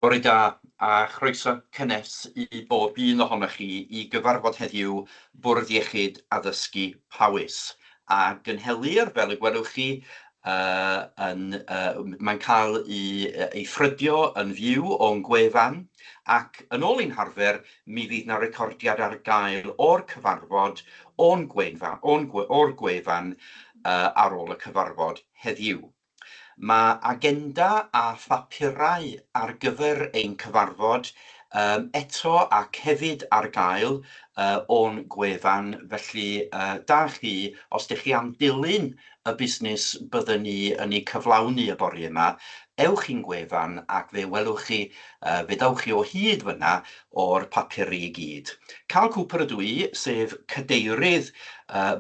Bore da a chroeso cynnes I bob un ohonoch chi I gyfarfod heddiw Bwrdd Iechyd Addysgu Powys. A gynhelir, fel y gwelwch chi, mae'n cael ei ffrydio yn fyw o'n gwefan, ac yn ôl ein harfer, mi fydd na recordiad ar gael o'r cyfarfod o'r gwefan ar ôl y cyfarfod heddiw. Mae agenda a phapurau ar gyfer ein cyfarfod eto ac hefyd ar gael o'n gwefan. Felly, da chi, os ydych chi am dilyn y busnes byddwn ni yn ei cyflawni y bore yma, ewch i'n gwefan ac fe welwch chi, fe dawch chi o hyd fyna o'r papur I gyd. Cal Cooper ydw I, sef cadeirydd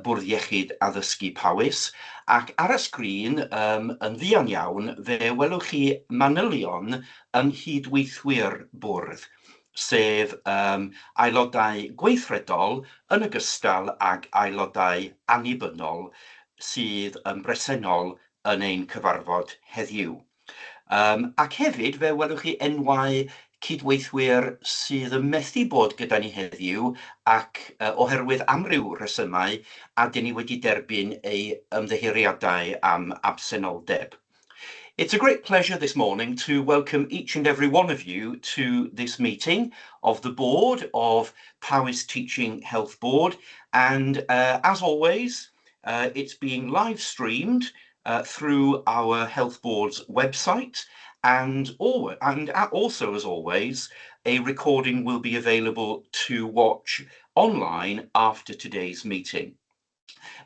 Bwrdd Iechyd Addysgu Powys, ac ar y sgrin, yn fuan iawn, fe welwch chi manylion yng nghydweithwyr bwrdd, sef aelodau gweithredol yn ogystal ag aelodau annibynnol sydd yn bresennol yn ein cyfarfod heddiw. Ac hefyd, fe welwch chi enwau cydweithwyr sydd yn methu bod gyda ni heddiw ac oherwydd amryw rhesymau a dyn ni wedi derbyn ei ymddiheuriadau am absenoldeb. It's a great pleasure this morning to welcome each and every one of you to this meeting of the board of Powys Teaching Health Board, and as always, it's being live streamed through our Health Board's website, and also, as always, a recording will be available to watch online after today's meeting.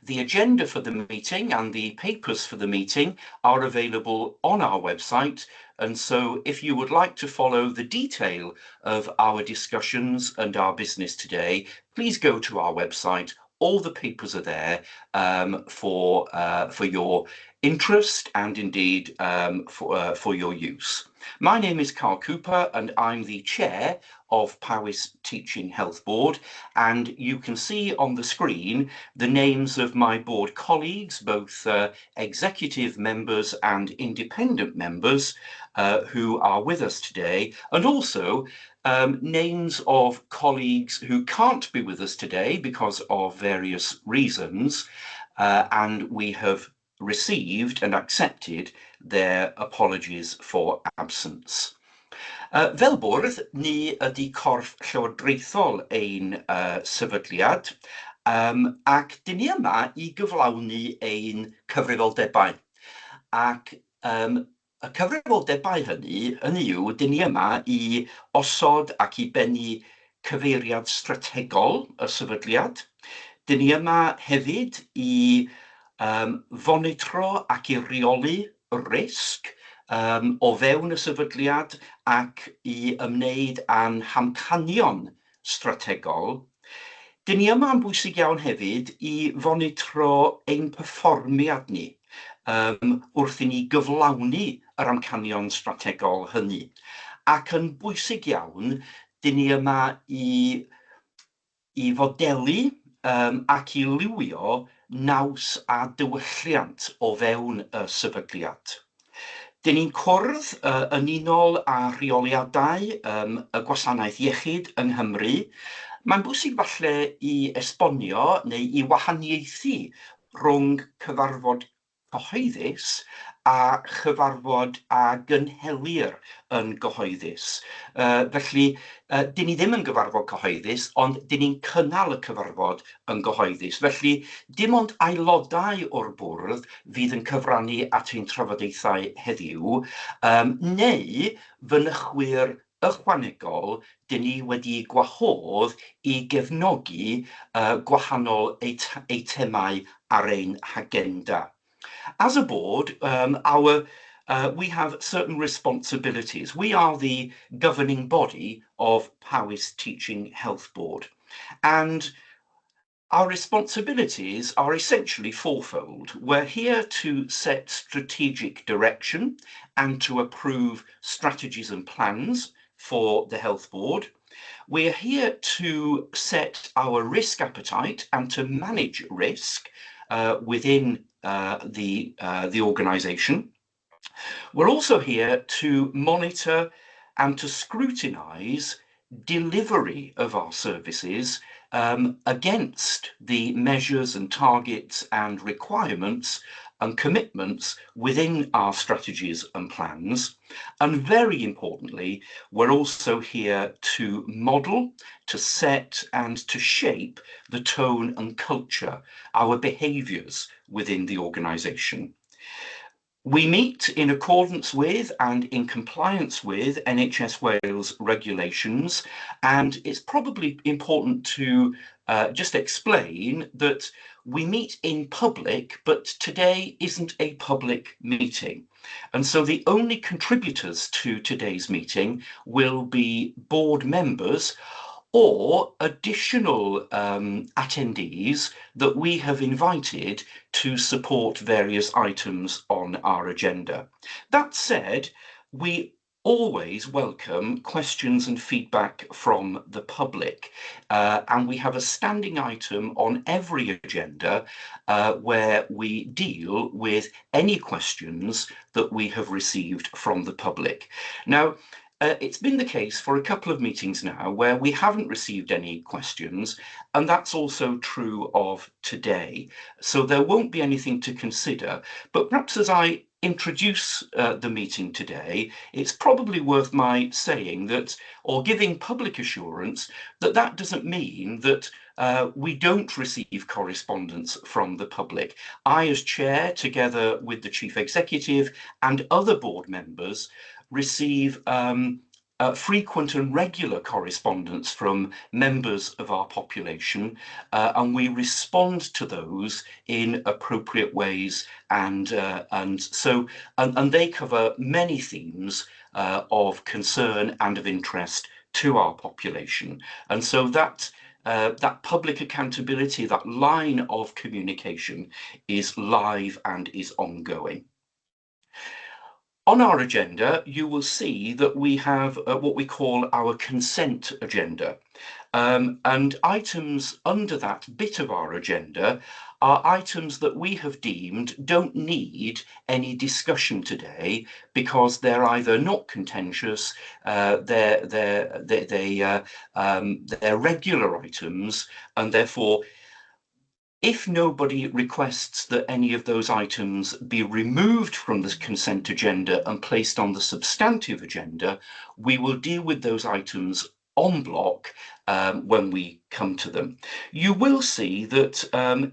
The agenda for the meeting and the papers for the meeting are available on our website, and so if you would like to follow the detail of our discussions and our business today, please go to our website. All the papers are there for your interest and indeed for your use. My name is Carl Cooper and I'm the chair of Powys Teaching Health Board, and you can see on the screen the names of my board colleagues, both executive members and independent members who are with us today, and also names of colleagues who can't be with us today because of various reasons, and we have received and accepted their apologies for absence. Fel bwrdd, ni ydy corff llywodraethol ein sefydliad, ac dyn ni yma I gyflawni ein cyfrifoldebau. Ac y cyfrifoldebau hynny yw, dyn ni yma I osod ac I bennu cyfeiriad strategol y sefydliad. Dyn ni yma hefyd I fonitro ac I reoli risg o fewn y sefydliad ac I ymwneud â'n hamcanion strategol. Dyn ni yma yn bwysig iawn hefyd I fonitro ein perfformiad ni wrth I ni gyflawni yr amcanion strategol hynny. Ac yn bwysig iawn, dyn ni yma I fodelu ac I liwio naws a diwylliant o fewn y sefydliad. Dyn ni'n cwrdd yn unol â rheoliadau y gwasanaeth iechyd yng Nghymru. Mae'n bwysig falle I esbonio neu I wahaniaethu rhwng cyfarfod cyhoeddus a chyfarfod a gynhelir yn gyhoeddus. Felly, dyn ni ddim yn gyfarfod cyhoeddus, ond dyn ni'n cynnal y cyfarfod yn gyhoeddus. Felly, dim ond aelodau o'r bwrdd fydd yn cyfrannu at ein trafodaethau heddiw, neu fynychwyr ychwanegol dyn ni wedi gwahodd I gefnogi gwahanol eitemau ar ein agenda. As a board, we have certain responsibilities. We are the governing body of Powys Teaching Health Board, and our responsibilities are essentially fourfold. We're here to set strategic direction and to approve strategies and plans for the Health Board. We're here to set our risk appetite and to manage risk within the organisation. We're also here to monitor and to scrutinise delivery of our services against the measures and targets and requirements and commitments within our strategies and plans. And very importantly, we're also here to model, to set and to shape the tone and culture, our behaviours within the organisation. We meet in accordance with and in compliance with NHS Wales regulations, and it's probably important to just explain that we meet in public, but today isn't a public meeting. And so the only contributors to today's meeting will be board members or additional attendees that we have invited to support various items on our agenda. That said, we always welcome questions and feedback from the public, and we have a standing item on every agenda where we deal with any questions that we have received from the public. Now, it's been the case for a couple of meetings now where we haven't received any questions, and that's also true of today. So there won't be anything to consider, but perhaps as I introduce the meeting today, it's probably worth my saying that, or giving public assurance, that that doesn't mean that we don't receive correspondence from the public. I, as chair, together with the chief executive and other board members, receive frequent and regular correspondence from members of our population, and we respond to those in appropriate ways, and they cover many themes of concern and of interest to our population. And so that public accountability, that line of communication, is live and is ongoing. On our agenda, you will see that we have what we call our consent agenda. And items under that bit of our agenda are items that we have deemed don't need any discussion today because they're either not contentious, they're regular items, and therefore, if nobody requests that any of those items be removed from the consent agenda and placed on the substantive agenda, we will deal with those items en bloc when we come to them. You will see that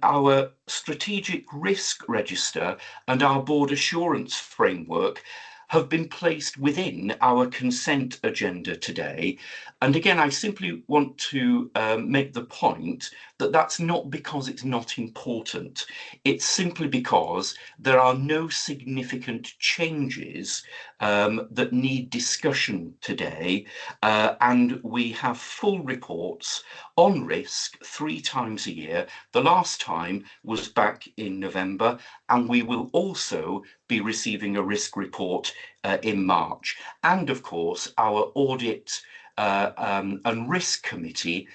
our strategic risk register and our board assurance framework have been placed within our consent agenda today. And again, I simply want to make the point that that's not because it's not important. It's simply because there are no significant changes that need discussion today. And we have full reports on risk 3 times a year. The last time was back in November, and we will also be receiving a risk report in March. And of course, our audit and risk committee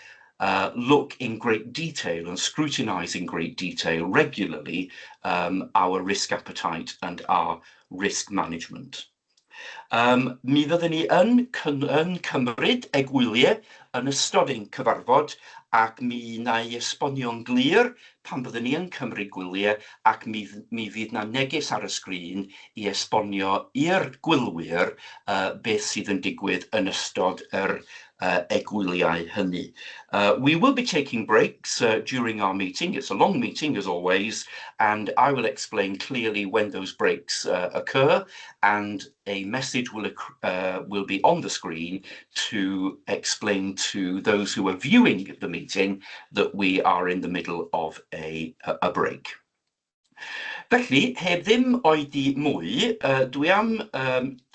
look in great detail and scrutinise in great detail regularly our risk appetite and our risk management. Mi fyddwn ni yn cymryd egwyliau yn ystod ein cyfarfod, ac mi na i esbonio'n glir pan byddwn ni yn cymryd gwyliau, ac mi fydd na neges ar y sgrin i esbonio i'r gwylwyr beth sydd yn digwydd yn ystod yr egwyliau hynny. We will be taking breaks during our meeting. It's a long meeting as always, and I will explain clearly when those breaks occur, and a message will be on the screen to explain to those who are viewing the meeting that we are in the middle of a break. Felly, heb ddim oedi mwy, dwi am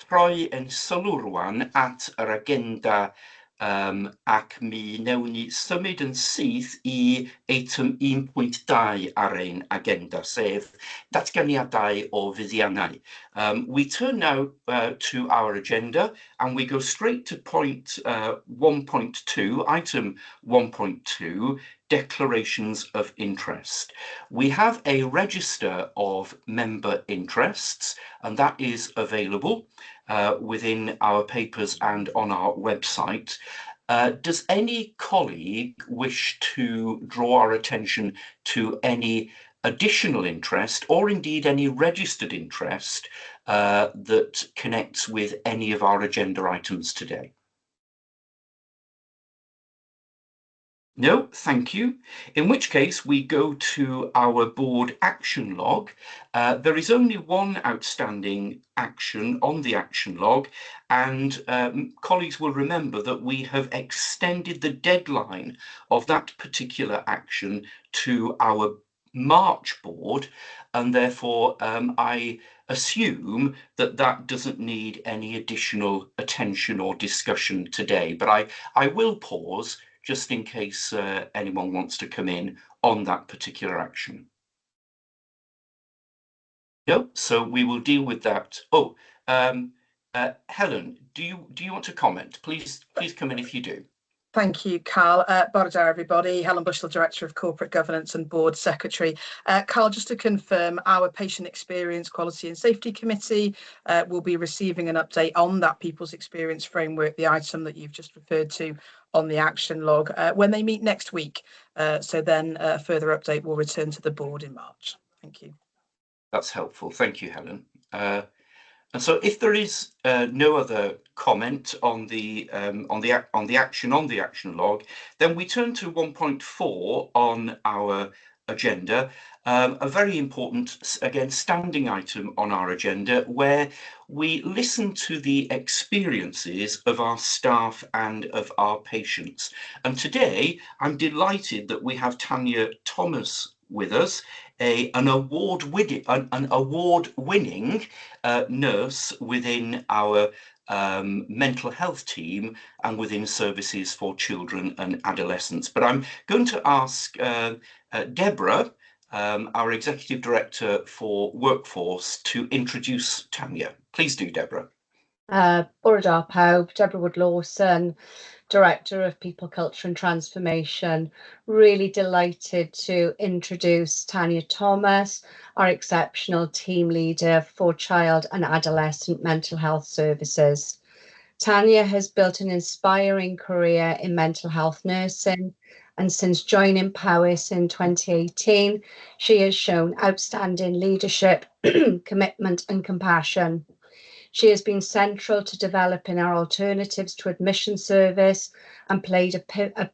troi yn sylw rwan at yr agenda ac mi newn ni symud yn syth i eitem 1.2 ar ein agenda, sef datganiadau o fuddiannau. We turn now to our agenda, and we go straight to point 1.2, item 1.2, declarations of interest. We have a register of member interests, and that is available within our papers and on our website. Does any colleague wish to draw our attention to any additional interest, or indeed any registered interest that connects with any of our agenda items today? No, thank you. In which case we go to our board action log. There is only one outstanding action on the action log, and colleagues will remember that we have extended the deadline of that particular action to our March board, and therefore I assume that that doesn't need any additional attention or discussion today, but I will pause just in case anyone wants to come in on that particular action. No, so we will deal with that. Oh, Helen, do you want to comment? Please come in if you do. Thank you, Carl. Bore da, everybody. Helen Bushell, Director of Corporate Governance and Board Secretary. Carl, just to confirm, our Patient Experience, Quality and Safety Committee will be receiving an update on that People's Experience Framework, the item that you've just referred to on the action log, when they meet next week. So then a further update will return to the board in March. Thank you. That's helpful. Thank you, Helen. And so, if there is no other comment on the action log, then we turn to 1.4 on our agenda, a very important, again, standing item on our agenda, where we listen to the experiences of our staff and of our patients. And today, I'm delighted that we have Tanya Thomas with us, an award-winning nurse within our mental health team and within services for children and adolescents. But I'm going to ask Deborah, our Executive Director for Workforce, to introduce Tanya. Please do, Deborah. Bore da pawb, Deborah Wood-Lawson, Director of People, Culture and Transformation. Really delighted to introduce Tanya Thomas, our exceptional team leader for child and adolescent mental health services. Tanya has built an inspiring career in mental health nursing, and since joining Powys in 2018, she has shown outstanding leadership, commitment and compassion. She has been central to developing our alternatives to admission service and played a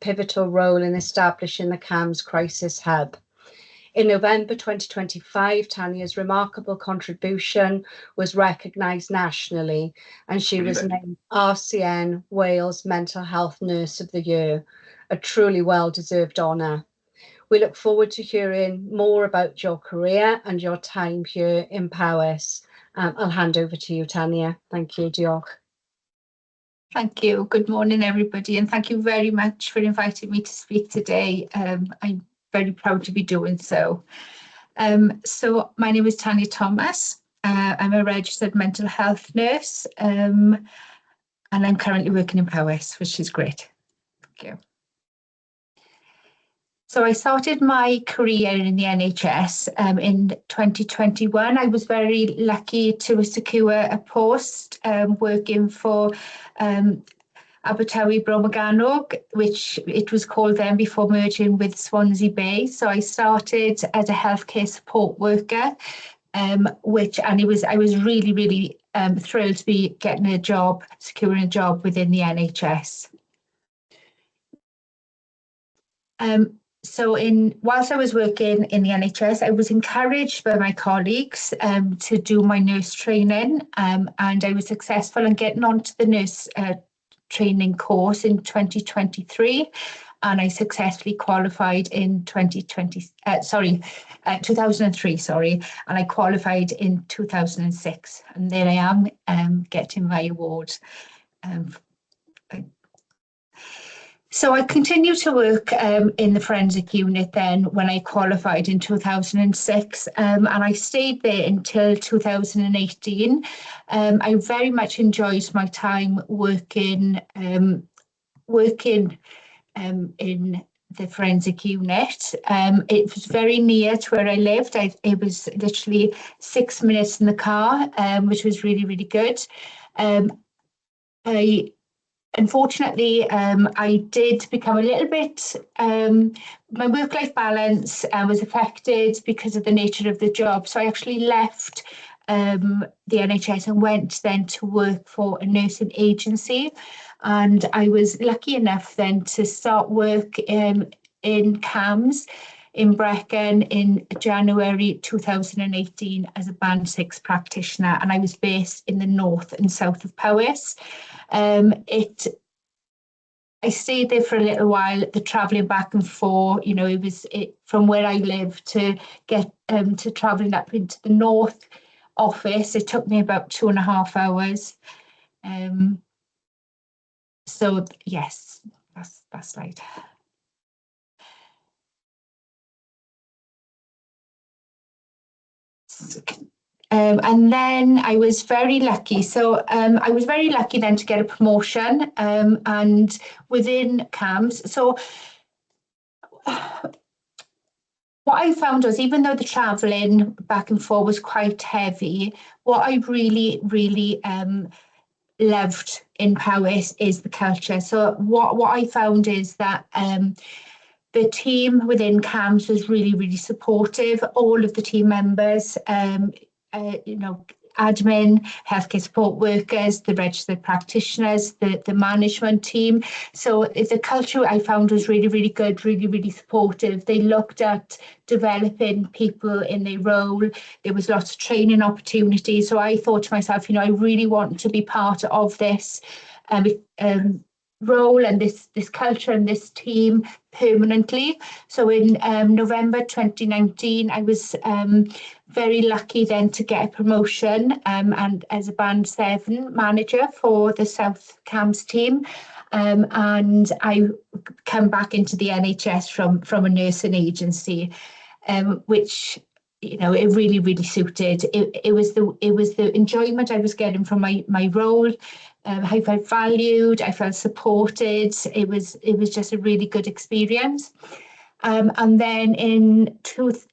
pivotal role in establishing the CAMHS Crisis Hub. In November 2025, Tanya's remarkable contribution was recognised nationally, and she was named RCN Wales Mental Health Nurse of the Year, a truly well-deserved honour. We look forward to hearing more about your career and your time here in Powys. I'll hand over to you, Tanya. Thank you, diolch. Thank you. Good morning, everybody, and thank you very much for inviting me to speak today. I'm very proud to be doing so. So my name is Tanya Thomas. I'm a registered mental health nurse, and I'm currently working in Powys, which is great. Thank you. So I started my career in the NHS in 2021. I was very lucky to secure a post working for Abertawe Bromoganog, which it was called then before merging with Swansea Bay. So I started as a healthcare support worker, I was really thrilled to be getting a job, securing a job within the NHS. So whilst I was working in the NHS, I was encouraged by my colleagues to do my nurse training, and I was successful in getting onto the nurse training course in 2023, and I successfully qualified in 2003, and I qualified in 2006, and there I am getting my award. So I continued to work in the forensic unit then when I qualified in 2006, and I stayed there until 2018. I very much enjoyed my time working in the forensic unit. It was very near to where I lived. It was literally 6 minutes in the car, which was really, really good. Unfortunately, I did become a little bit, my work-life balance was affected because of the nature of the job. So I actually left the NHS and went then to work for a nursing agency. And I was lucky enough then to start work in CAMS in Brecon in January 2018 as a Band 6 practitioner, and I was based in the north and south of Powys. I stayed there for a little while. The travelling back and forth, you know, it from where I live to get to travelling up into the north office. It took me about 2.5 hours. So yes, that's right. And then I was very lucky. So I was very lucky then to get a promotion and within CAMS. So what I found was, even though the travelling back and forth was quite heavy, what I really, really loved in Powys is the culture. So what I found is that the team within CAMS was really, really supportive. All of the team members, you know, admin, healthcare support workers, the registered practitioners, the management team. So the culture I found was really, really good, really, really supportive. They looked at developing people in their role. There was lots of training opportunities. So I thought to myself, you know, I really want to be part of this role and this culture and this team permanently. So in November 2019, I was very lucky then to get a promotion and as a Band 7 manager for the South CAMS team. And I come back into the NHS from a nursing agency, which, you know, it really, really suited. It was the enjoyment I was getting from my role. I felt valued, I felt supported. It was just a really good experience. And then in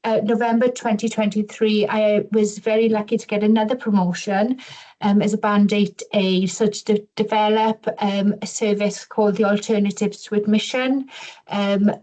November 2023, I was very lucky to get another promotion as a Band 8A, so to develop a service called the Alternatives to Admission.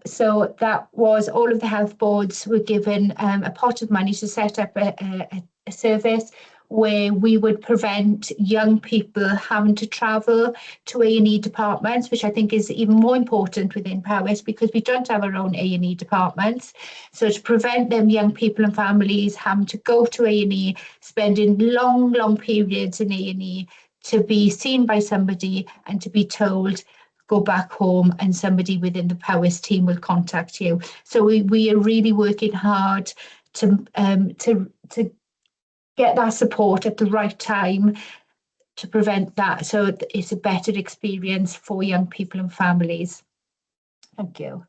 So that was, all of the health boards were given a pot of money to set up a service where we would prevent young people having to travel to A&E departments, which I think is even more important within Powys because we don't have our own A&E departments. So to prevent them young people and families having to go to A&E, spending long, long periods in A&E to be seen by somebody and to be told, go back home and somebody within the Powys team will contact you. So we are really working hard to get that support at the right time to prevent that, so it's a better experience for young people and families. Thank you.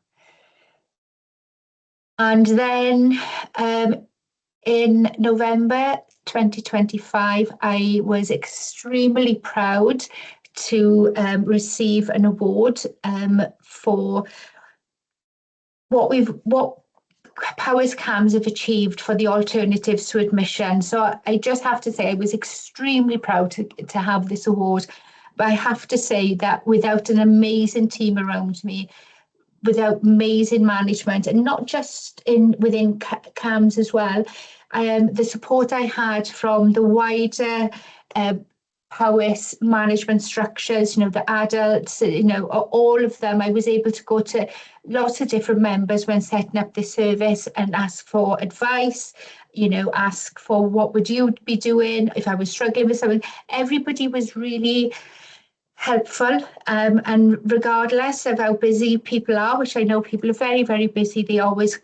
And then in November 2025, I was extremely proud to receive an award for what Powys CAMS have achieved for the Alternatives to Admission. So I just have to say I was extremely proud to have this award. But I have to say that without an amazing team around me, without amazing management, and not just within CAMS as well, the support I had from the wider Powys management structures, you know, the adults, you know, all of them. I was able to go to lots of different members when setting up this service and ask for advice, you know, ask for what would you be doing if I was struggling with something. Everybody was really helpful, and regardless of how busy people are, which I know people are very, very busy, they always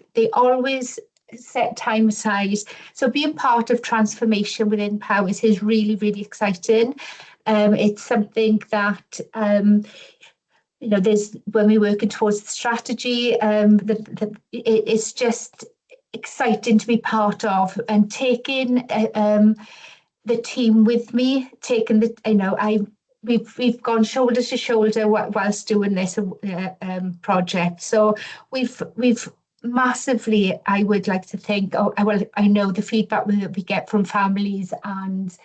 set time aside. So being part of transformation within Powys is really, really exciting. It's something that you know, there's, when we're working towards the strategy, it's just exciting to be part of and taking the team with me, taking the, you know, we've gone shoulder to shoulder whilst doing this project. So we've massively, I would like to think, I know the feedback that we get from families and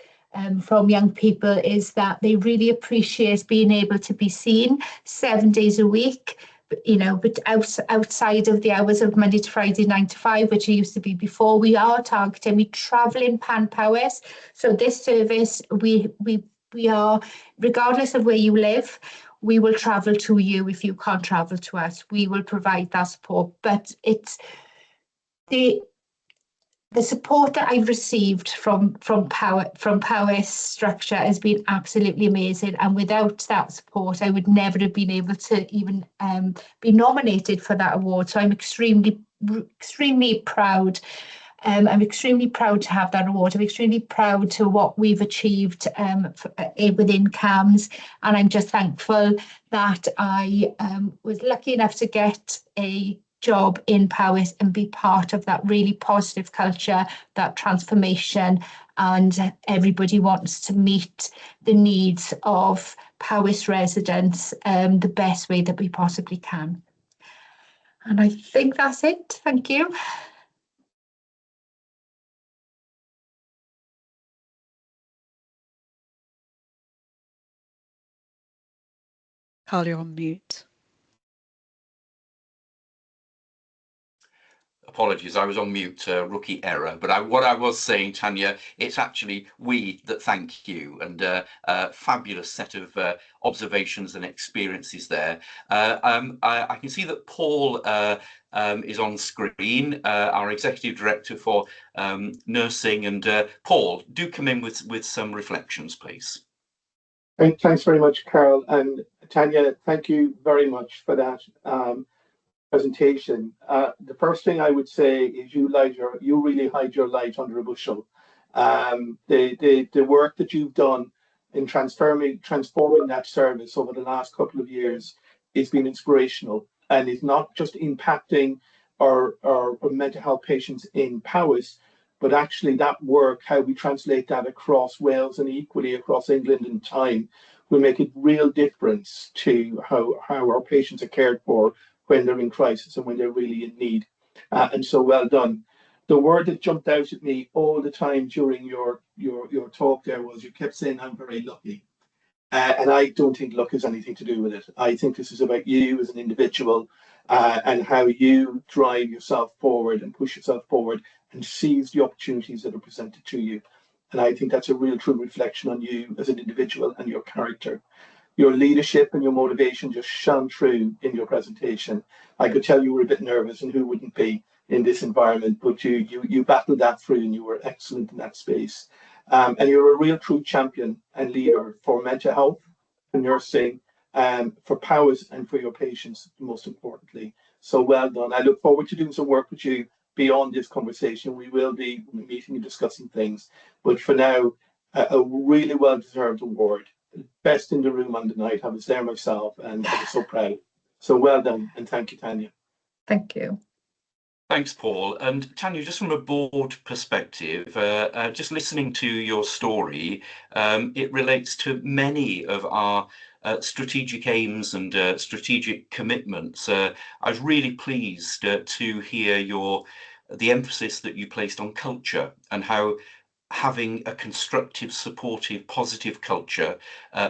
from young people is that they really appreciate being able to be seen 7 days a week, but outside of the hours of Monday to Friday, 9 to 5, which it used to be before. We are targeting, we travel in Pan Powys. So this service, we are, regardless of where you live, we will travel to you. If you can't travel to us, we will provide that support. But it's the support that I've received from Powys structure has been absolutely amazing, and without that support I would never have been able to even be nominated for that award. So I'm extremely proud. I'm extremely proud to have that award. I'm extremely proud to what we've achieved within CAMHS, and I'm just thankful that I was lucky enough to get a job in Powys and be part of that really positive culture, that transformation, and everybody wants to meet the needs of Powys residents the best way that we possibly can. And I think that's it. Thank you. Carl, you're on mute. Apologies, I was on mute, rookie error. But what I was saying, Tanya, it's actually we that thank you, and a fabulous set of observations and experiences there. I can see that Paul is on screen, our Executive Director for Nursing. And Paul, do come in with some reflections, please. Thanks very much, Carol. And Tanya, thank you very much for that presentation. The first thing I would say is you really hide your light under a bushel. The work that you've done in transforming that service over the last couple of years has been inspirational, and is not just impacting our mental health patients in Powys, but actually that work, how we translate that across Wales and equally across England in time, will make a real difference to how our patients are cared for when they're in crisis and when they're really in need. And so well done. The word that jumped out at me all the time during your talk there was you kept saying, I'm very lucky. And I don't think luck has anything to do with it. I think this is about you as an individual and how you drive yourself forward and push yourself forward and seize the opportunities that are presented to you. And I think that's a real true reflection on you as an individual and your character. Your leadership and your motivation just shone through in your presentation. I could tell you were a bit nervous, and who wouldn't be in this environment, but you battled that through and you were excellent in that space. And you're a real true champion and leader for mental health, for nursing, for Powys, and for your patients, most importantly. So well done. I look forward to doing some work with you beyond this conversation. We will be meeting and discussing things, but for now, a really well-deserved award. Best in the room on the night. I was there myself, and I was so proud. So well done, and thank you, Tanya. Thank you. Thanks, Paul. And Tanya, just from a board perspective, just listening to your story, it relates to many of our strategic aims and strategic commitments. I was really pleased to hear the emphasis that you placed on culture and how having a constructive, supportive, positive culture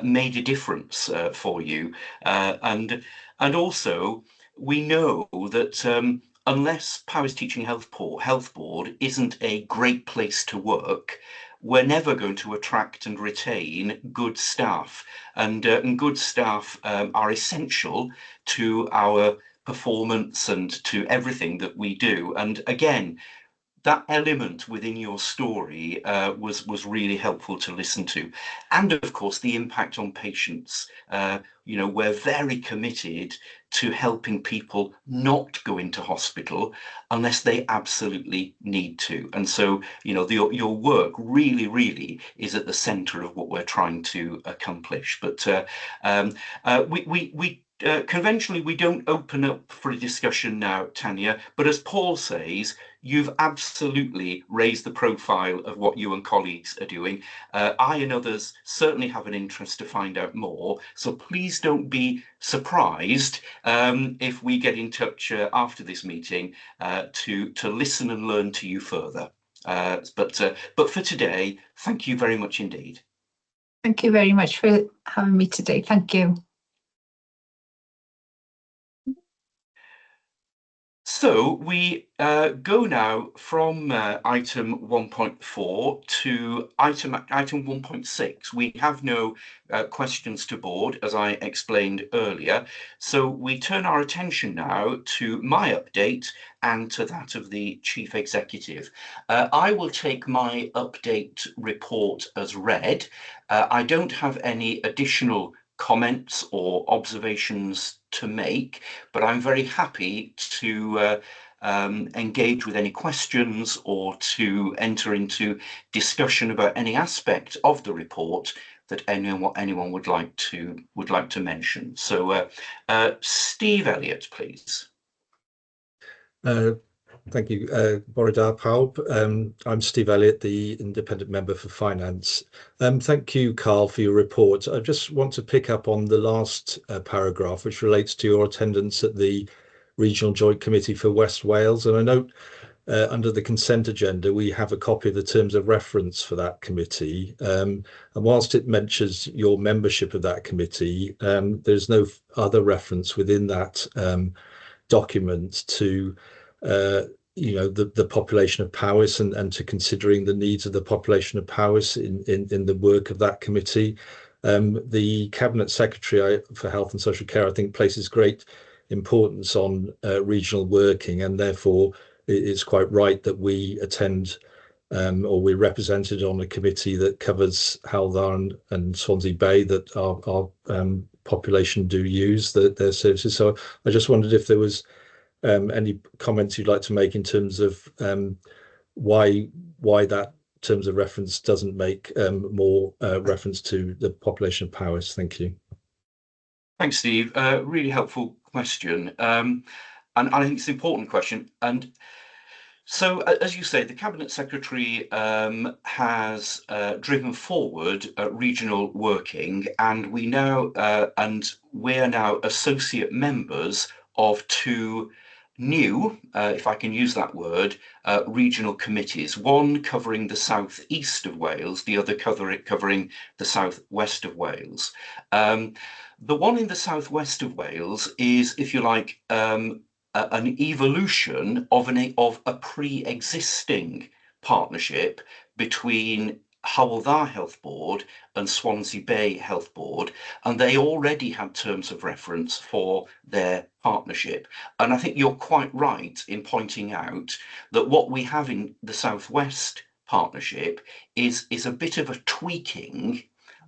made a difference for you. And also, we know that unless Powys Teaching Health Board isn't a great place to work, we're never going to attract and retain good staff. And good staff are essential to our performance and to everything that we do. And again, that element within your story was really helpful to listen to. And of course, the impact on patients. We're very committed to helping people not go into hospital unless they absolutely need to. And so, your work really is at the center of what we're trying to accomplish. But conventionally, we don't open up for a discussion now, Tanya, but as Paul says, you've absolutely raised the profile of what you and colleagues are doing. I and others certainly have an interest to find out more, so please don't be surprised if we get in touch after this meeting to listen and learn to you further. But for today, thank you very much indeed. Thank you very much for having me today. Thank you. So we go now from item 1.4 to item 1.6. We have no questions to board, as I explained earlier. So we turn our attention now to my update and to that of the Chief Executive. I will take my update report as read. I don't have any additional comments or observations to make, but I'm very happy to engage with any questions or to enter into discussion about any aspect of the report that anyone would like to mention. So Steve Elliott, please. Thank you, Borodar Pawb. I'm Steve Elliott, the Independent Member for Finance. Thank you, Carl, for your report. I just want to pick up on the last paragraph, which relates to your attendance at the Regional Joint Committee for West Wales. And I note under the consent agenda, we have a copy of the terms of reference for that committee. And whilst it mentions your membership of that committee, there's no other reference within that document to the population of Powys and to considering the needs of the population of Powys in the work of that committee. The Cabinet Secretary for Health and Social Care, I think, places great importance on regional working, and therefore it's quite right that we attend or we're represented on a committee that covers Hywel and Swansea Bay that our population do use their services. So I just wondered if there was any comments you'd like to make in terms of why that terms of reference doesn't make more reference to the population of Powys. Thank you. Thanks, Steve. Really helpful question. And I think it's an important question. And so, as you say, the Cabinet Secretary has driven forward regional working, and we're now associate members of two new, if I can use that word, regional committees, one covering the southeast of Wales, the other covering the southwest of Wales. The one in the southwest of Wales is, if you like, an evolution of a pre-existing partnership between Hywel Health Board and Swansea Bay Health Board, and they already had terms of reference for their partnership. And I think you're quite right in pointing out that what we have in the Southwest partnership is a bit of a tweaking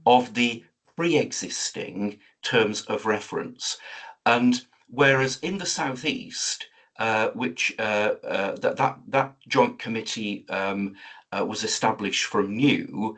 of the pre-existing terms of reference. And whereas in the Southeast, which that joint committee was established from new,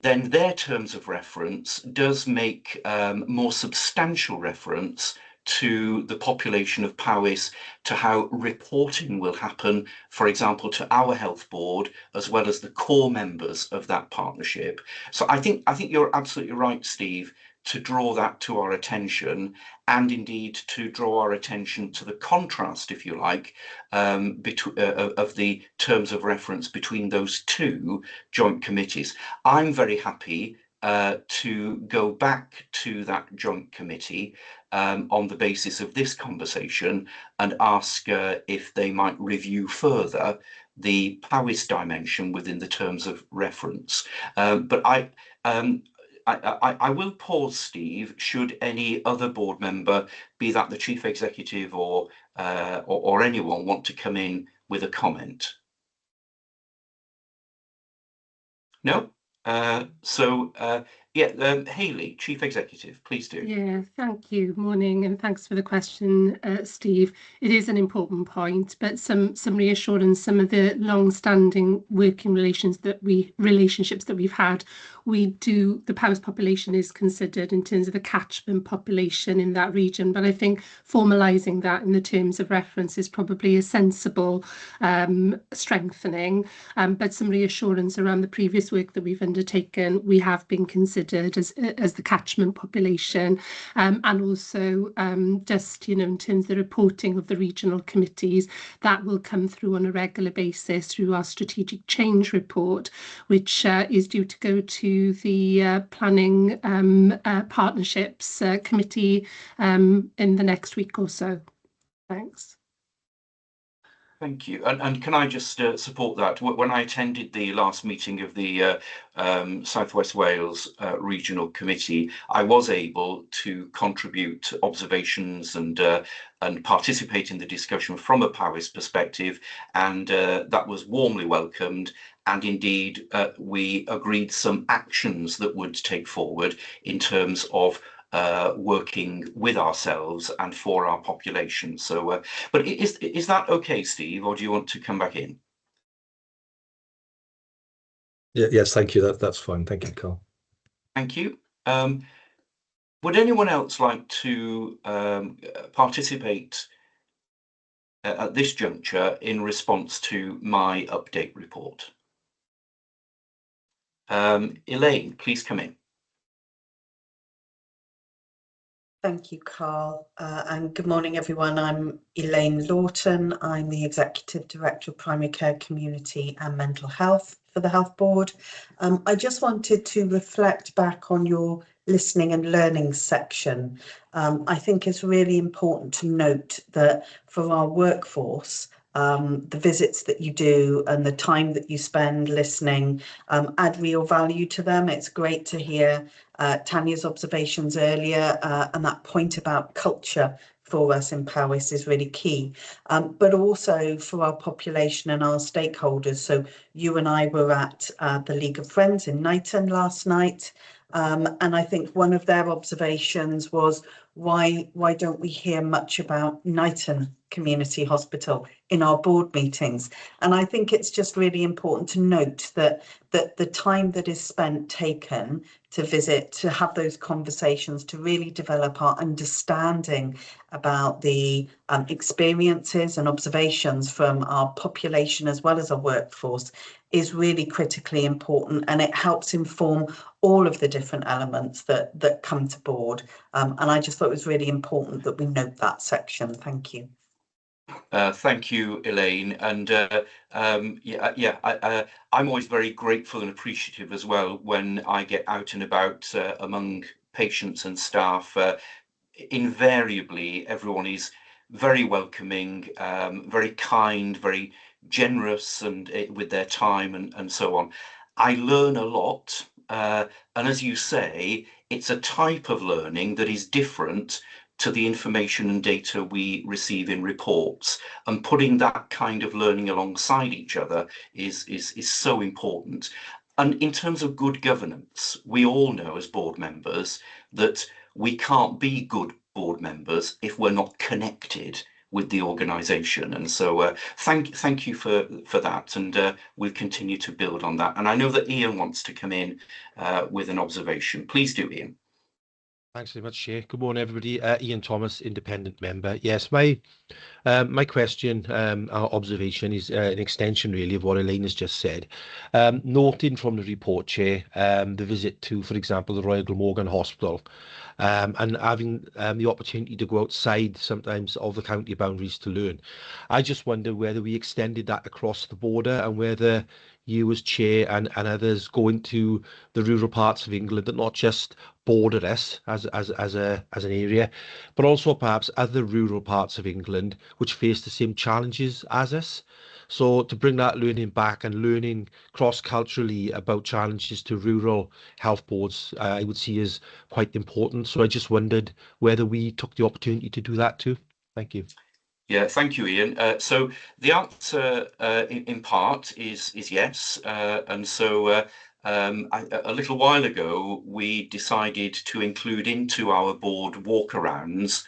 then their terms of reference does make more substantial reference to the population of Powys, to how reporting will happen, for example, to our health board, as well as the core members of that partnership. So I think you're absolutely right, Steve, to draw that to our attention, and indeed to draw our attention to the contrast, if you like, of the terms of reference between those two joint committees. I'm very happy to go back to that joint committee on the basis of this conversation and ask if they might review further the Powys dimension within the terms of reference. But I will pause, Steve, should any other board member, be that the Chief Executive or anyone, want to come in with a comment. No? So Hayley, Chief Executive, please do. Yeah, thank you. Morning, and thanks for the question, Steve. It is an important point, but some reassurance. Some of the long-standing working relationships that we've had, the Powys population is considered in terms of the catchment population in that region. But I think formalising that in the terms of reference is probably a sensible strengthening. But some reassurance around the previous work that we've undertaken, we have been considered as the catchment population, and also just in terms of the reporting of the regional committees, that will come through on a regular basis through our strategic change report, which is due to go to the planning partnerships committee in the next week or so. Thanks. Thank you. And can I just support that? When I attended the last meeting of the South West Wales Regional Committee, I was able to contribute observations and participate in the discussion from a Powys perspective, and that was warmly welcomed. And indeed, we agreed some actions that would take forward in terms of working with ourselves and for our population. So, but is that okay, Steve, or do you want to come back in? Yes, thank you. That's fine. Thank you, Carl. Thank you. Would anyone else like to participate at this juncture in response to my update report? Elaine, please come in. Thank you, Carl, and good morning, everyone. I'm Elaine Lawton. I'm the Executive Director of Primary Care, Community and Mental Health for the Health Board. I just wanted to reflect back on your listening and learning section. I think it's really important to note that for our workforce, the visits that you do and the time that you spend listening add real value to them. It's great to hear Tanya's observations earlier, and that point about culture for us in Powys is really key, but also for our population and our stakeholders. So you and I were at the League of Friends in Knighton last night, and I think one of their observations was, why don't we hear much about Knighton Community Hospital in our board meetings? And I think it's just really important to note that the time that is taken to visit, to have those conversations, to really develop our understanding about the experiences and observations from our population as well as our workforce is really critically important, and it helps inform all of the different elements that come to board. And I just thought it was really important that we note that section. Thank you. Thank you, Elaine. And I'm always very grateful and appreciative as well when I get out and about among patients and staff. Invariably, everyone is very welcoming, very kind, very generous, and with their time and so on. I learn a lot, and as you say, it's a type of learning that is different to the information and data we receive in reports, and putting that kind of learning alongside each other is so important. And in terms of good governance, we all know as board members that we can't be good board members if we're not connected with the organisation. And so thank you for that, and we'll continue to build on that. And I know that Ian wants to come in with an observation. Please do, Ian. Thanks very much, Chair. Good morning, everybody. Ian Thomas, independent member. Yes, my question, our observation is an extension really of what Elaine has just said. Noting from the report, Chair, the visit to, for example, the Royal Glamorgan Hospital, and having the opportunity to go outside sometimes of the county boundaries to learn. I just wonder whether we extended that across the border, and whether you as Chair and others go into the rural parts of England that not just border us as an area, but also perhaps other rural parts of England which face the same challenges as us. So to bring that learning back and learning cross-culturally about challenges to rural health boards, I would see as quite important. So I just wondered whether we took the opportunity to do that too. Thank you. Yeah, thank you, Ian. So the answer in part is yes. And so a little while ago, we decided to include into our board walkarounds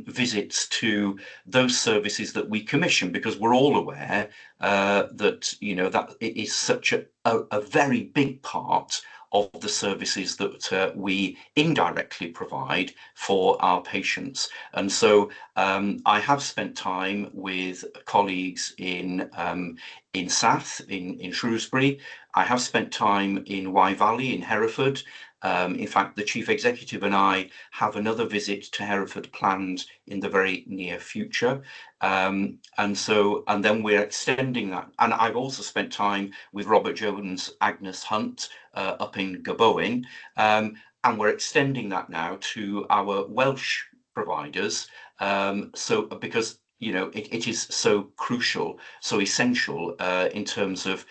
visits to those services that we commission, because we're all aware that, you know, that it is such a very big part of the services that we indirectly provide for our patients. And so I have spent time with colleagues in Sath, in Shrewsbury. I have spent time in Wye Valley, in Hereford. In fact, the Chief Executive and I have another visit to Hereford planned in the very near future. And then we're extending that. And I've also spent time with Robert Jones, Agnes Hunt up in Gabowen. And we're extending that now to our Welsh providers. Because, you know, it is so crucial, so essential in terms of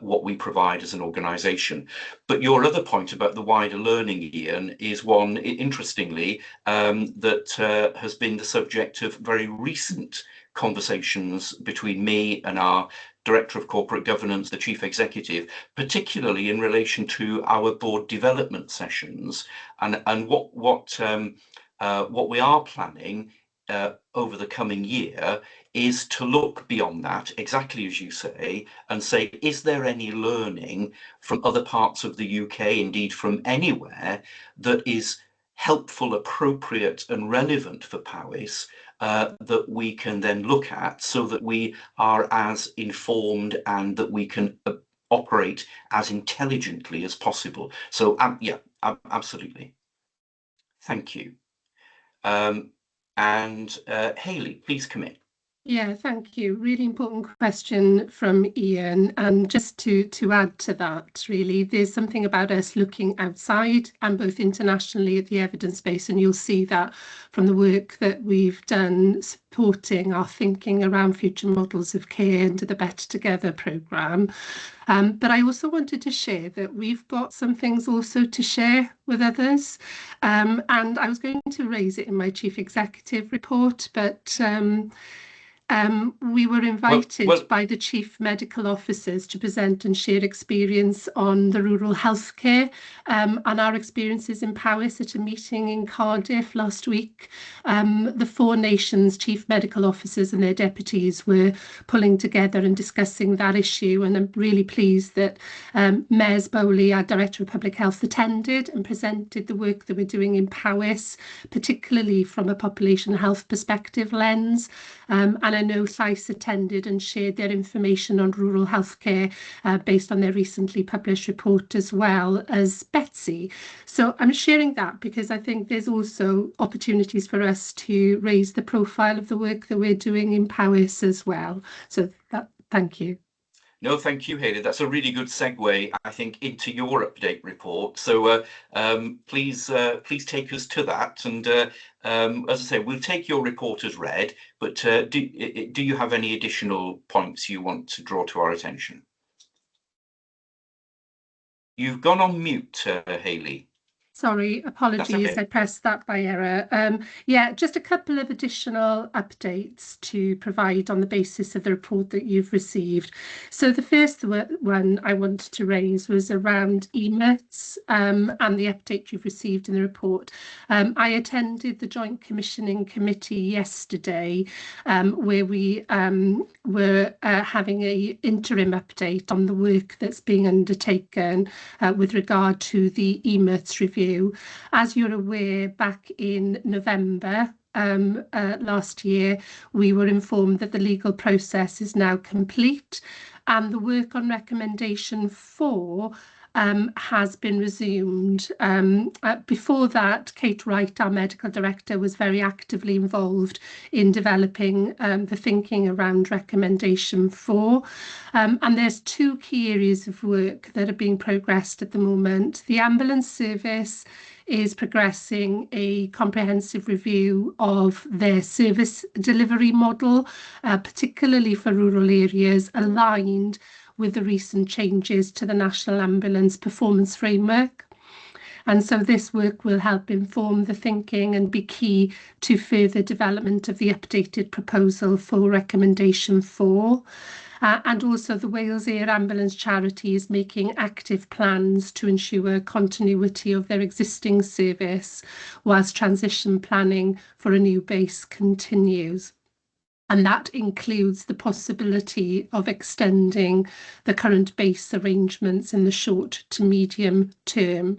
what we provide as an organisation. But your other point about the wider learning, Ian, is one, interestingly, that has been the subject of very recent conversations between me and our Director of Corporate Governance, the Chief Executive, particularly in relation to our board development sessions, and what we are planning over the coming year is to look beyond that, exactly as you say, and say, is there any learning from other parts of the UK, indeed from anywhere, that is helpful, appropriate and relevant for Powys, that we can then look at, so that we are as informed and that we can operate as intelligently as possible. So yeah, absolutely. Thank you. Hayley, please come in. Yeah, thank you. Really important question from Ian. And just to add to that, really, there's something about us looking outside and both internationally at the evidence base, and you'll see that from the work that we've done supporting our thinking around future models of care under the Better Together programme. But I also wanted to share that we've got some things also to share with others. And I was going to raise it in my Chief Executive report, but we were invited by the Chief Medical Officers to present and share experience on the rural healthcare and our experiences in Powys at a meeting in Cardiff last week. The 4 nations Chief Medical Officers and their deputies were pulling together and discussing that issue, and I'm really pleased that Mez Bowley, our Director of Public Health, attended and presented the work that we're doing in Powys, particularly from a population health perspective lens. And I know Llais attended and shared their information on rural healthcare based on their recently published report, as well as Betsy. So I'm sharing that because I think there's also opportunities for us to raise the profile of the work that we're doing in Powys as well. So thank you. No, thank you, Hayley. That's a really good segue, I think, into your update report. So please take us to that. And as I say, we'll take your report as read, but do you have any additional points you want to draw to our attention? You've gone on mute, Hayley. Sorry, apologies, okay. I pressed that by error. Yeah, just a couple of additional updates to provide on the basis of the report that you've received. So the first one I wanted to raise was around EMITs and the update you've received in the report. I attended the Joint Commissioning Committee yesterday, where we were having an interim update on the work that's being undertaken with regard to the EMITs review. As you're aware, back in November last year, we were informed that the legal process is now complete and the work on recommendation 4 has been resumed. Before that, Kate Wright, our medical director, was very actively involved in developing the thinking around recommendation 4. And there's 2 key areas of work that are being progressed at the moment. The ambulance service is progressing a comprehensive review of their service delivery model, particularly for rural areas, aligned with the recent changes to the National Ambulance Performance Framework. And so this work will help inform the thinking and be key to further development of the updated proposal for recommendation 4. And also the Wales Air Ambulance charity is making active plans to ensure continuity of their existing service whilst transition planning for a new base continues. And that includes the possibility of extending the current base arrangements in the short to medium term.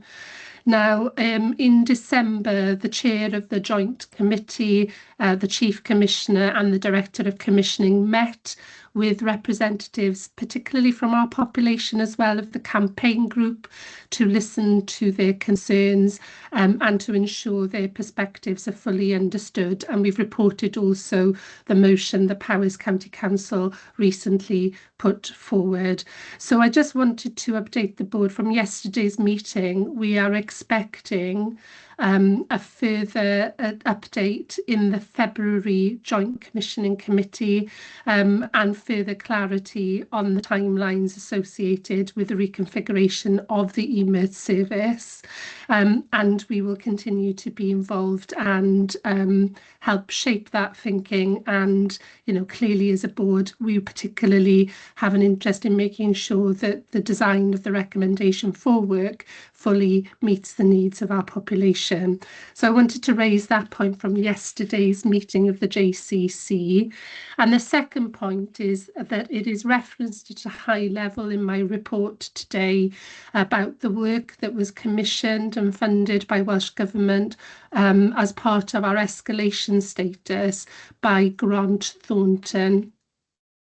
Now, in December, the chair of the Joint Committee, the Chief Commissioner and the Director of Commissioning met with representatives, particularly from our population as well, of the campaign group, to listen to their concerns and to ensure their perspectives are fully understood. And we've reported also the motion the Powys County Council recently put forward. So I just wanted to update the board from yesterday's meeting. We are expecting a further update in the February Joint Commissioning Committee and further clarity on the timelines associated with the reconfiguration of the EMIRT service. And we will continue to be involved and help shape that thinking. And, you know, clearly as a board, we particularly have an interest in making sure that the design of the recommendation for work fully meets the needs of our population. So I wanted to raise that point from yesterday's meeting of the JCC. And the second point is that it is referenced at a high level in my report today about the work that was commissioned and funded by Welsh Government as part of our escalation status by Grant Thornton.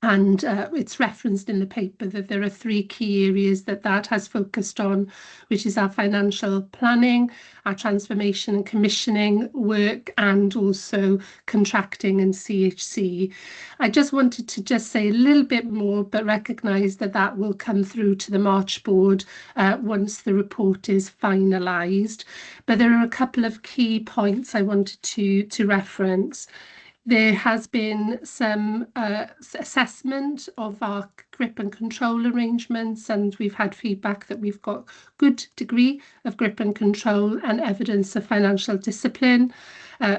And it's referenced in the paper that there are 3 key areas that has focused on, which is our financial planning, our transformation and commissioning work, and also contracting and CHC. I just wanted to just say a little bit more, but recognise that that will come through to the March board once the report is finalised. But there are a couple of key points I wanted to reference. There has been some assessment of our grip and control arrangements, and we've had feedback that we've got good degree of grip and control and evidence of financial discipline,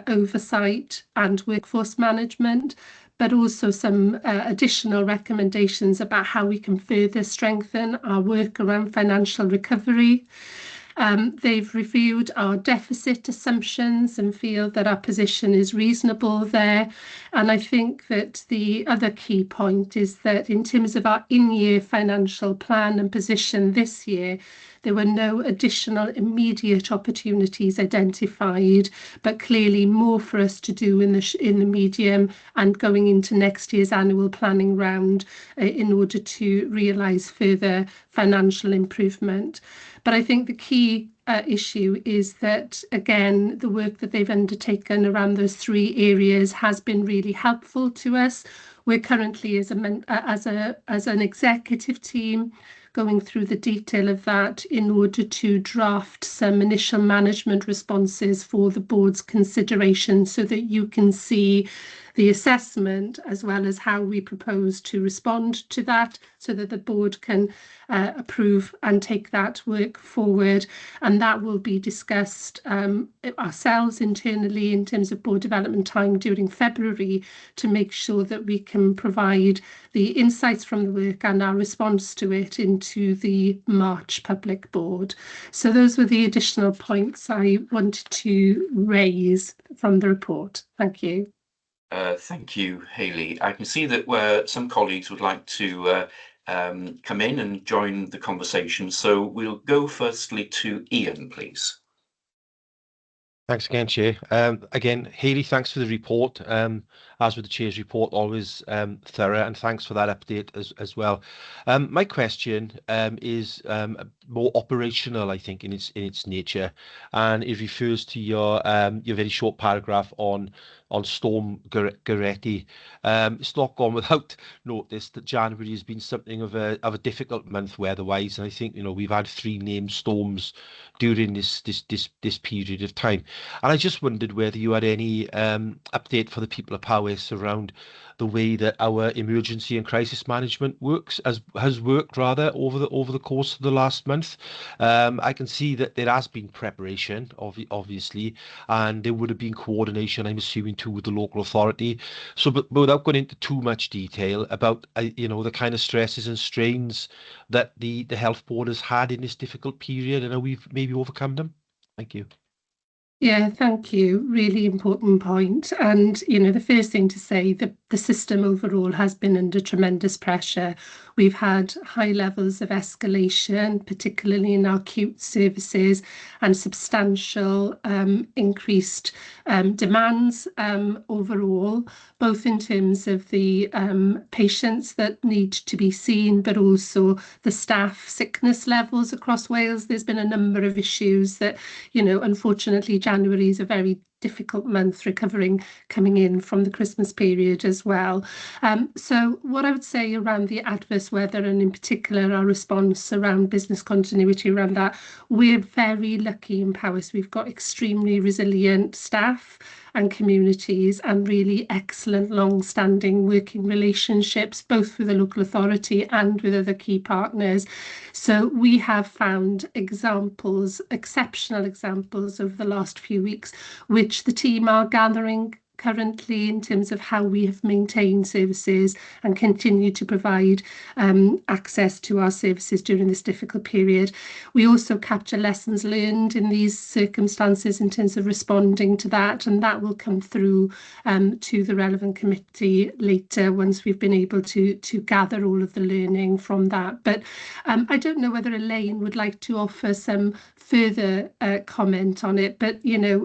oversight and workforce management, but also some additional recommendations about how we can further strengthen our work around financial recovery. They've reviewed our deficit assumptions and feel that our position is reasonable there. And I think that the other key point is that in terms of our in-year financial plan and position this year, there were no additional immediate opportunities identified, but clearly more for us to do in the medium and going into next year's annual planning round in order to realise further financial improvement. But I think the key issue is that, again, the work that they've undertaken around those 3 areas has been really helpful to us. We're currently, as an executive team, going through the detail of that in order to draft some initial management responses for the board's consideration so that you can see the assessment as well as how we propose to respond to that so that the board can approve and take that work forward. And that will be discussed ourselves internally in terms of board development time during February to make sure that we can provide the insights from the work and our response to it into the March public board. So those were the additional points I wanted to raise from the report. Thank you. Thank you, Hayley. I can see that some colleagues would like to come in and join the conversation. So we'll go firstly to Ian, please. Thanks again, Chair. Again, Hayley, thanks for the report. As with the Chair's report, always thorough, and thanks for that update as well. My question is more operational, I think, in its nature, and it refers to your very short paragraph on Storm Goretti. It's not gone without notice that January has been something of a difficult month weather-wise, and I think we've had 3 named storms during this period of time. And I just wondered whether you had any update for the people of Powys around the way that our emergency and crisis management has worked rather over the course of the last month. I can see that there has been preparation, obviously, and there would have been coordination, I'm assuming, too, with the local authority. So, but without going into too much detail about the kind of stresses and strains that the health board has had in this difficult period, and how we've maybe overcome them. Thank you. Yeah, thank you. Really important point. And, the first thing to say, the system overall has been under tremendous pressure. We've had high levels of escalation, particularly in our acute services, and substantial increased demands overall, both in terms of the patients that need to be seen, but also the staff sickness levels across Wales. There's been a number of issues that, unfortunately, January is a very difficult month coming in from the Christmas period as well. So what I would say around the adverse weather, and in particular our response around business continuity around that, we're very lucky in Powys. We've got extremely resilient staff and communities, and really excellent long-standing working relationships, both with the local authority and with other key partners. So we have found exceptional examples over the last few weeks, which the team are gathering currently in terms of how we have maintained services and continue to provide access to our services during this difficult period. We also capture lessons learned in these circumstances in terms of responding to that, and that will come through to the relevant committee later once we've been able to gather all of the learning from that. But I don't know whether Elaine would like to offer some further comment on it, but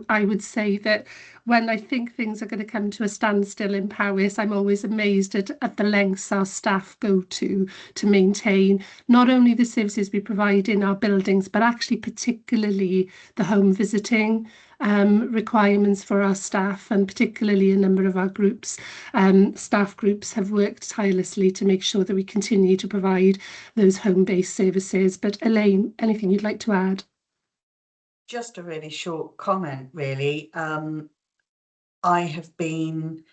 I would say that when I think things are going to come to a standstill in Powys, I'm always amazed at the lengths our staff go to maintain not only the services we provide in our buildings, but actually particularly the home visiting requirements for our staff, and particularly a number of our groups, staff groups, have worked tirelessly to make sure that we continue to provide those home-based services. But Elaine, anything you'd like to add? Just a really short comment, really. I have been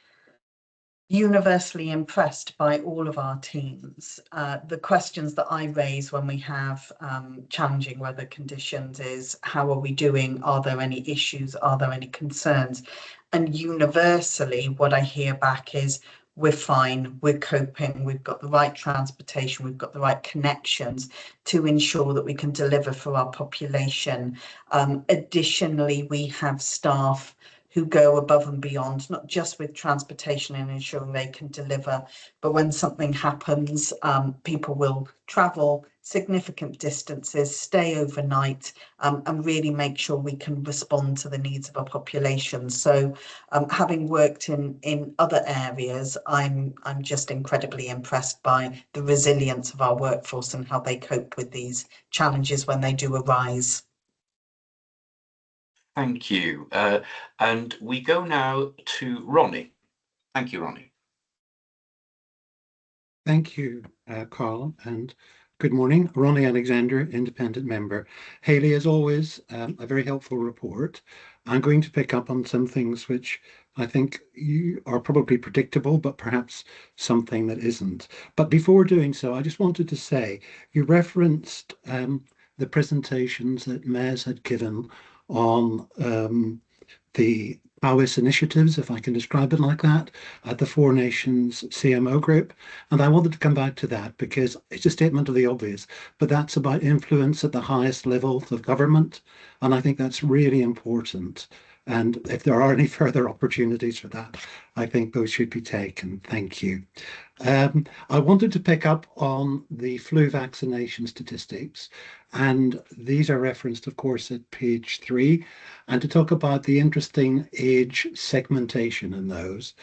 universally impressed by all of our teams. The questions that I raise when we have challenging weather conditions is, how are we doing? Are there any issues? Are there any concerns? And universally, what I hear back is, we're fine, we're coping, we've got the right transportation, we've got the right connections to ensure that we can deliver for our population. Additionally, we have staff who go above and beyond, not just with transportation and ensuring they can deliver, but when something happens, people will travel significant distances, stay overnight, and really make sure we can respond to the needs of our population. So having worked in other areas, I'm just incredibly impressed by the resilience of our workforce and how they cope with these challenges when they do arise. Thank you. And we go now to Ronnie. Thank you, Ronnie. Thank you, Carl, and good morning. Ronnie Alexander, independent member. Hayley, as always, a very helpful report. I'm going to pick up on some things which I think you are probably predictable, but perhaps something that isn't. But before doing so, I just wanted to say, you referenced the presentations that mayors had given on the Powys initiatives, if I can describe it like that, at the Four Nations CMO group. And I wanted to come back to that because it's a statement of the obvious, but that's about influence at the highest levels of government. And I think that's really important. And if there are any further opportunities for that, I think those should be taken. Thank you. I wanted to pick up on the flu vaccination statistics, and these are referenced, of course, at page 3, and to talk about the interesting age segmentation in those.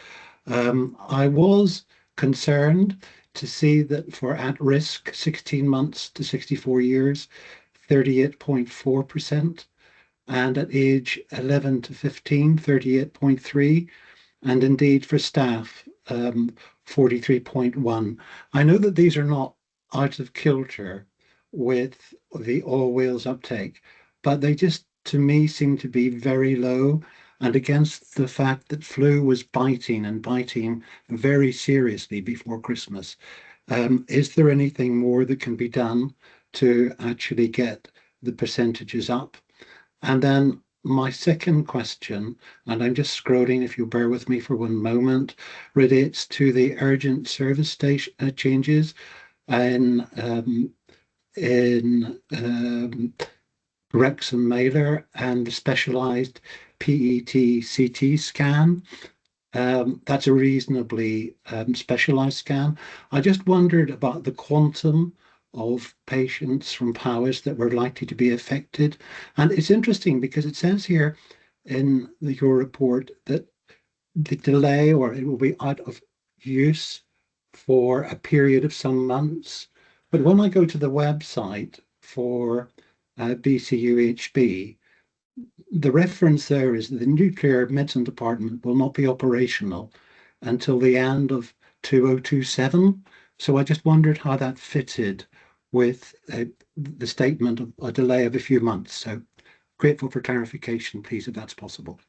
I was concerned to see that for at-risk 16 months to 64 years, 38.4%, and at age 11 to 15, 38.3%, and indeed for staff, 43.1%. I know that these are not out of kilter with the All Wales uptake, but they just, to me, seem to be very low. and against the fact that flu was biting and biting very seriously before Christmas. Is there anything more that can be done to actually get the percentages up? And then my second question, and I'm just scrolling, if you'll bear with me for one moment, relates to the urgent service station changes in Wrexham Mailer and the specialised PET-CT scan. That's a reasonably specialised scan. I just wondered about the quantum of patients from Powys that were likely to be affected. And it's interesting because it says here in your report that the delay, or it will be out of use for a period of some months. But when I go to the website for BCUHB, the reference there is that the nuclear medicine department will not be operational until the end of 2027. So I just wondered how that fitted with the statement of a delay of a few months. So grateful for clarification, please, if that's possible.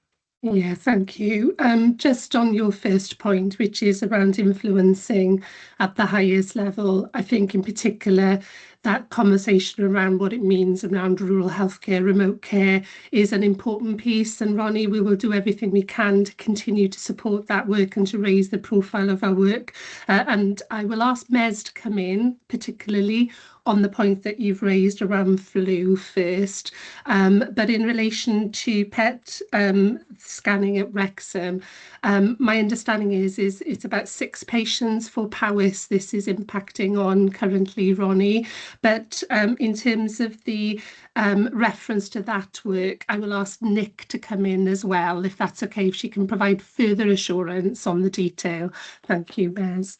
Yeah, thank you. Just on your first point, which is around influencing at the highest level, I think in particular that conversation around what it means around rural healthcare, remote care is an important piece. And Ronnie, we will do everything we can to continue to support that work and to raise the profile of our work. And I will ask Mez to come in, particularly on the point that you've raised around flu first. But in relation to PET scanning at Wrexham, my understanding is it's about 6 patients for Powys this is impacting on currently, Ronnie. But in terms of the reference to that work, I will ask Nick to come in as well, if that's okay, if she can provide further assurance on the detail. Thank you, Mez.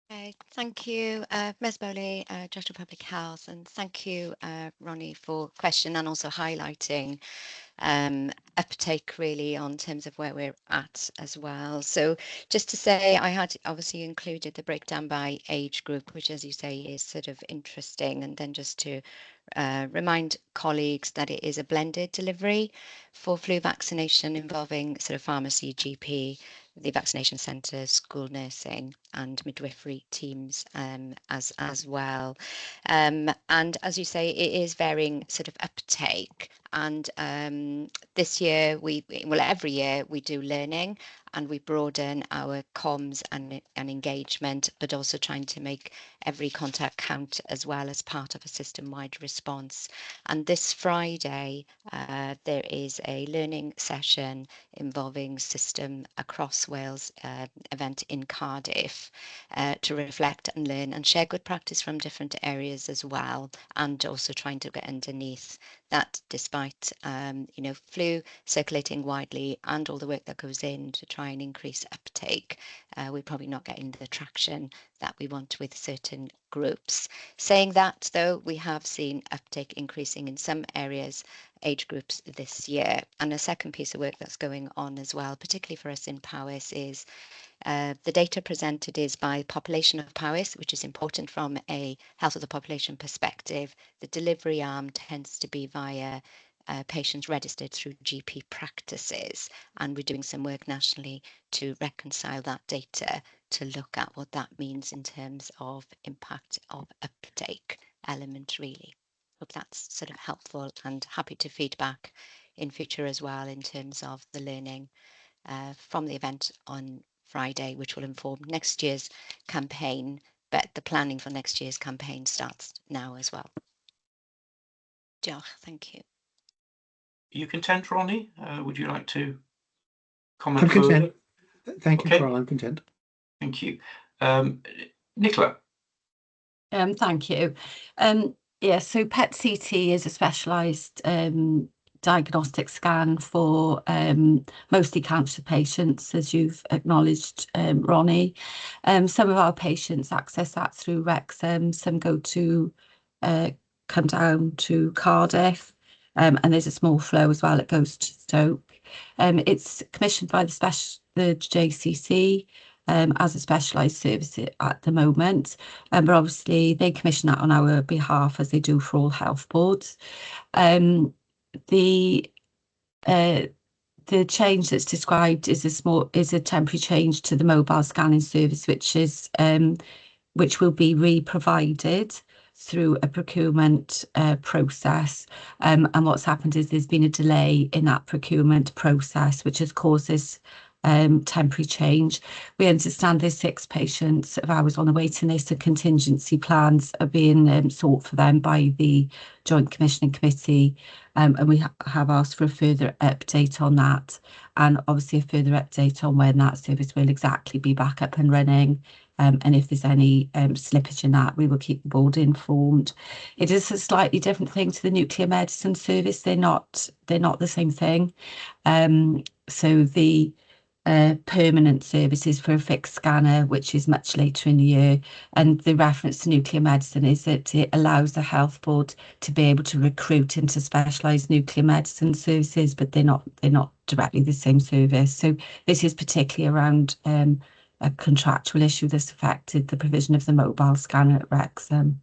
Okay, thank you, Ms. Bowley, Director of Public Health, and thank you, Ronnie, for question and also highlighting uptake really on terms of where we're at as well. So just to say, I had obviously included the breakdown by age group, which, as you say, is sort of interesting, and then just to remind colleagues that it is a blended delivery for flu vaccination involving sort of pharmacy, GP, the vaccination centres, school nursing and midwifery teams as well. And as you say, it is varying sort of uptake. And this year, every year we do learning and we broaden our comms and engagement, but also trying to make every contact count as well as part of a system-wide response. And this Friday, there is a learning session involving system across Wales event in Cardiff to reflect and learn and share good practice from different areas as well, and also trying to get underneath that despite flu circulating widely and all the work that goes in to try and increase uptake, we're probably not getting the traction that we want with certain groups. Saying that, though, we have seen uptake increasing in some areas, age groups this year. And a second piece of work that's going on as well, particularly for us in Powys, is the data presented is by population of Powys, which is important from a health of the population perspective. The delivery arm tends to be via patients registered through GP practices, and we're doing some work nationally to reconcile that data to look at what that means in terms of impact of uptake element, really. Hope that's sort of helpful, and happy to feedback in future as well in terms of the learning from the event on Friday, which will inform next year's campaign, but the planning for next year's campaign starts now as well. Diolch, thank you. You content, Ronnie? Would you like to comment? I'm content. Further? Thank you, Okay. Carl. I'm content. Thank you. Nicola. Thank you. Yeah, so PET-CT is a specialised diagnostic scan for mostly cancer patients, as you've acknowledged, Ronnie. Some of our patients access that through Wrexham, some come down to Cardiff, and there's a small flow as well that goes to Stoke. It's commissioned by the JCC as a specialised service at the moment, but obviously they commission that on our behalf, as they do for all health boards. The the change that's described is a temporary change to the mobile scanning service, which will be re-provided through a procurement process. And what's happened is there's been a delay in that procurement process, which has caused this temporary change. We understand there's 6 patients of ours on a waiting list, and contingency plans are being sought for them by the Joint Commissioning Committee, and we have asked for a further update on that, and obviously a further update on when that service will exactly be back up and running. And if there's any slippage in that, we will keep the board informed. It is a slightly different thing to the nuclear medicine service. They're not the same thing. So the permanent services for a fixed scanner, which is much later in the year, and the reference to nuclear medicine is that it allows the health board to be able to recruit into specialised nuclear medicine services, but they're not directly the same service. So this is particularly around a contractual issue that's affected the provision of the mobile scanner at Wrexham.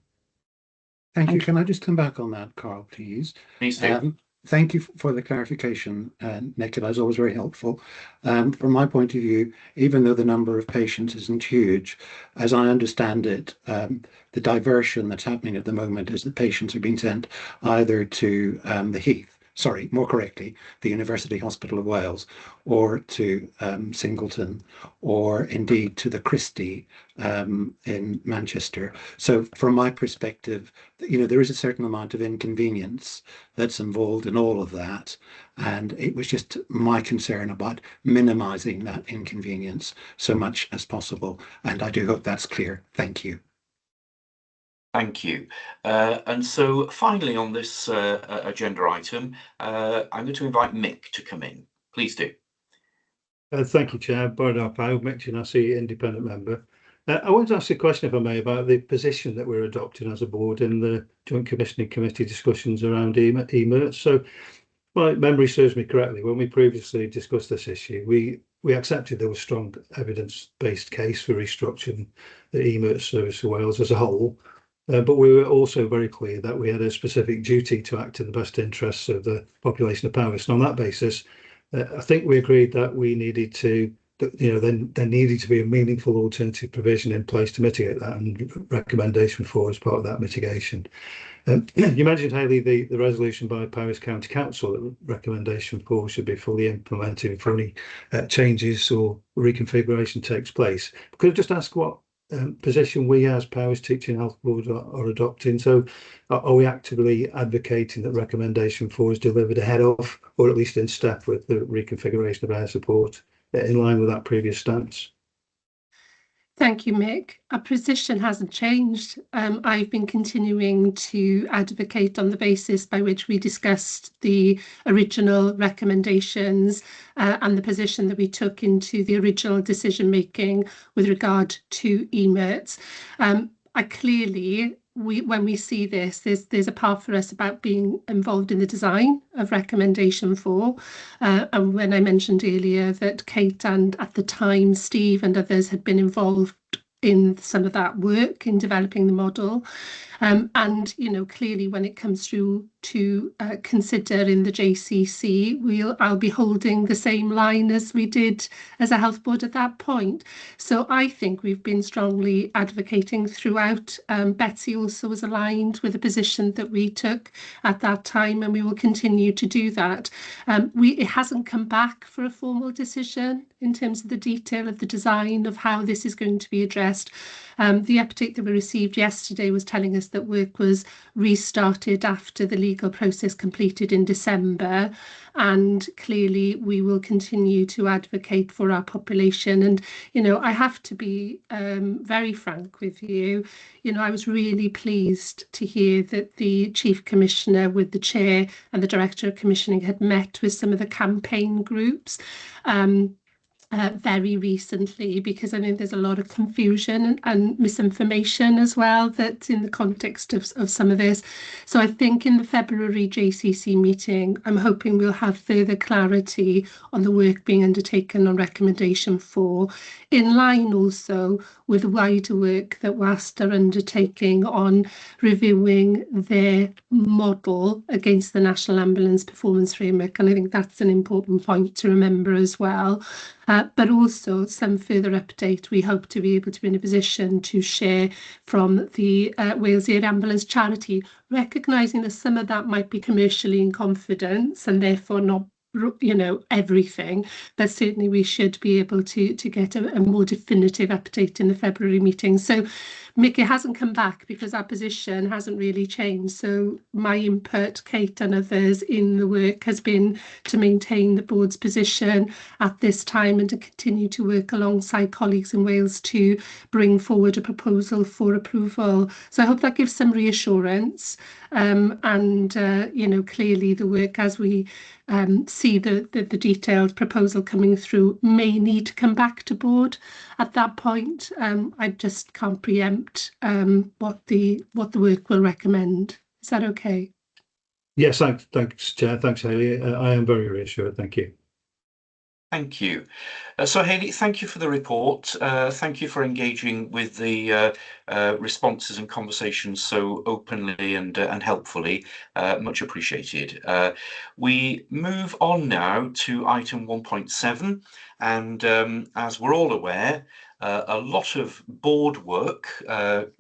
Thank you. Can I just come back on that, Carl, please? Please do. Thank you for the clarification, Nicola. It's always very helpful. From my point of view, even though the number of patients isn't huge, as I understand it, the diversion that's happening at the moment is that patients are being sent either to the Heath, sorry, more correctly, the University Hospital of Wales, or to Singleton, or indeed to the Christie in Manchester. So from my perspective, there is a certain amount of inconvenience that's involved in all of that. And it was just my concern about minimizing that inconvenience so much as possible. And I do hope that's clear. Thank you. Thank you. And so finally on this agenda item, I'm going to invite Mick to come in. Please do. Thank you, Chair. Borodar Powys, Mick Janassi, independent member. I want to ask a question, if I may, about the position that we're adopting as a board in the Joint Commissioning Committee discussions around EMERTS. So, if my memory serves me correctly, when we previously discussed this issue, we accepted there was strong evidence-based case for restructuring the EMERTS service for Wales as a whole. But we were also very clear that we had a specific duty to act in the best interests of the population of Powys. And on that basis, I think we agreed that we needed to, there needed to be a meaningful alternative provision in place to mitigate that, and recommendation 4 as part of that mitigation. You mentioned, Hayley, the resolution by Powys County Council that recommendation 4 should be fully implemented before any changes or reconfiguration takes place. Could I just ask what position we as Powys Teaching Health Board are adopting? So are we actively advocating that recommendation 4 is delivered ahead of, or at least in step with, the reconfiguration of air support in line with that previous stance? Thank you, Mick. Our position hasn't changed. I've been continuing to advocate on the basis by which we discussed the original recommendations and the position that we took into the original decision making with regard to EMERTS. When we see this, there's a part for us about being involved in the design of recommendation 4. And when I mentioned earlier that Kate and at the time Steve and others had been involved in some of that work in developing the model. And clearly when it comes through to consider in the JCC, I'll be holding the same line as we did as a health board at that point. So I think we've been strongly advocating throughout. Betsy also was aligned with the position that we took at that time, and we will continue to do that. It hasn't come back for a formal decision in terms of the detail of the design of how this is going to be addressed. The update that we received yesterday was telling us that work was restarted after the legal process completed in December, and clearly we will continue to advocate for our population. And I have to be very frank with you. I was really pleased to hear that the Chief Commissioner with the Chair and the Director of Commissioning had met with some of the campaign groups. very recently, because I know there's a lot of confusion and misinformation as well that's in the context of some of this. So I think in the February JCC meeting, I'm hoping we'll have further clarity on the work being undertaken on recommendation 4, in line also with the wider work that WAST are undertaking on reviewing their model against the National Ambulance Performance Framework. And I think that's an important point to remember as well. But also some further update we hope to be able to be in a position to share from the Wales Air Ambulance charity, recognising that some of that might be commercially in confidence and therefore not, you know, everything, but certainly we should be able to get a more definitive update in the February meeting. So Mick, it hasn't come back because our position hasn't really changed. So my input, Kate and others in the work, has been to maintain the board's position at this time and to continue to work alongside colleagues in Wales to bring forward a proposal for approval. So I hope that gives some reassurance. You know, clearly the work, as we see the detailed proposal coming through, may need to come back to board at that point. I just can't preempt what the work will recommend. Is that okay? Yes, thanks, Chair. Thanks, Hayley. I am very reassured. Thank you. Thank you. So Hayley, thank you for the report. Thank you for engaging with the responses and conversations so openly and helpfully. Much appreciated. We move on now to item 1.7, and as we're all aware, a lot of board work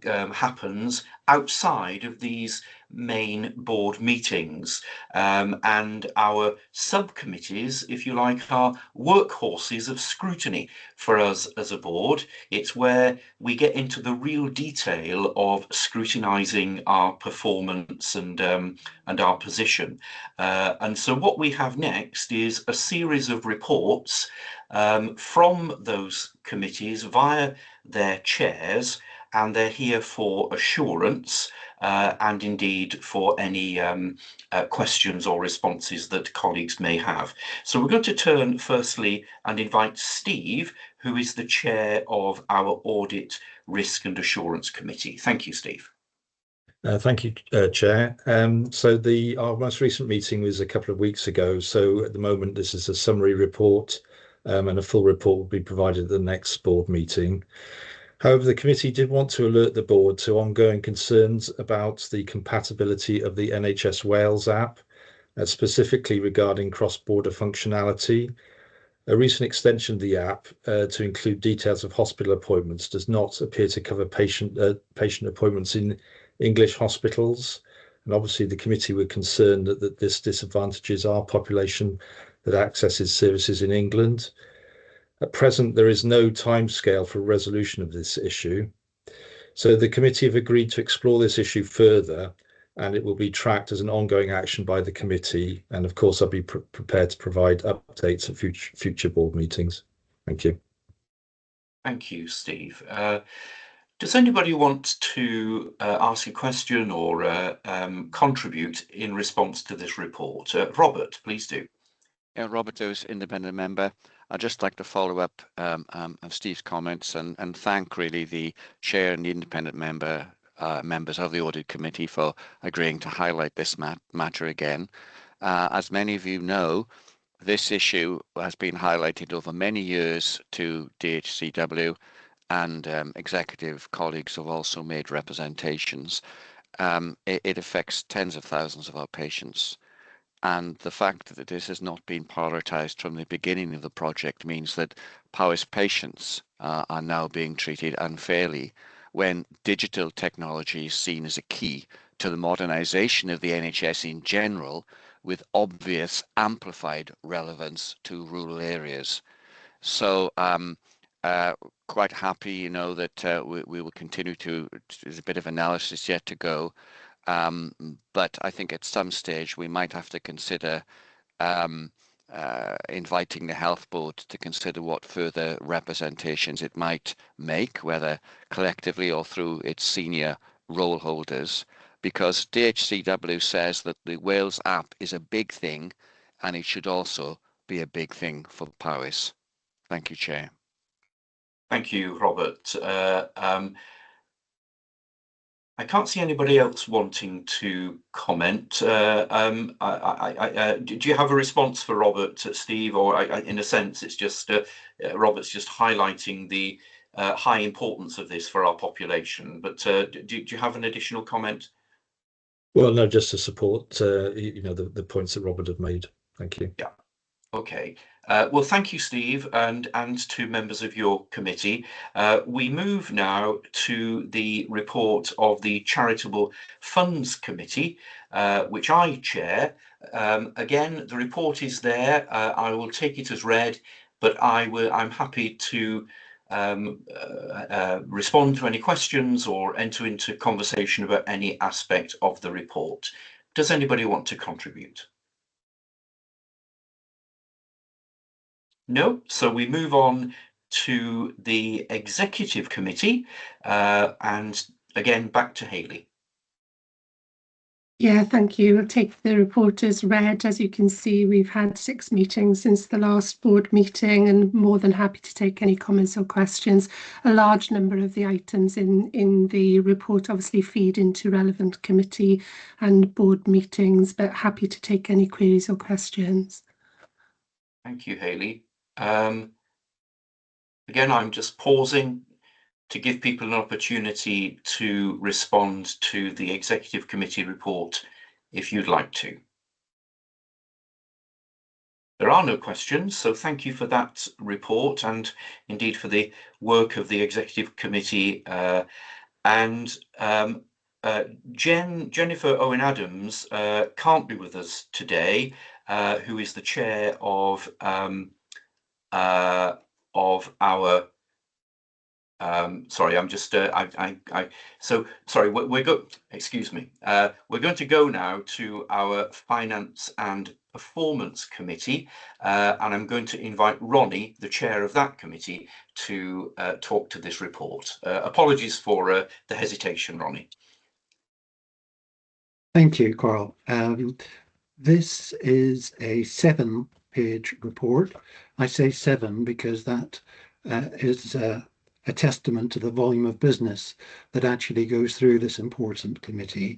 happens outside of these main board meetings, and our subcommittees, if you like, are workhorses of scrutiny for us as a board. It's where we get into the real detail of scrutinising our performance and our position. And so what we have next is a series of reports from those committees via their chairs, and they're here for assurance and indeed for any questions or responses that colleagues may have. So we're going to turn firstly and invite Steve, who is the chair of our Audit, Risk and Assurance Committee. Thank you, Steve. Thank you, Chair. So our most recent meeting was a couple of weeks ago. So at the moment, this is a summary report, and a full report will be provided at the next board meeting. However, the committee did want to alert the board to ongoing concerns about the compatibility of the NHS Wales app, specifically regarding cross-border functionality. A recent extension of the app to include details of hospital appointments does not appear to cover patient appointments in English hospitals. And obviously the committee were concerned that this disadvantages our population that accesses services in England. At present, there is no timescale for resolution of this issue. So the committee have agreed to explore this issue further, and it will be tracked as an ongoing action by the committee. And of course, I'll be prepared to provide updates at future board meetings. Thank you. Thank you, Steve. Does anybody want to ask a question or contribute in response to this report? Robert, please do. Yeah, Robert Dose, independent member. I'd just like to follow up of Steve's comments and thank really the chair and the independent members of the audit committee for agreeing to highlight this matter again. As many of you know, this issue has been highlighted over many years to DHCW, and executive colleagues have also made representations. It affects tens of thousands of our patients. And the fact that this has not been prioritised from the beginning of the project means that Powys patients are now being treated unfairly when digital technology is seen as a key to the modernisation of the NHS in general, with obvious amplified relevance to rural areas. So quite happy, you know, that we will continue to, there's a bit of analysis yet to go. But I think at some stage we might have to consider inviting the health board to consider what further representations it might make, whether collectively or through its senior role holders, because DHCW says that the Wales app is a big thing and it should also be a big thing for Powys. Thank you, Chair. Thank you, Robert. I can't see anybody else wanting to comment. Do you have a response for Robert, Steve, or in a sense, it's just Robert's just highlighting the high importance of this for our population. But do you have an additional comment? Well, no, just to support, the points that Robert had made. Thank you. Yeah. Okay. Well, thank you, Steve, and to members of your committee. We move now to the report of the Charitable Funds Committee, which I chair. Again, the report is there. I will take it as read, but I'm happy to respond to any questions or enter into conversation about any aspect of the report. Does anybody want to contribute? No, so we move on to the Executive Committee, and again, back to Hayley. Yeah, thank you. I'll take the report as read. As you can see, we've had 6 meetings since the last board meeting, and more than happy to take any comments or questions. A large number of the items in the report obviously feed into relevant committee and board meetings, but happy to take any queries or questions. Thank you, Hayley. Again, I'm just pausing to give people an opportunity to respond to the Executive Committee report if you'd like to. There are no questions, so thank you for that report and indeed for the work of the Executive Committee. Jennifer Owen-Adams can't be with us today, who is the chair of our sorry, I'm just excuse me. We're going to go now to our Finance and Performance Committee, and I'm going to invite Ronnie, the chair of that committee, to talk to this report. Apologies for the hesitation, Ronnie. Thank you, Carl. This is a 7-page report. I say 7 because that is a testament to the volume of business that actually goes through this important committee.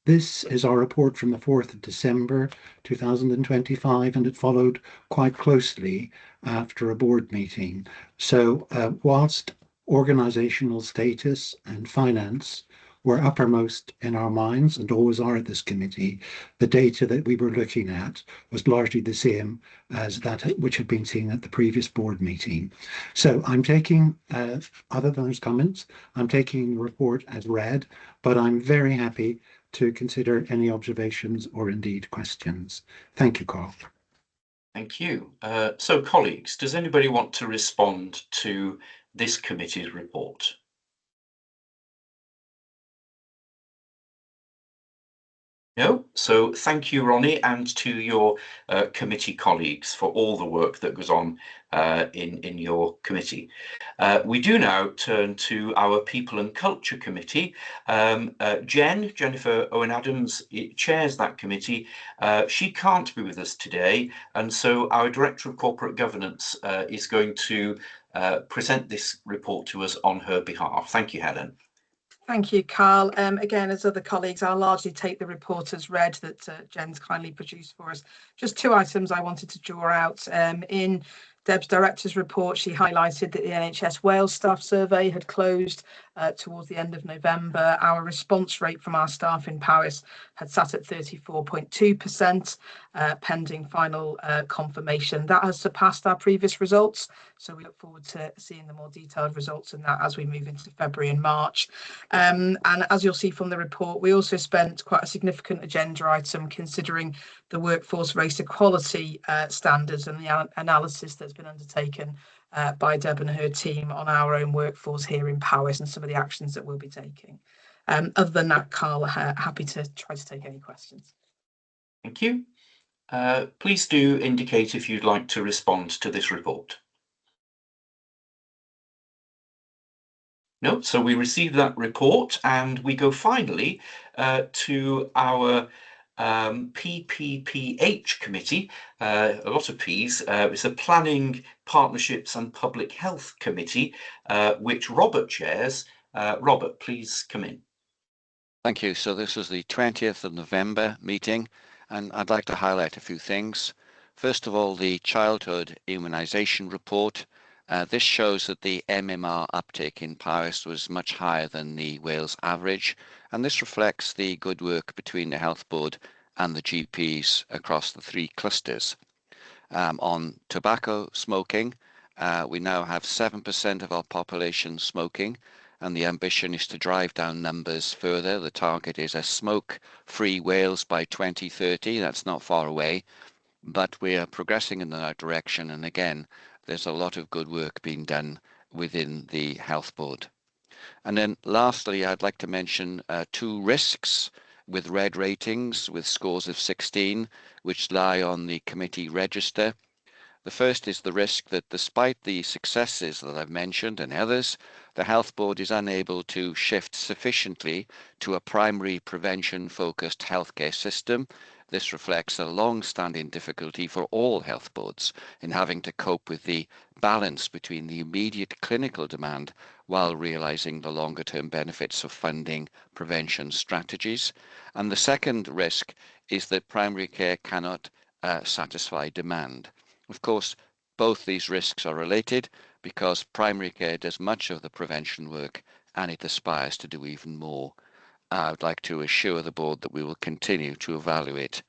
This is our report from the 4th of December 2025, and it followed quite closely after a board meeting. So whilst organisational status and finance were uppermost in our minds and always are at this committee, the data that we were looking at was largely the same as that which had been seen at the previous board meeting. So I'm taking, other than those comments, I'm taking the report as read, but I'm very happy to consider any observations or indeed questions. Thank you, Carl. Thank you. So colleagues, does anybody want to respond to this committee's report? No, so thank you, Ronnie, and to your committee colleagues for all the work that goes on in your committee. We do now turn to our People and Culture Committee. Jennifer Owen-Adams chairs that committee. She can't be with us today, and so our Director of Corporate Governance is going to present this report to us on her behalf. Thank you, Helen. Thank you, Carl. Again, as other colleagues, I'll largely take the report as read that Jen's kindly produced for us. Just 2 items I wanted to draw out. In Deb's director's report, she highlighted that the NHS Wales staff survey had closed towards the end of November. Our response rate from our staff in Powys had sat at 34.2%, pending final confirmation. That has surpassed our previous results, so we look forward to seeing the more detailed results in that as we move into February and March. And as you'll see from the report, we also spent quite a significant agenda item considering the workforce race equality standards and the analysis that's been undertaken by Deb and her team on our own workforce here in Powys and some of the actions that we'll be taking. Other than that, Carl, happy to try to take any questions. Thank you. Please do indicate if you'd like to respond to this report. No, so we received that report and we go finally to our PPPH committee, a lot of P's, it's the Planning, Partnerships and Public Health Committee, which Robert chairs. Robert, please come in. Thank you. So this was the 20th of November meeting, and I'd like to highlight a few things. First of all, the childhood immunisation report. This shows that the MMR uptake in Powys was much higher than the Wales average, and this reflects the good work between the Health Board and the GPs across the 3 clusters. On tobacco smoking, we now have 7% of our population smoking, and the ambition is to drive down numbers further. The target is a smoke-free Wales by 2030. That's not far away, but we are progressing in the right direction, and again, there's a lot of good work being done within the Health Board. And then lastly, I'd like to mention 2 risks with red ratings with scores of 16, which lie on the committee register. The first is the risk that despite the successes that I've mentioned and others, the Health Board is unable to shift sufficiently to a primary prevention-focused healthcare system. This reflects a long-standing difficulty for all health boards in having to cope with the balance between the immediate clinical demand while realising the longer-term benefits of funding prevention strategies. And the second risk is that primary care cannot satisfy demand. Of course, both these risks are related because primary care does much of the prevention work and it aspires to do even more. I would like to assure the board that we will continue to evaluate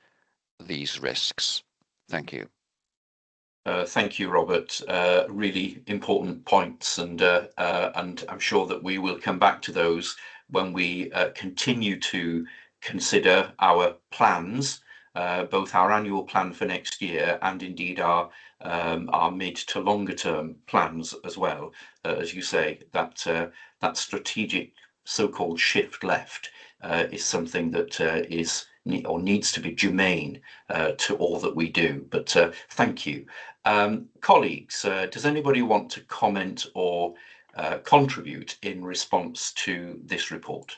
these risks. Thank you. Thank you, Robert. Really important points, and I'm sure that we will come back to those when we continue to consider our plans, both our annual plan for next year and indeed our mid to longer term plans as well. As you say, that strategic so-called shift left is something that is or needs to be germane to all that we do. But thank you. Colleagues, does anybody want to comment or contribute in response to this report?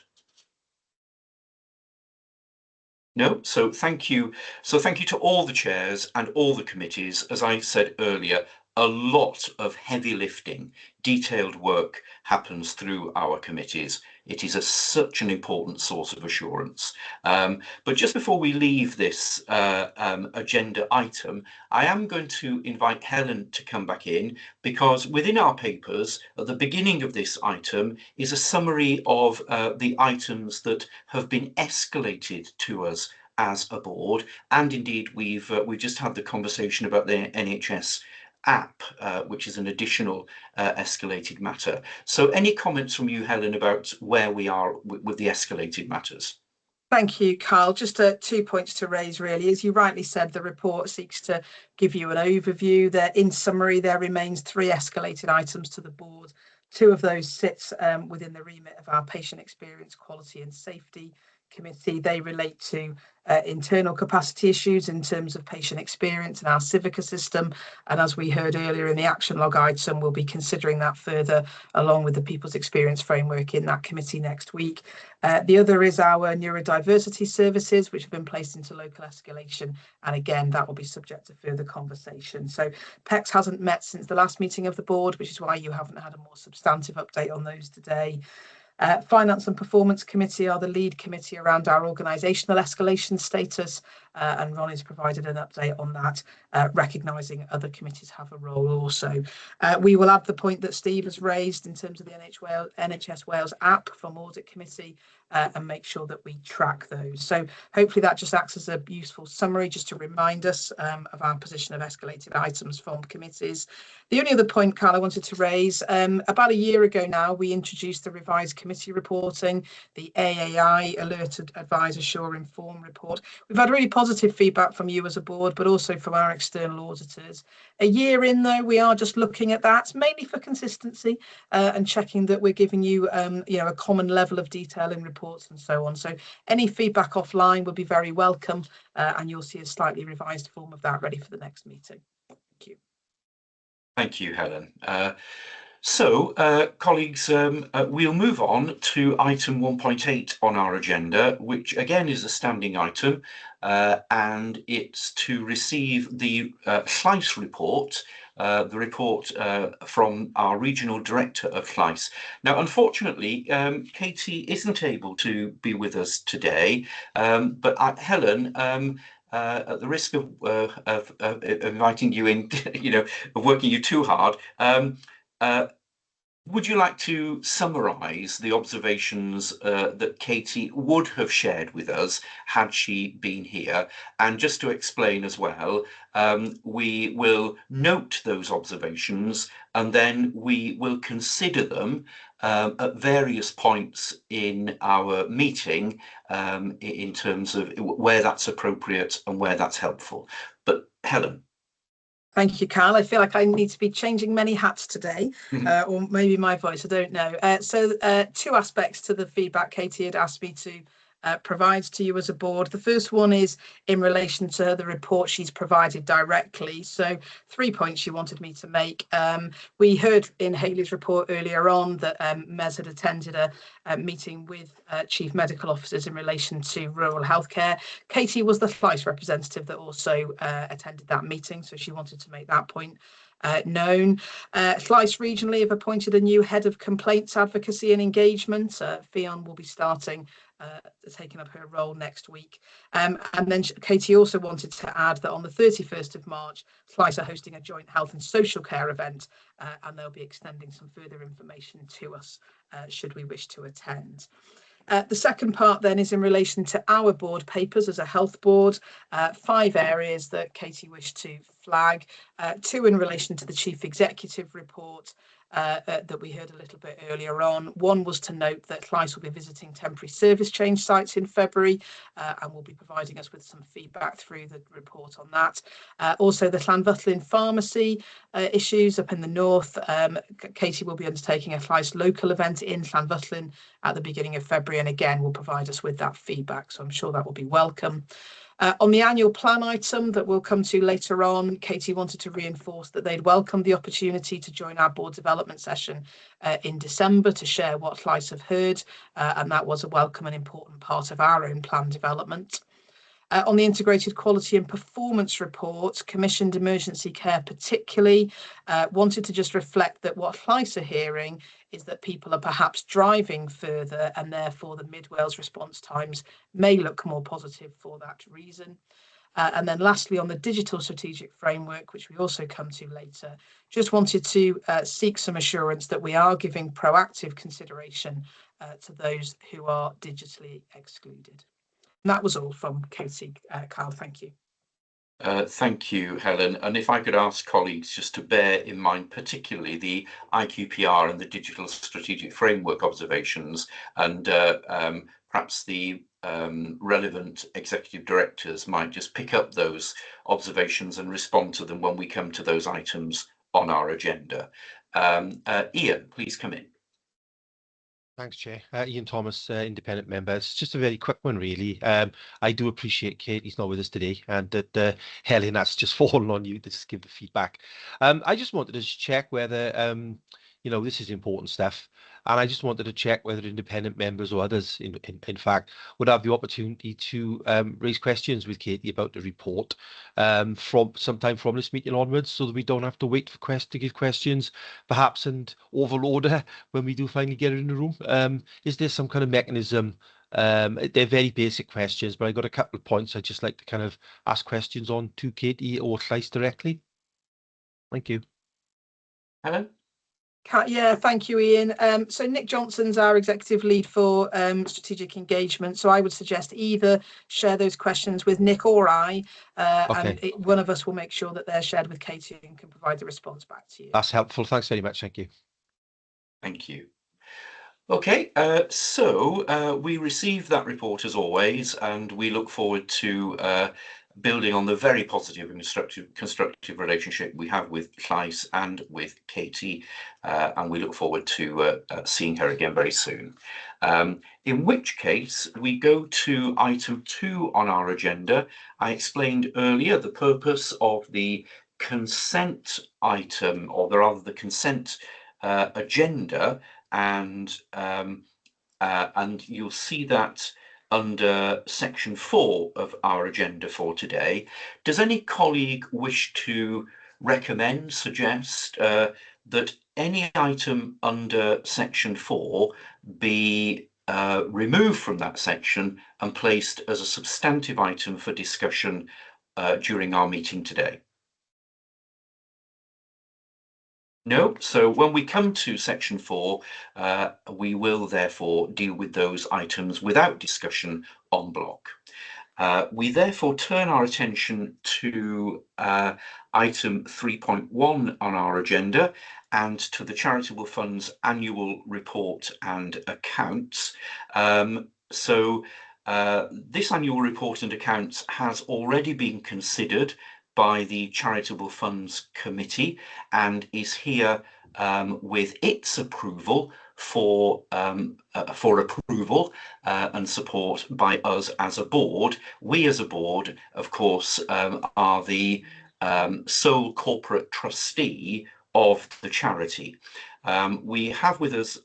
No, so thank you. So thank you to all the chairs and all the committees. As I said earlier, a lot of heavy lifting, detailed work happens through our committees. It is such an important source of assurance. But just before we leave this agenda item, I am going to invite Helen to come back in, because within our papers, at the beginning of this item, is a summary of the items that have been escalated to us as a board. And indeed, we've just had the conversation about the NHS app, which is an additional escalated matter. So any comments from you, Helen, about where we are with the escalated matters? Thank you, Carl. Just 2 points to raise, really. As you rightly said, the report seeks to give you an overview. In summary, there remains 3 escalated items to the board. 2 of those sits within the remit of our Patient Experience, Quality and Safety Committee. They relate to internal capacity issues in terms of patient experience in our Civica system, and as we heard earlier in the action log item, we'll be considering that further along with the People's Experience Framework in that committee next week. The other is our neurodiversity services, which have been placed into local escalation, and again that will be subject to further conversation. So PECS hasn't met since the last meeting of the board, which is why you haven't had a more substantive update on those today. Finance and Performance Committee are the lead committee around our organisational escalation status, and Ron has provided an update on that, recognising other committees have a role also. We will add the point that Steve has raised in terms of the NHS Wales app from Audit Committee, and make sure that we track those. So hopefully that just acts as a useful summary, just to remind us of our position of escalated items from committees. The only other point, Carl, I wanted to raise, about a year ago now, we introduced the revised committee reporting, the AAI, Alerted Advisor Sure Inform report. We've had really positive feedback from you as a board, but also from our external auditors. A year in, though, we are just looking at that, mainly for consistency and checking that we're giving you, a common level of detail in reports and so on. So any feedback offline would be very welcome, and you'll see a slightly revised form of that ready for the next meeting. Thank you. Thank you, Helen. So, colleagues, we'll move on to item 1.8 on our agenda, which again is a standing item, and it's to receive the Llais report, the report from our Regional Director of Llais. Now, unfortunately, Katie isn't able to be with us today, but Helen, at the risk of inviting you in, of working you too hard, would you like to summarise the observations that Katie would have shared with us had she been here? And just to explain as well, we will note those observations and then we will consider them at various points in our meeting in terms of where that's appropriate and where that's helpful. But Helen. Thank you, Carl. I feel like I need to be changing many hats today, or maybe my voice, I don't know. So two aspects to the feedback Katie had asked me to provide to you as a board. The first one is in relation to the report she's provided directly. So 3 points she wanted me to make. We heard in Hayley's report earlier on that Mez had attended a meeting with chief medical officers in relation to rural healthcare. Katie was the Llais representative that also attended that meeting, so she wanted to make that point known. Llais regionally have appointed a new head of complaints advocacy and engagement. Fionn will be starting taking up her role next week. And then Katie also wanted to add that on the 31st of March, Llais are hosting a joint health and social care event, and they'll be extending some further information to us should we wish to attend. The second part then is in relation to our board papers as a health board, 5 areas that Katie wished to flag, 2 in relation to the chief executive report that we heard a little bit earlier on. One was to note that Llais will be visiting temporary service change sites in February and will be providing us with some feedback through the report on that. Also the Llanfyllin pharmacy issues up in the north. Katie will be undertaking a Llais local event in Llanfyllin at the beginning of February, and again will provide us with that feedback, so I'm sure that will be welcome. On the annual plan item that we'll come to later on, Katie wanted to reinforce that they'd welcome the opportunity to join our board development session in December to share what Llais have heard, and that was a welcome and important part of our own plan development. On the integrated quality and performance report, commissioned emergency care particularly, wanted to just reflect that what Llais are hearing is that people are perhaps driving further and therefore the Mid-Wales response times may look more positive for that reason. And then lastly, on the digital strategic framework, which we also come to later, just wanted to seek some assurance that we are giving proactive consideration to those who are digitally excluded. And that was all from Katie. Carl, thank you. Thank you, Helen. And if I could ask colleagues just to bear in mind, particularly the IQPR and the Digital Strategic Framework observations, and perhaps the relevant executive directors might just pick up those observations and respond to them when we come to those items on our agenda. Ian, please come in. Thanks, Chair. Ian Thomas, independent member. It's just a very quick one, really. I do appreciate Katie's not with us today, and that Helen, that's just fallen on you to just give the feedback. I just wanted to check whether, this is important stuff, and I just wanted to check whether independent members or others, in fact, would have the opportunity to raise questions with Katie about the report from sometime from this meeting onwards, so that we don't have to wait for to give questions, perhaps, and overload her when we do finally get her in the room. Is there some kind of mechanism? They're very basic questions, but I got a couple of points I'd just like to kind of ask questions on to Katie or Llais directly. Thank you. Helen? Yeah, thank you, Ian. So Nick Johnson's our executive lead for strategic engagement. So I would suggest either share those questions with Nick or I, and one of us will make sure that they're shared with Katie and can provide the response back to you. That's helpful. Thanks very much. Thank you. Thank you. Okay, so we received that report as always, and we look forward to building on the very positive and constructive relationship we have with Llais and with Katie, and we look forward to seeing her again very soon. In which case, we go to item 2 on our agenda. I explained earlier the purpose of the consent item, or rather the consent agenda, and you'll see that under section 4 of our agenda for today. Does any colleague wish to recommend, suggest that any item under section 4 be removed from that section and placed as a substantive item for discussion during our meeting today? No, so when we come to section 4, we will therefore deal with those items without discussion en bloc. We therefore turn our attention to item 3.1 on our agenda and to the Charitable Fund's annual report and accounts. This annual report and accounts has already been considered by the Charitable Funds Committee and is here with its approval for approval and support by us as a board. We as a board, of course, are the sole corporate trustee of the charity. We have with us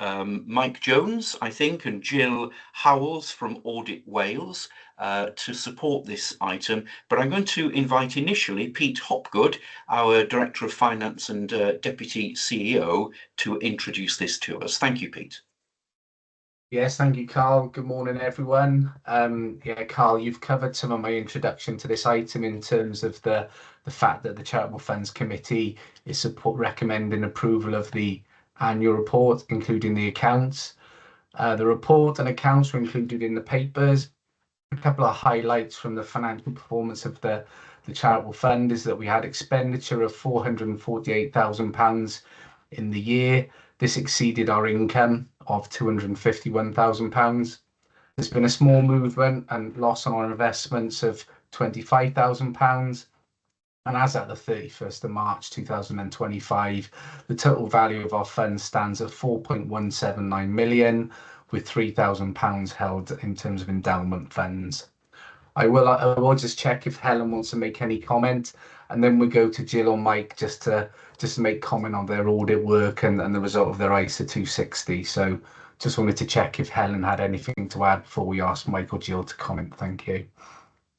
Mike Jones, I think, and Jill Howells from Audit Wales to support this item, but I'm going to invite initially Pete Hopgood, our Director of Finance and Deputy CEO, to introduce this to us. Thank you, Pete. Yes, thank you, Carl. Good morning, everyone. Yeah, Carl, you've covered some of my introduction to this item in terms of the fact that the Charitable Funds Committee is recommending approval of the annual report, including the accounts. The report and accounts were included in the papers. A couple of highlights from the financial performance of the Charitable Fund is that we had expenditure of £448,000 in the year. This exceeded our income of £251,000. There's been a small movement and loss on our investments of £25,000. And as at the 31st of March 2025, the total value of our fund stands at 4.179 million, with £3,000 held in terms of endowment funds. I will just check if Helen wants to make any comment, and then we'll go to Jill or Mike just to make comment on their audit work and the result of their ISA 260. So just wanted to check if Helen had anything to add before we ask Mike or Jill to comment. Thank you.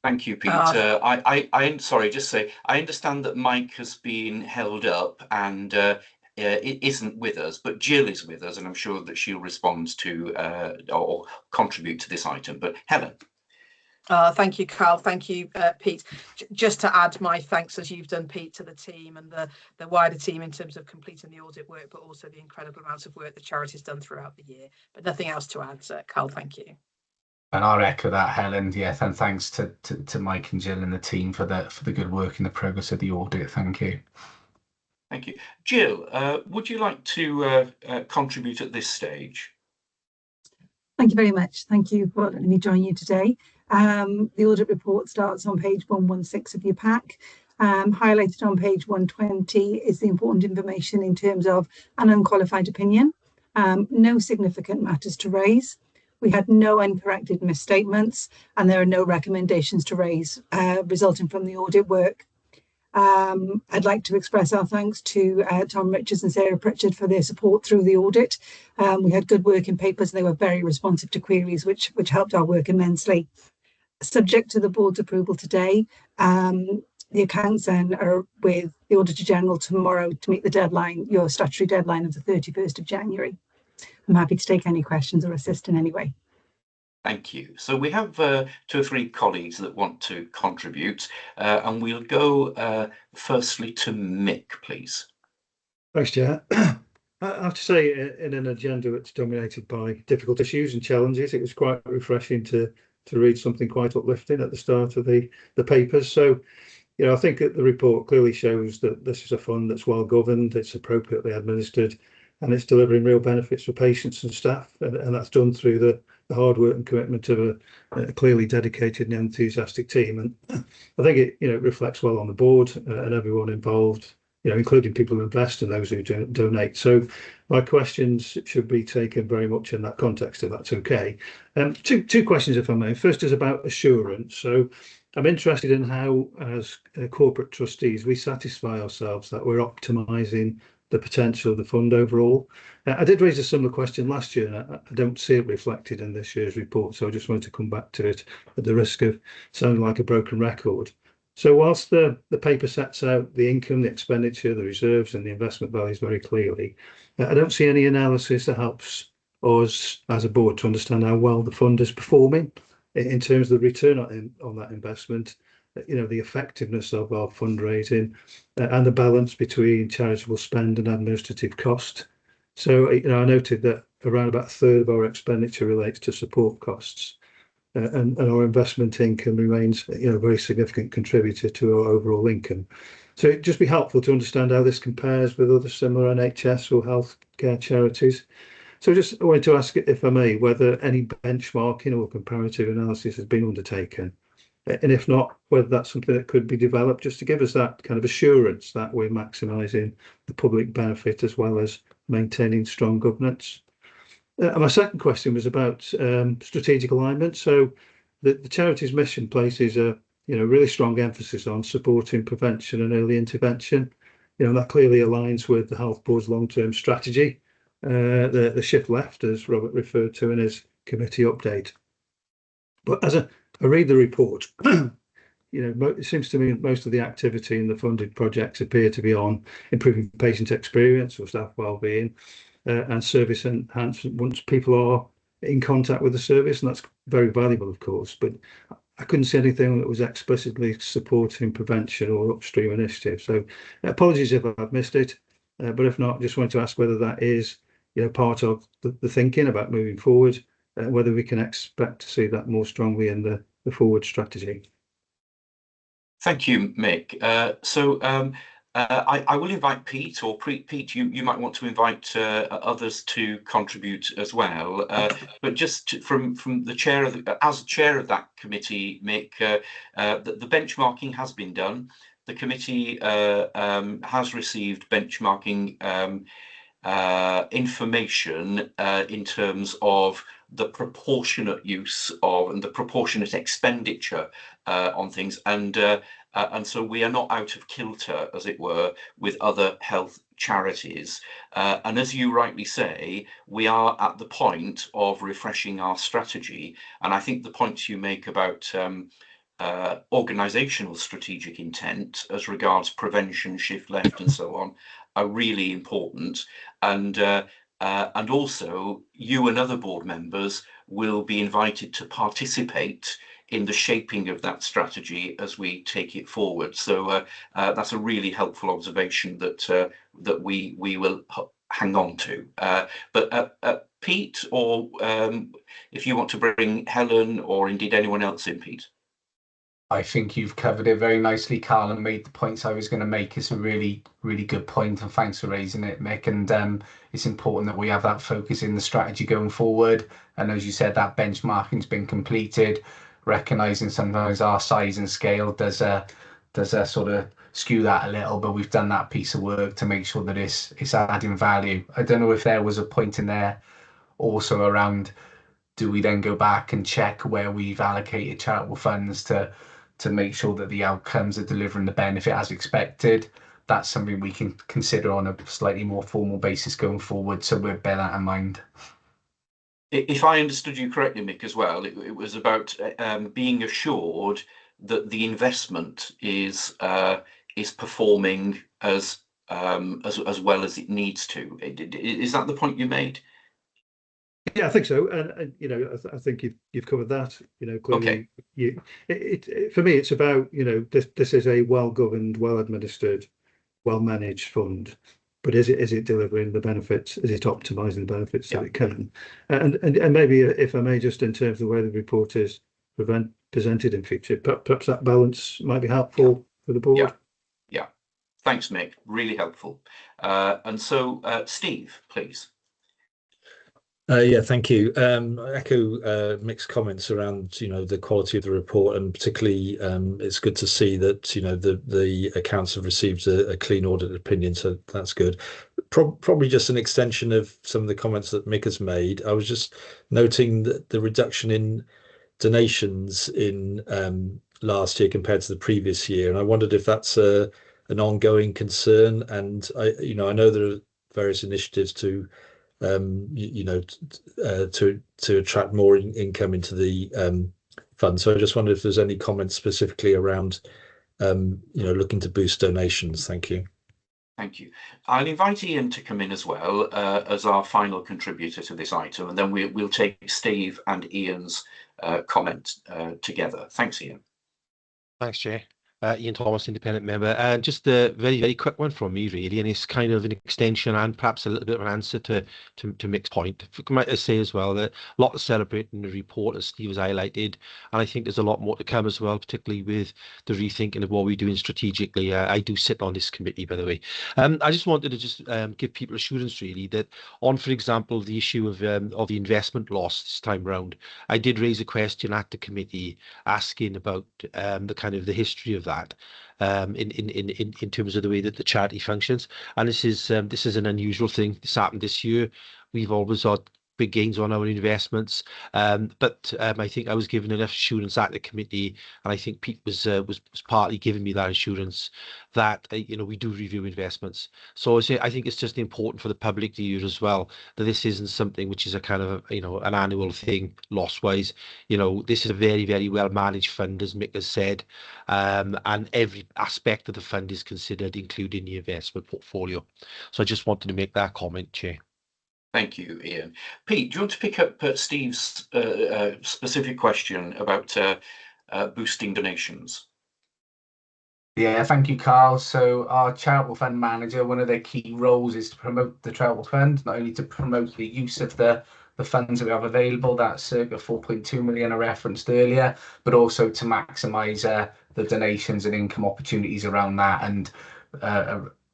Thank you, Pete. I'm sorry, just say, I understand that Mike has been held up and it isn't with us, but Jill is with us, and I'm sure that she'll respond to or contribute to this item. But Helen. Thank you, Carl. Thank you, Pete. Just to add my thanks, as you've done, Pete, to the team and the wider team in terms of completing the audit work, but also the incredible amounts of work the charity's done throughout the year. But nothing else to add, Carl. Thank you. And I'll echo that, Helen. Yes, and thanks to Mike and Jill and the team for the good work and the progress of the audit. Thank you. Thank you. Jill, would you like to contribute at this stage? Thank you very much. Thank you for letting me join you today. The audit report starts on page 116 of your pack. Highlighted on page 120 is the important information in terms of an unqualified opinion. No significant matters to raise. We had no uncorrected misstatements, and there are no recommendations to raise resulting from the audit work. I'd like to express our thanks to Tom Richards and Sarah Pritchard for their support through the audit. We had good working papers and they were very responsive to queries, which helped our work immensely. Subject to the board's approval today, the accounts then are with the Auditor General tomorrow to meet the deadline, your statutory deadline of the 31st of January. I'm happy to take any questions or assist in any way. Thank you. So we have 2 or 3 colleagues that want to contribute, and we'll go firstly to Mick, please. Thanks, Chair. I have to say, in an agenda that's dominated by difficult issues and challenges, it was quite refreshing to read something quite uplifting at the start of the papers. So, you know, I think that the report clearly shows that this is a fund that's well governed, it's appropriately administered, and it's delivering real benefits for patients and staff, and that's done through the hard work and commitment of a clearly dedicated and enthusiastic team. And I think it, you know, reflects well on the board and everyone involved, you know, including people who invest and those who donate. So my questions should be taken very much in that context, if that's okay. Two questions, if I may. First is about assurance. So I'm interested in how, as corporate trustees, we satisfy ourselves that we're optimising the potential of the fund overall. I did raise a similar question last year, and I don't see it reflected in this year's report, so I just wanted to come back to it at the risk of sounding like a broken record. So whilst the paper sets out the income, the expenditure, the reserves and the investment values very clearly, I don't see any analysis that helps us as a board to understand how well the fund is performing in terms of the return on that investment, the effectiveness of our fundraising and the balance between charitable spend and administrative cost. So, I noted that around about a third of our expenditure relates to support costs. And our investment income remains, a very significant contributor to our overall income. So it'd just be helpful to understand how this compares with other similar NHS or healthcare charities. So I wanted to ask, if I may, whether any benchmarking or comparative analysis has been undertaken, and if not, whether that's something that could be developed just to give us that kind of assurance that we're maximising the public benefit as well as maintaining strong governance. My second question was about strategic alignment. So the charity's mission places a really strong emphasis on supporting prevention and early intervention. That clearly aligns with the Health Board's long-term strategy, the shift left, as Robert referred to in his committee update. But as I read the report, it seems to me that most of the activity in the funded projects appear to be on improving patient experience or staff wellbeing, and service enhancement once people are in contact with the service, and that's very valuable, of course. But I couldn't see anything that was explicitly supporting prevention or upstream initiatives. So apologies if I've missed it, but if not, just wanted to ask whether that is part of the thinking about moving forward, whether we can expect to see that more strongly in the forward strategy. Thank you, Mick. I will invite Pete, or Pete, you might want to invite others to contribute as well. But just from the chair as chair of that committee, Mick, the benchmarking has been done. The committee has received benchmarking information in terms of the proportionate use of and the proportionate expenditure on things, and so we are not out of kilter, as it were, with other health charities. And as you rightly say, we are at the point of refreshing our strategy. And I think the points you make about organisational strategic intent as regards prevention, shift left, and so on are really important. And also, you and other board members will be invited to participate in the shaping of that strategy as we take it forward. So that's a really helpful observation that we will hang on to. But Pete, or if you want to bring Helen or indeed anyone else in, Pete. I think you've covered it very nicely, Carl, and made the points I was going to make. It's a really, really good point, and thanks for raising it, Mick. And it's important that we have that focus in the strategy going forward. And as you said, that benchmarking's been completed, recognising sometimes our size and scale does sort of skew that a little, but we've done that piece of work to make sure that it's adding value. I don't know if there was a point in there also around, do we then go back and check where we've allocated charitable funds to make sure that the outcomes are delivering the benefit as expected? That's something we can consider on a slightly more formal basis going forward, so we'll bear that in mind. If I understood you correctly, Mick, as well, it was about being assured that the investment is performing as well as it needs to. Is that the point you made? Yeah, I think so, and I think you've covered that. Clearly, okay. For me, it's about this is a well-governed, well-administered, well-managed fund, but is it delivering the benefits? Is it optimising the benefits that it can? And maybe, if I may, just in terms of the way the report is presented in future, perhaps that balance might be helpful for the board. Yeah. Thanks, Mick. Really helpful. And so, Steve, please. Yeah, thank you. I echo Mick's comments around the quality of the report, and particularly it's good to see that the accounts have received a clean audit opinion, so that's good. Probably just an extension of some of the comments that Mick has made. I was just noting that the reduction in donations in last year compared to the previous year, and I wondered if that's a an ongoing concern. And I know there are various initiatives to to attract more income into the fund. So I just wondered if there's any comments specifically around looking to boost donations. Thank you. Thank you. I'll invite Ian to come in as well as our final contributor to this item, and then we'll take Steve and Ian's comment together. Thanks, Ian. Thanks, Chair. Ian Thomas, independent member. And just a very, very quick one from me, really, and it's kind of an extension and perhaps a little bit of an answer to Mick's point. I might say as well that a lot to celebrate in the report, as Steve has highlighted, and I think there's a lot more to come as well, particularly with the rethinking of what we're doing strategically. I do sit on this committee, by the way. I just wanted to just give people assurance, really, that on, for example, the issue of the investment loss this time round, I did raise a question at the committee asking about the kind of the history of that in terms of the way that the charity functions. And this is an unusual thing. This happened this year. We've always had big gains on our investments, but I think I was given enough assurance at the committee, and I think Pete was partly giving me that assurance that we do review investments. So I think it's just important for the public to hear as well that this isn't something which is a kind of an annual thing loss wise. This is a very, very well managed fund, as Mick has said, and every aspect of the fund is considered, including the investment portfolio. So I just wanted to make that comment, Chair. Thank you, Ian. Pete, do you want to pick up Steve's specific question about boosting donations? Yeah, thank you, Carl. So our charitable fund manager, one of their key roles is to promote the charitable fund, not only to promote the use of the funds that we have available, that's circa 4.2 million I referenced earlier, but also to maximise the donations and income opportunities around that. And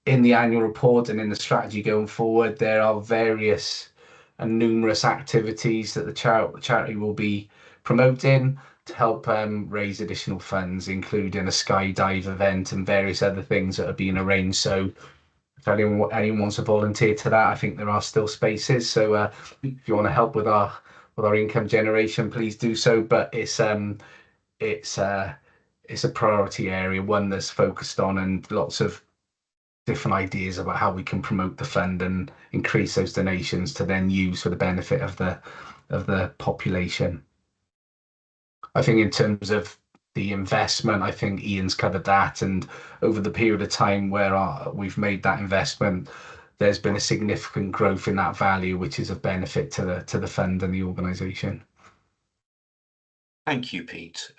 in the annual report and in the strategy going forward, there are various and numerous activities that the charity will be promoting to help raise additional funds, including a skydive event and various other things that are being arranged. So if anyone wants to volunteer to that, I think there are still spaces. So if you want to help with our income generation, please do so. But it's a priority area, one that's focused on, and lots of different ideas about how we can promote the fund and increase those donations to then use for the benefit of the population. I think in terms of the investment, I think Ian's covered that, and over the period of time where we've made that investment, there's been a significant growth in that value, which is of benefit to the fund and the organisation. Thank you, Pete.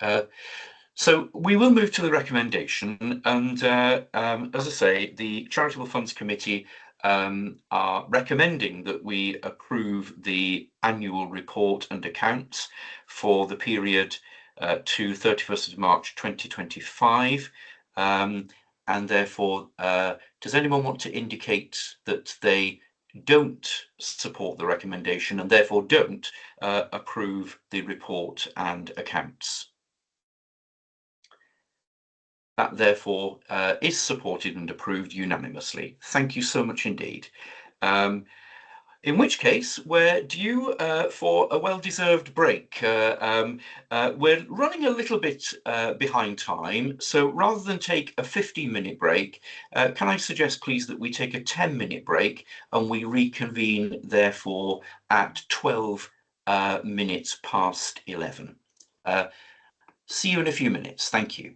So we will move to the recommendation, and as I say, the Charitable Funds Committee are recommending that we approve the annual report and accounts for the period to 31st of March 2025, and therefore does anyone want to indicate that they don't support the recommendation and therefore don't approve the report and accounts? That therefore is supported and approved unanimously. Thank you so much indeed. In which case, we're due for a well-deserved break. We're running a little bit behind time, so rather than take a 15-minute break, can I suggest, please, that we take a 10-minute break and we reconvene, therefore, at 12 minutes past 11. See you in a few minutes. Thank you.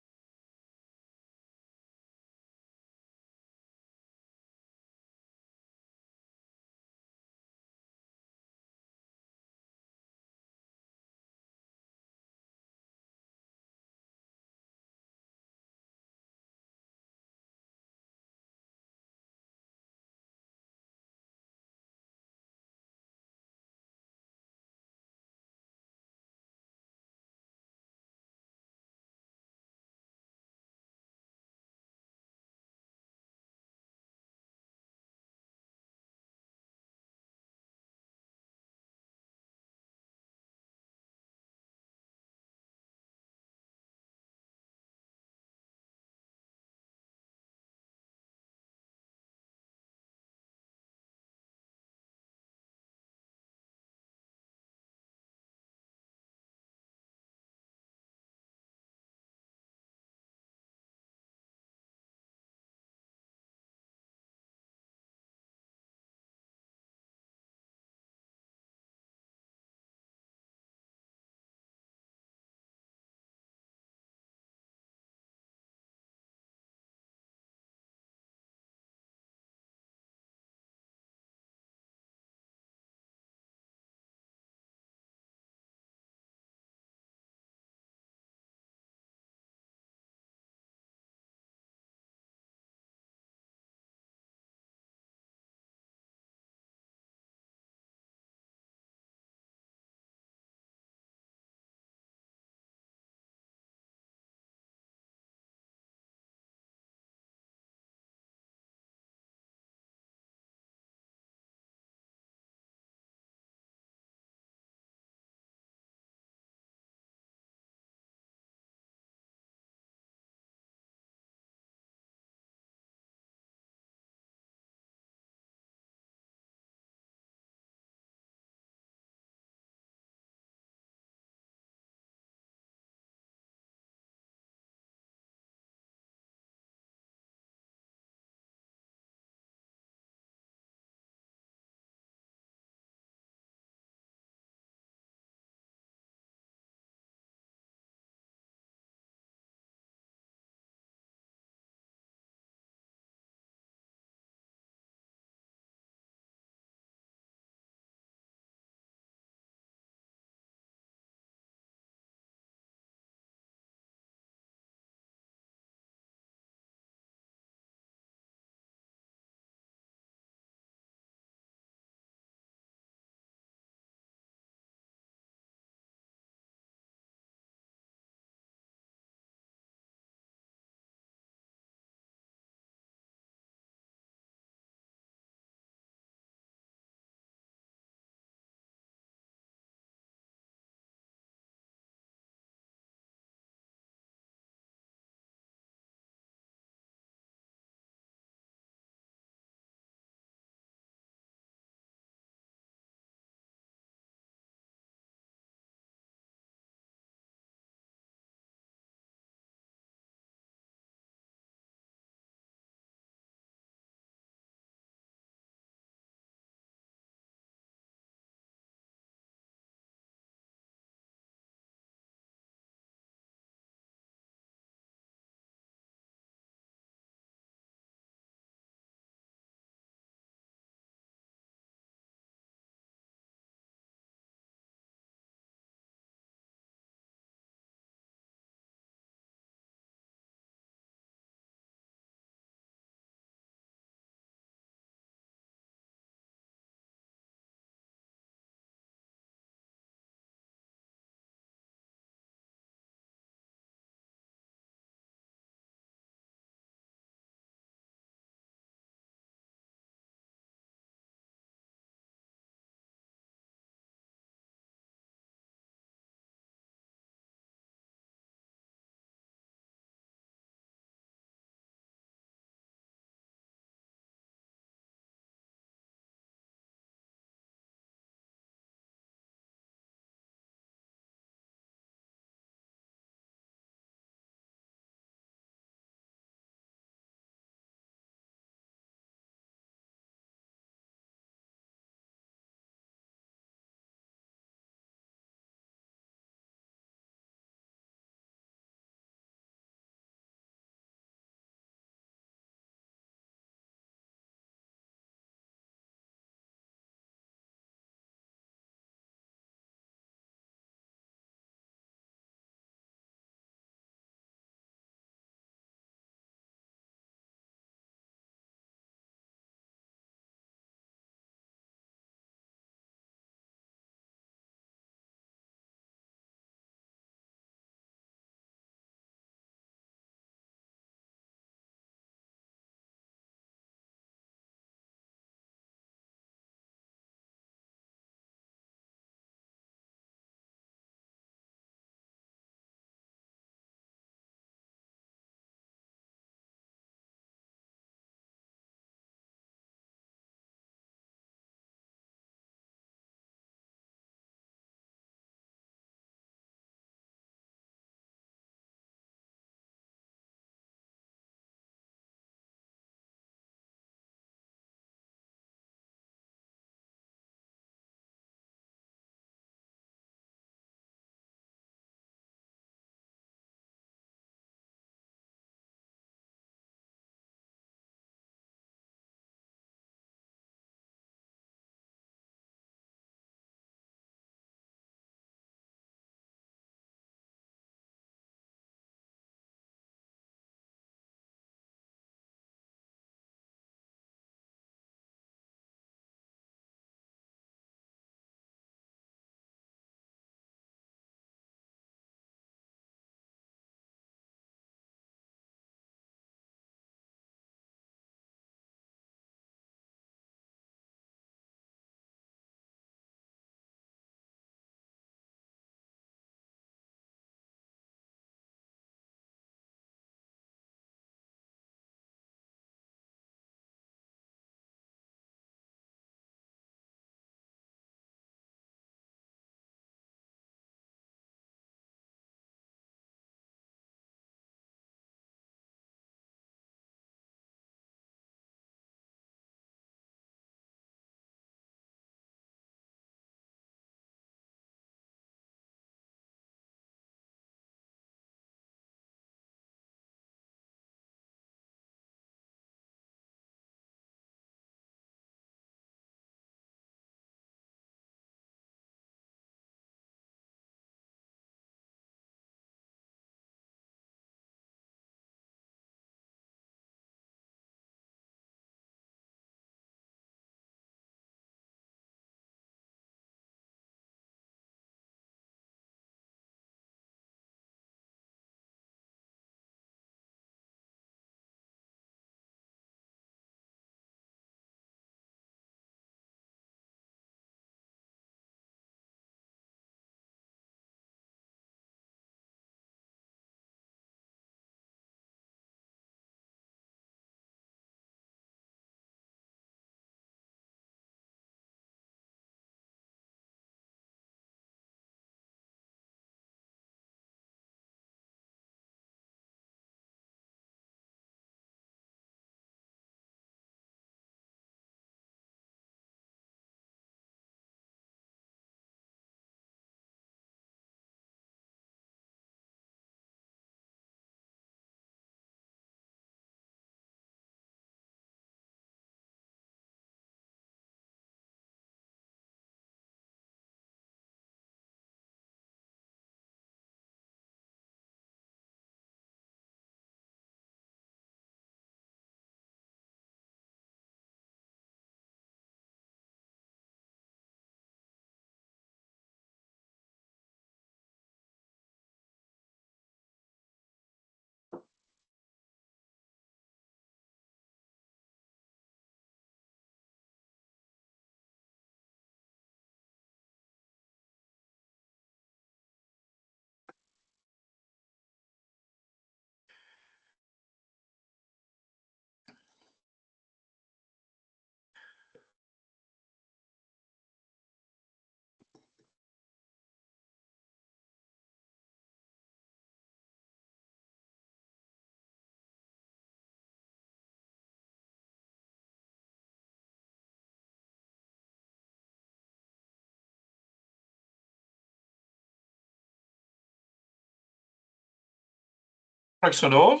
Croeso nôl,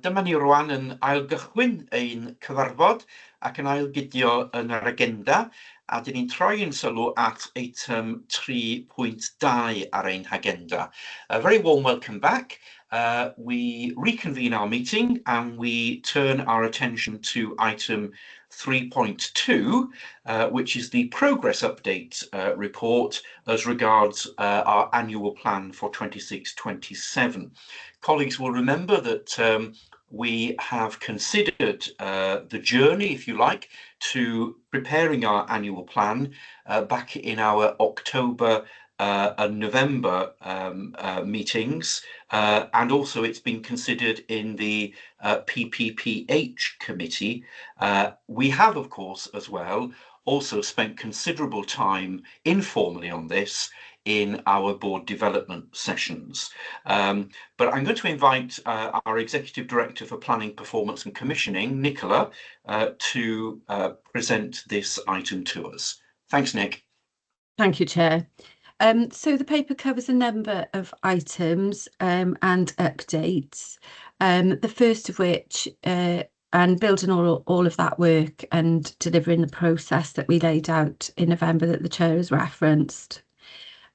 dyma ni rwan yn ailgychwyn ein cyfarfod ac yn ailgydio yn yr agenda, a dyn ni'n troi yn sylw at eitem 3.2 ar ein agenda. A very warm welcome back. We reconvene our meeting and we turn our attention to item 3.2, which is the progress update report as regards our annual plan for 26-27. Colleagues will remember that we have considered the journey, if you like, to preparing our annual plan back in our October and November meetings, and also it's been considered in the PPPH committee. We have, of course, as well, also spent considerable time informally on this in our board development sessions. But I'm going to invite our Executive Director for Planning, Performance and Commissioning, Nicola, to present this item to us. Thanks, Nick. Thank you, Chair. So the paper covers a number of items and updates, the first of which, and building all of that work and delivering the process that we laid out in November that the Chair has referenced.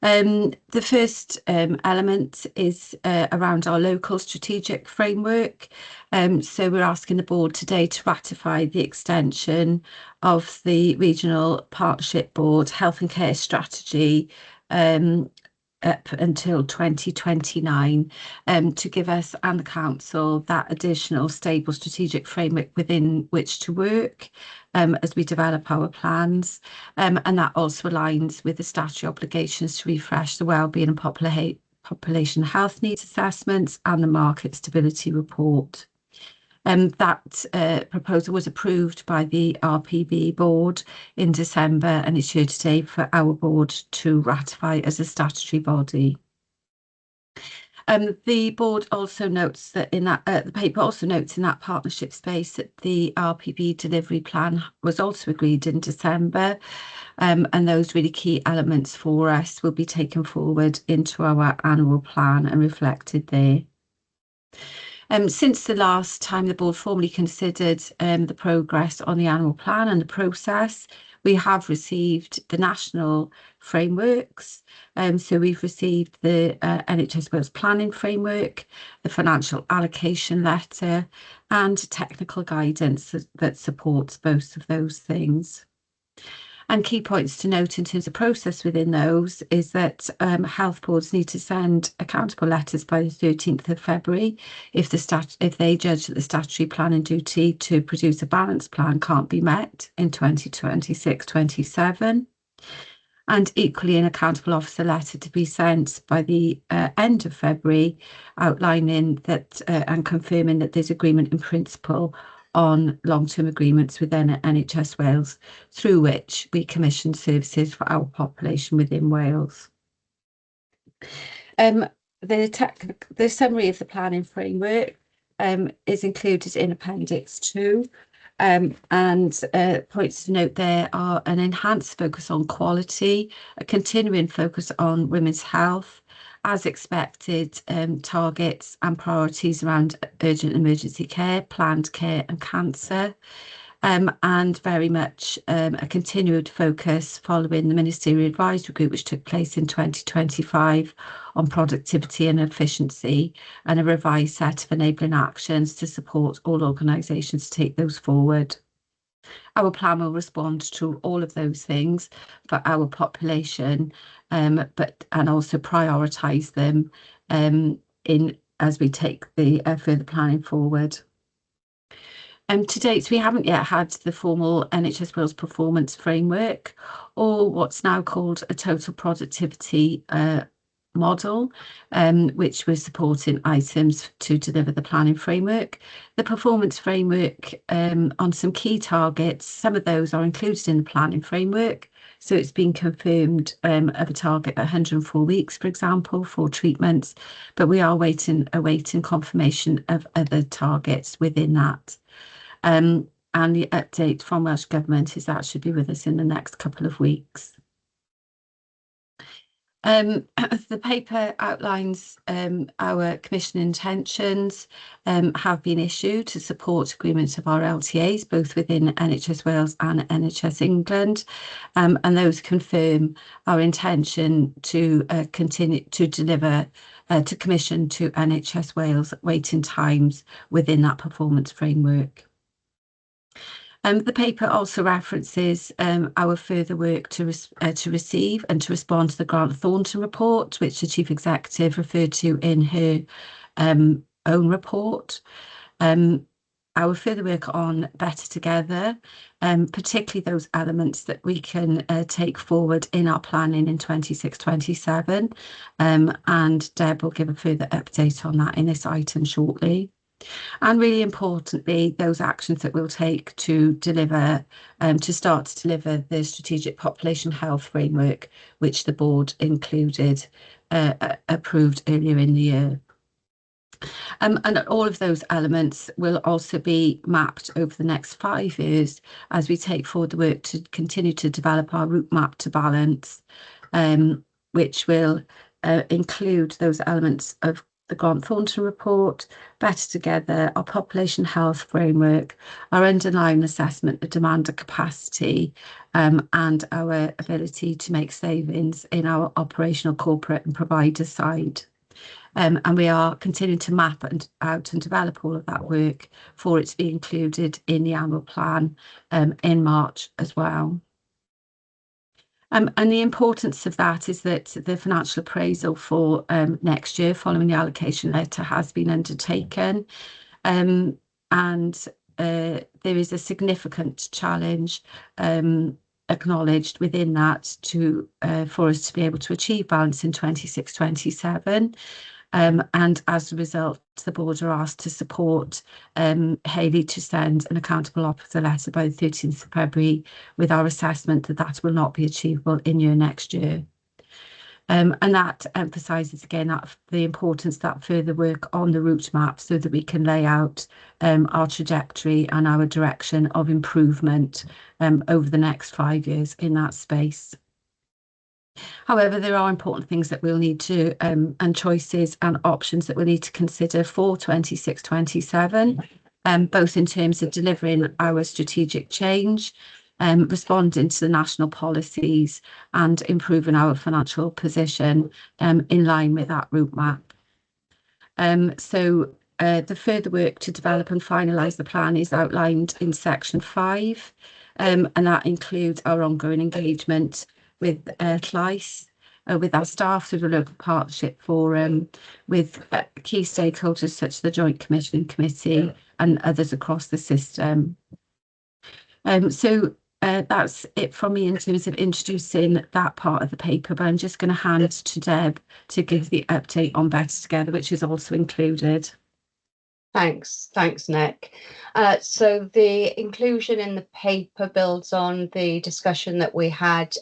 The first element is around our local strategic framework. So we're asking the board today to ratify the extension of the Regional Partnership Board Health and Care Strategy up until 2029 to give us and the council that additional stable strategic framework within which to work as we develop our plans, and that also aligns with the statutory obligations to refresh the wellbeing and population health needs assessments and the market stability report. That proposal was approved by the RPB board in December and is here today for our board to ratify as a statutory body. The board also notes that in that the paper also notes in that partnership space that the RPB delivery plan was also agreed in December, and those really key elements for us will be taken forward into our annual plan and reflected there. Since the last time the board formally considered the progress on the annual plan and the process, we have received the national frameworks. So we've received the NHS Wales planning framework, the financial allocation letter, and technical guidance that supports both of those things. And key points to note in terms of process within those is that health boards need to send accountable letters by the 13th of February if they judge that the statutory plan and duty to produce a balanced plan can't be met in 2026-27. And equally an accountable officer letter to be sent by the end of February outlining that and confirming that there's agreement in principle on long-term agreements within NHS Wales, through which we commission services for our population within Wales. The summary of the planning framework is included in Appendix 2, and points to note there are an enhanced focus on quality, a continuing focus on women's health, as expected, targets and priorities around urgent emergency care, planned care and cancer, and very much a continued focus following the Ministerial Advisory Group, which took place in 2025 on productivity and efficiency, and a revised set of enabling actions to support all organisations to take those forward. Our plan will respond to all of those things for our population, and also prioritise them as we take the further planning forward. To date, we haven't yet had the formal NHS Wales performance framework, or what's now called a total productivity model, which was supporting items to deliver the planning framework. The performance framework on some key targets, some of those are included in the planning framework. So it's been confirmed of a target at 104 weeks, for example, for treatments, but we are awaiting confirmation of other targets within that. And the update from Welsh Government is that should be with us in the next couple of weeks. The paper outlines our commission intentions have been issued to support agreement of our LTAs, both within NHS Wales and NHS England, and those confirm our intention to continue to deliver to commission to NHS Wales waiting times within that performance framework. The paper also references our further work to receive and to respond to the Grant Thornton report, which the Chief Executive referred to in her own report. Our further work on Better Together, particularly those elements that we can take forward in our planning in 26-27, and Deb will give a further update on that in this item shortly. And really importantly, those actions that we'll take to deliver, to start to deliver the strategic population health framework, which the board approved earlier in the year. And all of those elements will also be mapped over the next 5 years as we take forward the work to continue to develop our route map to balance, which will include those elements of the Grant Thornton report, Better Together, our population health framework, our underlying assessment of demand and capacity, and our ability to make savings in our operational, corporate and provider side. And we are continuing to map out and develop all of that work for it to be included in the annual plan in March as well. And the importance of that is that the financial appraisal for next year following the allocation letter has been undertaken, and there is a significant challenge acknowledged within that for us to be able to achieve balance in 26-27. And as a result, the board are asked to support Hayley to send an accountable officer letter by the 13th of February with our assessment that that will not be achievable in year next year. And that emphasises again the importance of that further work on the route map so that we can lay out our trajectory and our direction of improvement over the next 5 years in that space. However, there are important things that we'll need to, and choices and options that we'll need to consider for 26-27, both in terms of delivering our strategic change, responding to the national policies and improving our financial position in line with that route map. So the further work to develop and finalise the plan is outlined in section 5, and that includes our ongoing engagement with CLICE, with our staff through the local partnership forum, with key stakeholders such as the Joint Commissioning Committee and others across the system. So that's it from me in terms of introducing that part of the paper, but I'm just going to hand to Deb to give the update on Better Together, which is also included. Thanks, Nick. So the inclusion in the paper builds on the discussion that we had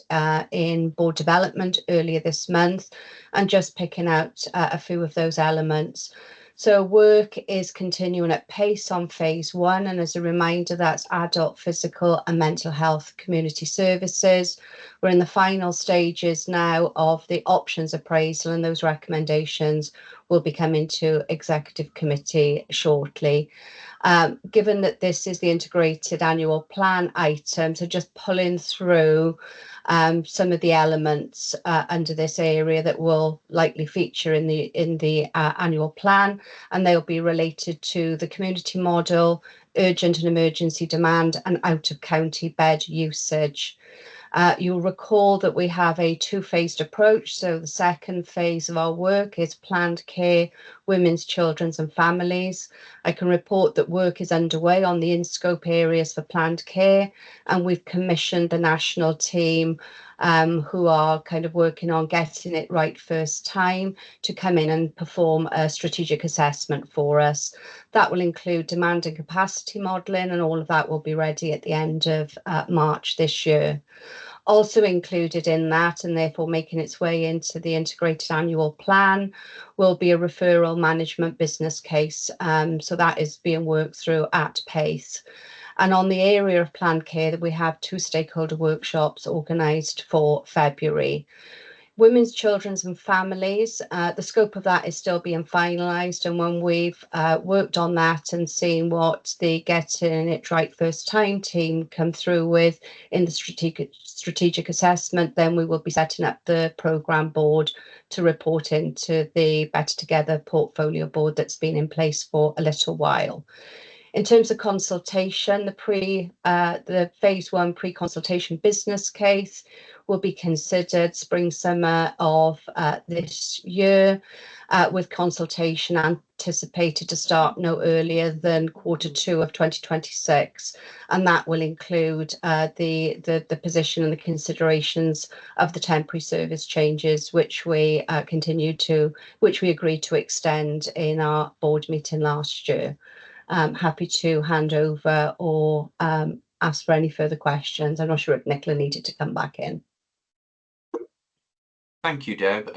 in board development earlier this month, and just picking out a few of those elements. So work is continuing at pace on phase 1, and as a reminder, that's adult physical and mental health community services. We're in the final stages now of the options appraisal, and those recommendations will be coming to executive committee shortly. Given that this is the integrated annual plan item, so just pulling through some of the elements under this area that will likely feature in the annual plan, and they'll be related to the community model, urgent and emergency demand, and out of county bed usage. You'll recall that we have a 2-phased approach. So the second phase of our work is planned care, women's, children's and families. I can report that work is underway on the in-scope areas for planned care, and we've commissioned the national team who are kind of working on getting it right first time to come in and perform a strategic assessment for us. That will include demand and capacity modelling, and all of that will be ready at the end of March this year. Also included in that, and therefore making its way into the integrated annual plan, will be a referral management business case. So that is being worked through at pace. And on the area of planned care, we have 2 stakeholder workshops organised for February. Women's, children's and families, the scope of that is still being finalised, and when we've worked on that and seen what the Getting It Right First Time team come through with in the strategic assessment, then we will be setting up the programme board to report into the Better Together portfolio board that's been in place for a little while. In terms of consultation, the phase 1 pre-consultation business case will be considered spring/summer of this year, with consultation anticipated to start no earlier than Q2 of 2026, and that will include the position and the considerations of the temporary service changes, which we agreed to extend in our board meeting last year. Happy to hand over or ask for any further questions. I'm not sure if Nicola needed to come back in. Thank you, Deb.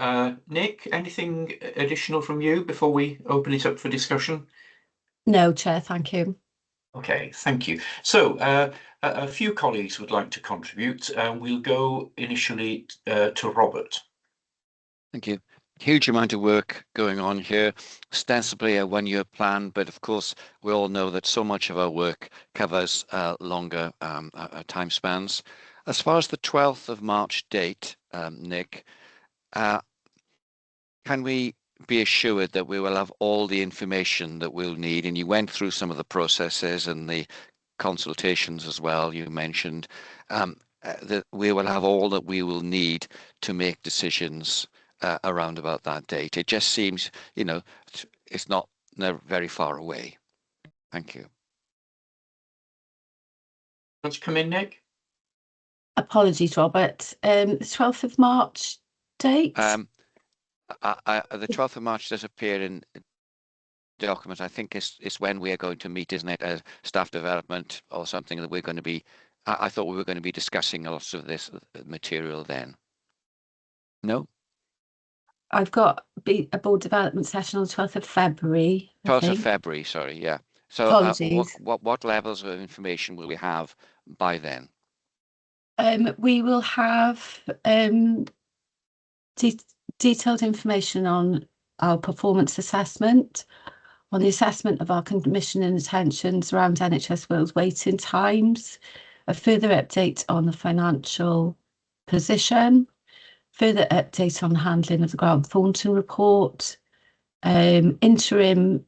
Nick, anything additional from you before we open it up for discussion? No, Chair, thank you. Okay, thank you. So a few colleagues would like to contribute. We'll go initially to Robert. Thank you. Huge amount of work going on here, ostensibly a one-year plan, but of course we all know that so much of our work covers longer time spans. As far as the 12th of March date, Nick, can we be assured that we will have all the information that we'll need? And you went through some of the processes and the consultations as well, you mentioned, that we will have all that we will need to make decisions around about that date. It just seems, you know, it's not very far away. Thank you. Let's come in, Nick. Apologies, Robert. The 12th of March date? The 12th of March does appear in document. I think it's when we are going to meet, isn't it? Staff development or something that we're going to be. I thought we were going to be discussing lots of this material then. No? I've got a board development session on the 12th of February. 12th of February, sorry, yeah. So what levels of information will we have by then? We will have detailed information on our performance assessment, on the assessment of our commission and intentions around NHS Wales waiting times, a further update on the financial position, further update on handling of the Grant Thornton report, interim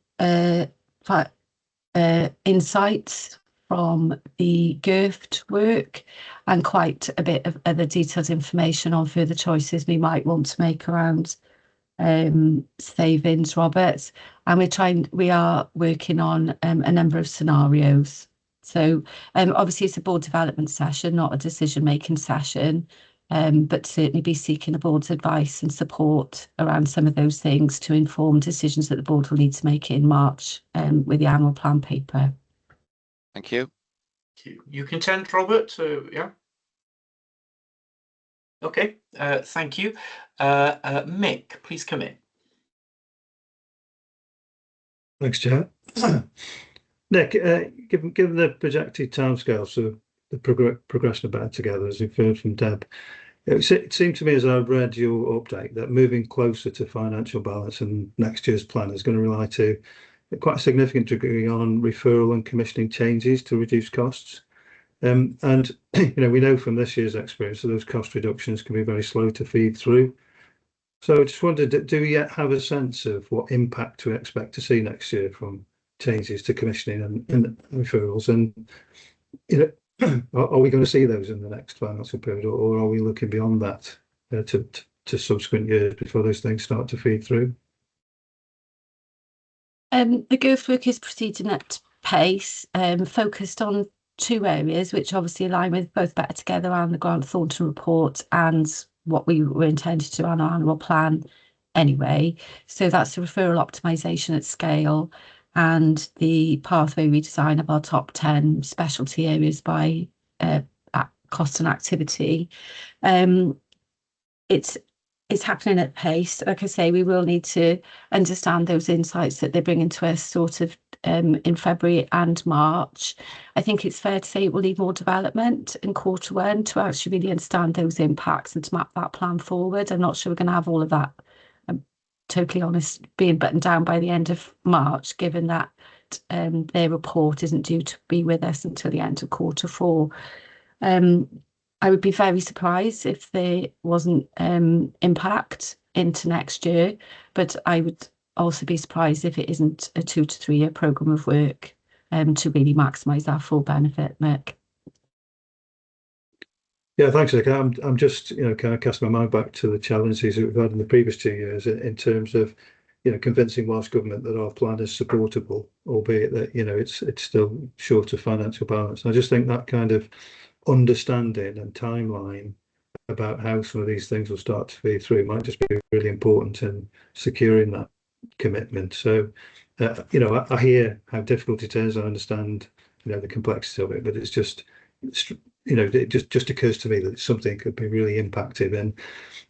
insights from the GIRFT work, and quite a bit of other detailed information on further choices we might want to make around savings, Robert. And we are working on a number of scenarios. So obviously it's a board development session, not a decision-making session. But certainly be seeking the board's advice and support around some of those things to inform decisions that the board will need to make in March with the annual plan paper. Thank you. You content, Robert? Yeah. Okay, thank you. Mick, please come in. Thanks, Chair. Nick, given the projected timescales of the progression of Better Together, as we've heard from Deb, it seemed to me as I read your update that moving closer to financial balance and next year's plan is going to rely to quite a significant degree on referral and commissioning changes to reduce costs. And you know, we know from this year's experience that those cost reductions can be very slow to feed through. So I just wondered, do we yet have a sense of what impact to expect to see next year from changes to commissioning and referrals? And you know, are we going to see those in the next financial period, or are we looking beyond that to subsequent years before those things start to feed through? The GIRFT work is proceeding at pace, focused on two areas, which obviously align with both Better Together and the Grant Thornton report and what we were intended to do on our annual plan anyway. So that's the referral optimisation at scale and the pathway redesign of our top 10 specialty areas by cost and activity. It's happening at pace. Like I say, we will need to understand those insights that they're bringing to us sort of in February and March. I think it's fair to say it will need more development in Q1 to actually really understand those impacts and to map that plan forward. I'm not sure we're going to have all of that, I'm totally honest, being buttoned down by the end of March, given that their report isn't due to be with us until the end of Q4. I would be very surprised if there wasn't impact into next year, but I would also be surprised if it isn't a 2 to 3 year programme of work to really maximise our full benefit, Mick. Yeah, thanks, Nick. I'm just, kind of cast my mind back to the challenges that we've had in the previous 2 years in terms of, convincing Welsh Government that our plan is supportable, albeit that, it's still short of financial balance. And I just think that kind of understanding and timeline about how some of these things will start to feed through might just be really important in securing that commitment. So, I hear how difficult it is. I understand, the complexity of it, but it's just, it just occurs to me that something could be really impactful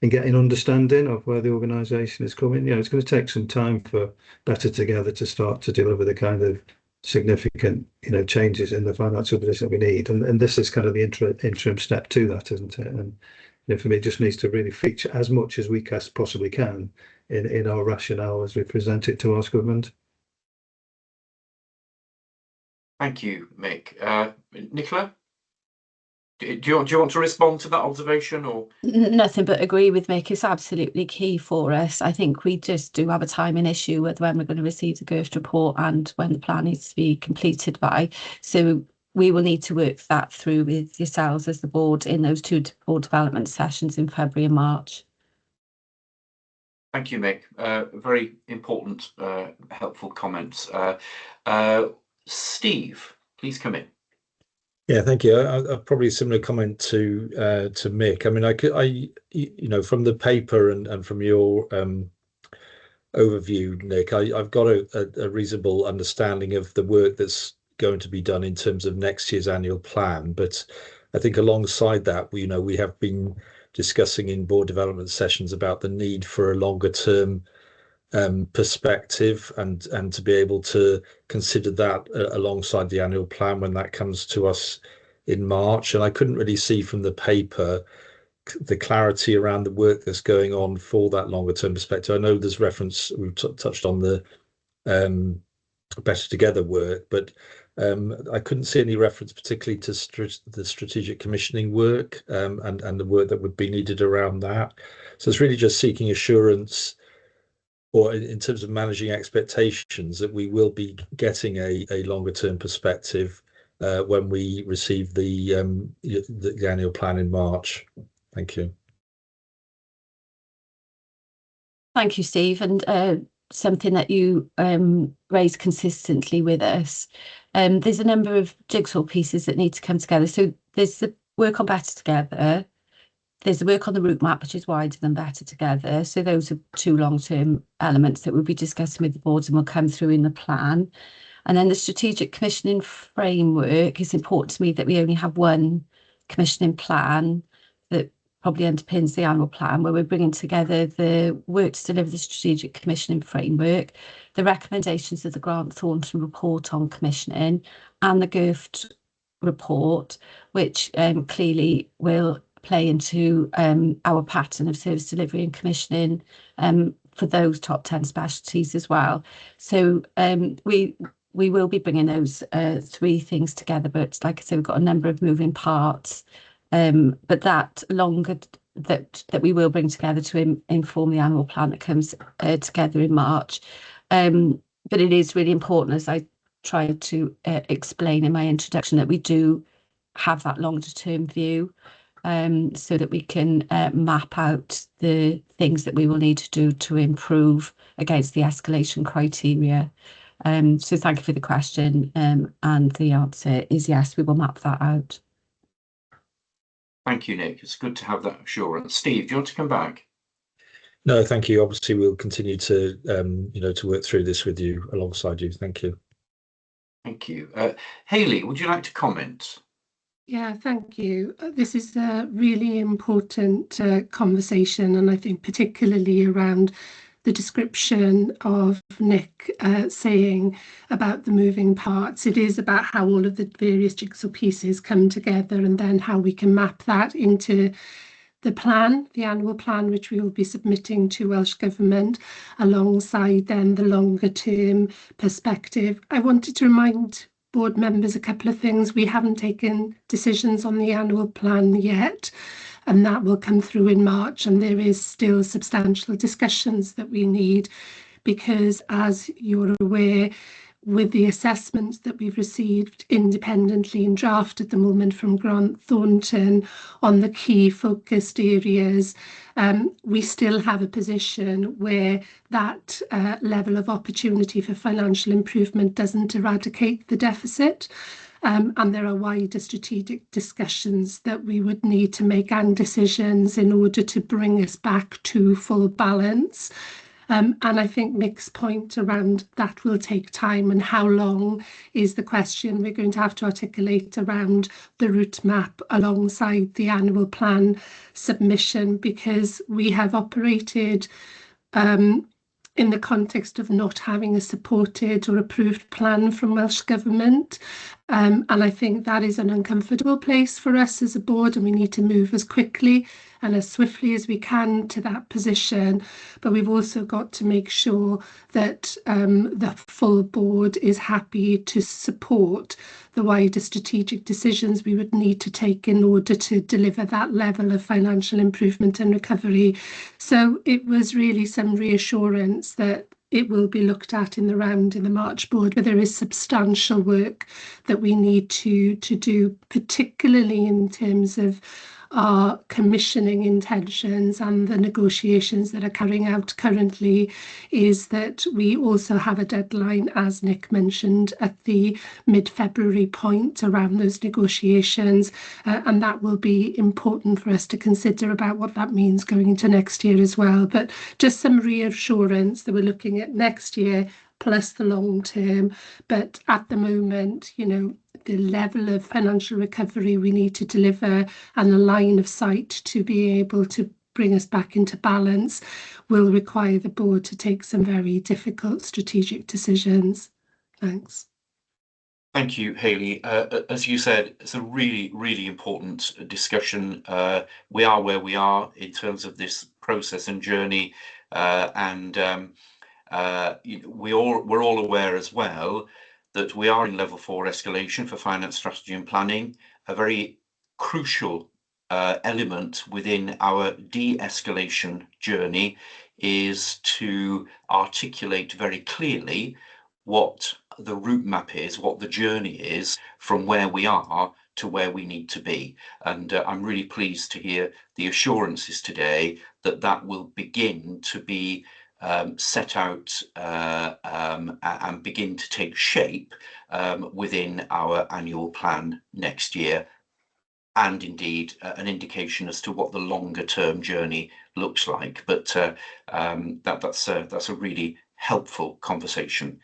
in getting understanding of where the organisation is coming. It's going to take some time for Better Together to start to deliver the kind of significant, changes in the financial position that we need, and this is kind of the interim step to that, isn't it? And for me, it just needs to really feature as much as we possibly can in our rationale as we present it to Welsh Government. Thank you, Mick. Nicola, do you want to respond to that observation, or? Nothing but agree with Mick. It's absolutely key for us. I think we just do have a timing issue with when we're going to receive the GIRFT report and when the plan needs to be completed by. So we will need to work that through with yourselves as the board in those 2 board development sessions in February and March. Thank you, Mick. Very important, helpful comments. Steve, please come in. Yeah, thank you. I probably a similar comment to Mick. I mean, from the paper and from your overview, Nick, I've got a reasonable understanding of the work that's going to be done in terms of next year's annual plan. But I think alongside that, we have been discussing in board development sessions about the need for a longer term perspective and to be able to consider that alongside the annual plan when that comes to us in March. And I couldn't really see from the paper the clarity around the work that's going on for that longer term perspective. I know there's reference, we've touched on the Better Together work, but I couldn't see any reference particularly to the strategic commissioning work and the work that would be needed around that. So it's really just seeking assurance, or in terms of managing expectations, that we will be getting a longer term perspective when we receive the annual plan in March. Thank you. Thank you, Steve. And something that you raise consistently with us. There's a number of jigsaw pieces that need to come together. So there's the work on Better Together. There's the work on the route map, which is wider than Better Together. So those are 2 long-term elements that we'll be discussing with the boards and will come through in the plan. And then the strategic commissioning framework, it's important to me that we only have one commissioning plan that probably underpins the annual plan, where we're bringing together the work to deliver the strategic commissioning framework, the recommendations of the Grant Thornton report on commissioning, and the GIRFT report, which clearly will play into our pattern of service delivery and commissioning for those top 10 specialties as well. So we will be bringing those 3 things together, but like I said, we've got a number of moving parts. But that longer that we will bring together to inform the annual plan that comes together in March. But it is really important, as I tried to explain in my introduction, that we do have that longer term view, so that we can map out the things that we will need to do to improve against the escalation criteria. So thank you for the question, and the answer is yes, we will map that out. Thank you, Nick. It's good to have that assurance. Steve, do you want to come back? No, thank you. Obviously, we'll continue to to work through this with you, alongside you. Thank you. Thank you. Hayley, would you like to comment? Yeah, thank you. This is a really important conversation, and I think particularly around the description of Nick saying about the moving parts. It is about how all of the various jigsaw pieces come together and then how we can map that into the plan, the annual plan, which we will be submitting to Welsh Government, alongside then the longer term perspective. I wanted to remind board members a couple of things. We haven't taken decisions on the annual plan yet, and that will come through in March, and there is still substantial discussions that we need, because as you're aware, with the assessments that we've received independently in draft at the moment from Grant Thornton on the key focused areas, we still have a position where that level of opportunity for financial improvement doesn't eradicate the deficit. And there are wider strategic discussions that we would need to make and decisions in order to bring us back to full balance. And I think Nick's point around that will take time, and how long is the question we're going to have to articulate around the route map alongside the annual plan submission, because we have operated in the context of not having a supported or approved plan from Welsh Government. And I think that is an uncomfortable place for us as a board, and we need to move as quickly and as swiftly as we can to that position. But we've also got to make sure that the full board is happy to support the wider strategic decisions we would need to take in order to deliver that level of financial improvement and recovery. So it was really some reassurance that it will be looked at in the round in the March board, but there is substantial work that we need to do, particularly in terms of our commissioning intentions and the negotiations that are carrying out currently, is that we also have a deadline, as Nick mentioned, at the mid-February point around those negotiations, and that will be important for us to consider about what that means going into next year as well. But just some reassurance that we're looking at next year plus the long term, but at the moment, you know, the level of financial recovery we need to deliver and the line of sight to be able to bring us back into balance will require the board to take some very difficult strategic decisions. Thanks. Thank you, Hayley. As you said, it's a really, really important discussion. We are where we are in terms of this process and journey, and we're all aware as well that we are in level 4 escalation for finance strategy and planning. A very crucial element within our de-escalation journey is to articulate very clearly what the route map is, what the journey is from where we are to where we need to be. And I'm really pleased to hear the assurances today that that will begin to be set out and begin to take shape within our annual plan next year, and indeed an indication as to what the longer term journey looks like. But that's a really helpful conversation.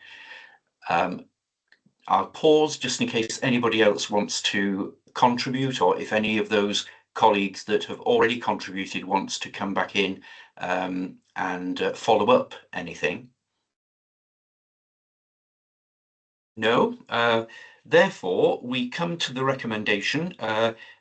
I'll pause just in case anybody else wants to contribute, or if any of those colleagues that have already contributed wants to come back in and follow up anything. No. Therefore, we come to the recommendation,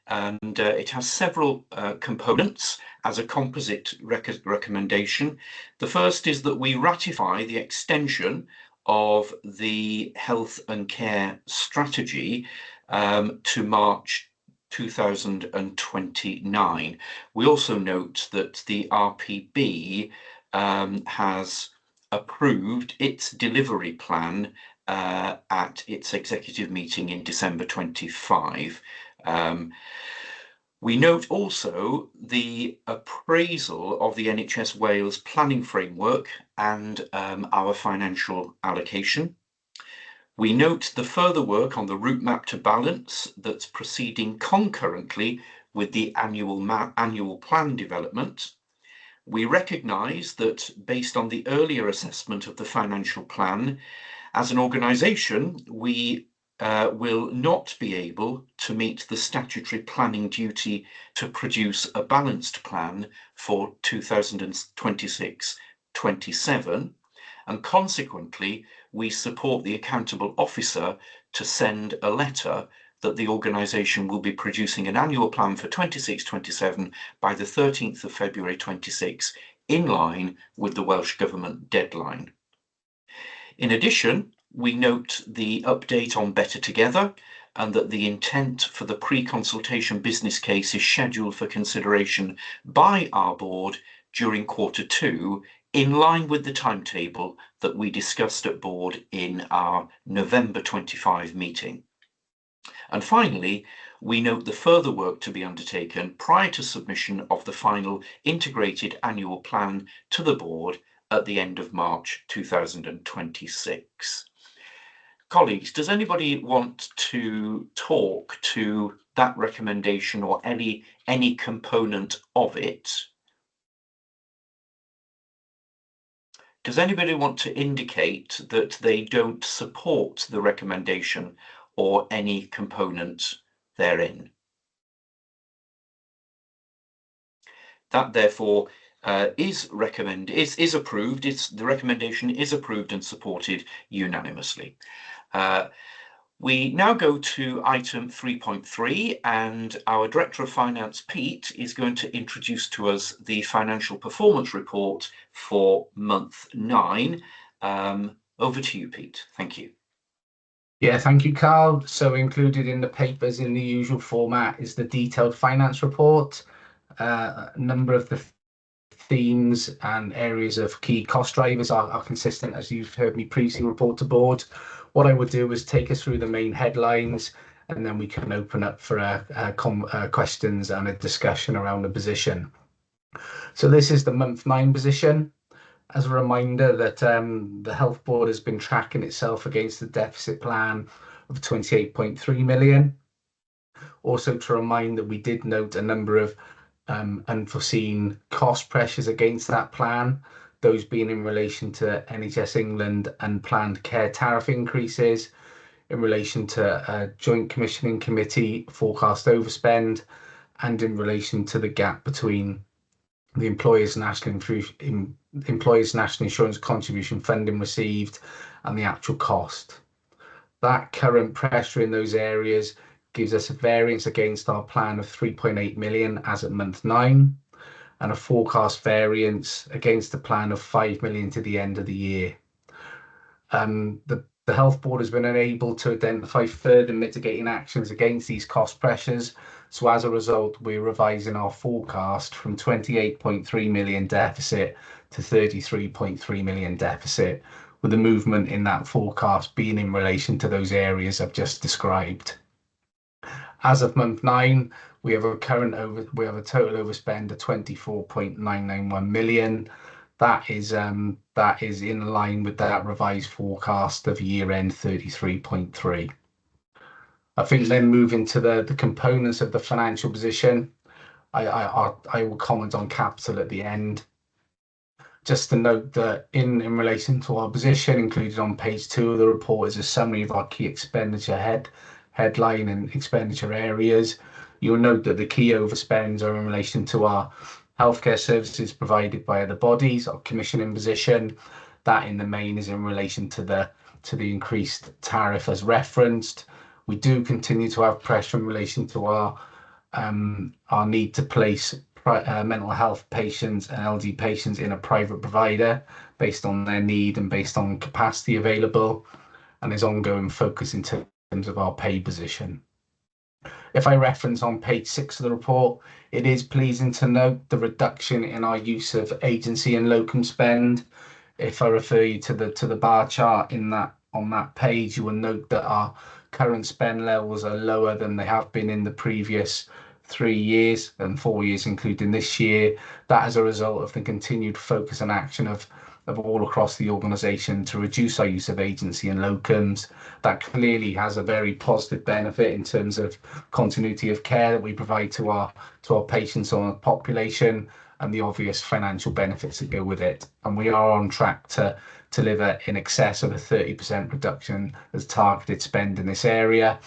and it has several components as a composite recommendation. The first is that we ratify the extension of the health and care strategy to March 2029. We also note that the RPB has approved its delivery plan at its executive meeting in December 25. We note also the appraisal of the NHS Wales planning framework and our financial allocation. We note the further work on the route map to balance that's proceeding concurrently with the annual plan development. We recognise that based on the earlier assessment of the financial plan, as an organisation, we will not be able to meet the statutory planning duty to produce a balanced plan for 2026 27, and consequently, we support the accountable officer to send a letter that the organisation will be producing an annual plan for 26-27 by the 13th of February 26, in line with the Welsh Government deadline. In addition, we note the update on Better Together and that the intent for the pre-consultation business case is scheduled for consideration by our board during Q2, in line with the timetable that we discussed at board in our November 25 meeting. And finally, we note the further work to be undertaken prior to submission of the final integrated annual plan to the board at the end of March 2026. Colleagues, does anybody want to talk to that recommendation or any component of it? Does anybody want to indicate that they don't support the recommendation or any component therein? That therefore is approved. The recommendation is approved and supported unanimously. We now go to item 3.3, and our Director of Finance, Pete, is going to introduce to us the financial performance report for month 9. Over to you, Pete. Thank you. Yeah, thank you, Carl. So included in the papers in the usual format is the detailed finance report. A number of the themes and areas of key cost drivers are consistent, as you've heard me previously report to board. What I would do is take us through the main headlines, and then we can open up for questions and a discussion around the position. So this is the month 9 position. As a reminder that the Health Board has been tracking itself against the deficit plan of 28.3 million. Also to remind that we did note a number of unforeseen cost pressures against that plan, those being in relation to NHS England unplanned care tariff increases, in relation to Joint Commissioning Committee forecast overspend, and in relation to the gap between the Employers' National Insurance Contribution funding received and the actual cost. That current pressure in those areas gives us a variance against our plan of 3.8 million as at month 9, and a forecast variance against the plan of 5 million to the end of the year. The Health Board has been unable to identify further mitigating actions against these cost pressures, so as a result we're revising our forecast from 28.3 million deficit to 33.3 million deficit, with the movement in that forecast being in relation to those areas I've just described. As of month 9, we have a total overspend of 24.991 million. That is in line with that revised forecast of year-end 33.3. I think then moving to the components of the financial position, I will comment on capital at the end. Just to note that in relation to our position, included on page 2 of the report is a summary of our key expenditure headline and expenditure areas. You'll note that the key overspends are in relation to our healthcare services provided by other bodies, our commissioning position. That in the main is in relation to the increased tariff as referenced. We do continue to have pressure in relation to our need to place mental health patients and LD patients in a private provider based on their need and based on capacity available, and there's ongoing focus in terms of our pay position. If I reference on page 6 of the report, it is pleasing to note the reduction in our use of agency and locum spend. If I refer you to the bar chart on that page, you will note that our current spend levels are lower than they have been in the previous 3 years and 4 years, including this year. That as a result of the continued focus and action of all across the organisation to reduce our use of agency and locums. That clearly has a very positive benefit in terms of continuity of care that we provide to our patients or our population, and the obvious financial benefits that go with it. And we are on track to deliver in excess of a 30% reduction as targeted spend in this area.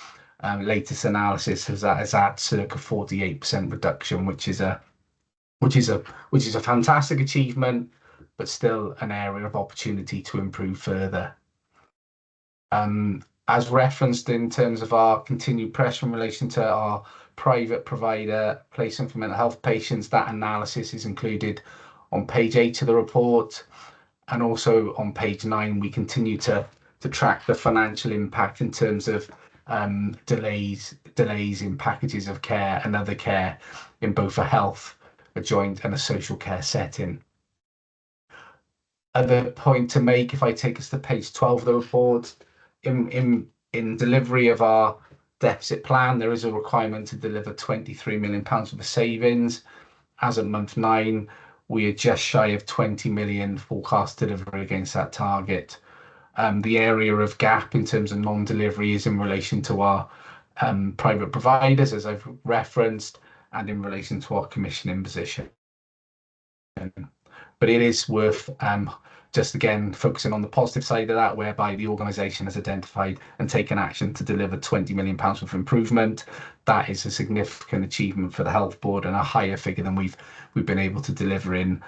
Latest analysis has at circa 48% reduction, which is a fantastic achievement. but still an area of opportunity to improve further. As referenced in terms of our continued pressure in relation to our private provider placement for mental health patients, that analysis is included on page 8 of the report, and also on page 9 we continue to track the financial impact in terms of delays in packages of care and other care in both a health, a joint and a social care setting. Other point to make, if I take us to page 12 of the report, in delivery of our deficit plan, there is a requirement to deliver £23 million worth of savings. As of month 9, we are just shy of 20 million forecast delivery against that target. The area of gap in terms of non-delivery is in relation to our private providers, as I've referenced, and in relation to our commissioning position. But it is worth just again focusing on the positive side of that, whereby the organisation has identified and taken action to deliver £20 million worth of improvement. That is a significant achievement for the Health Board and a higher figure than we've been able to deliver in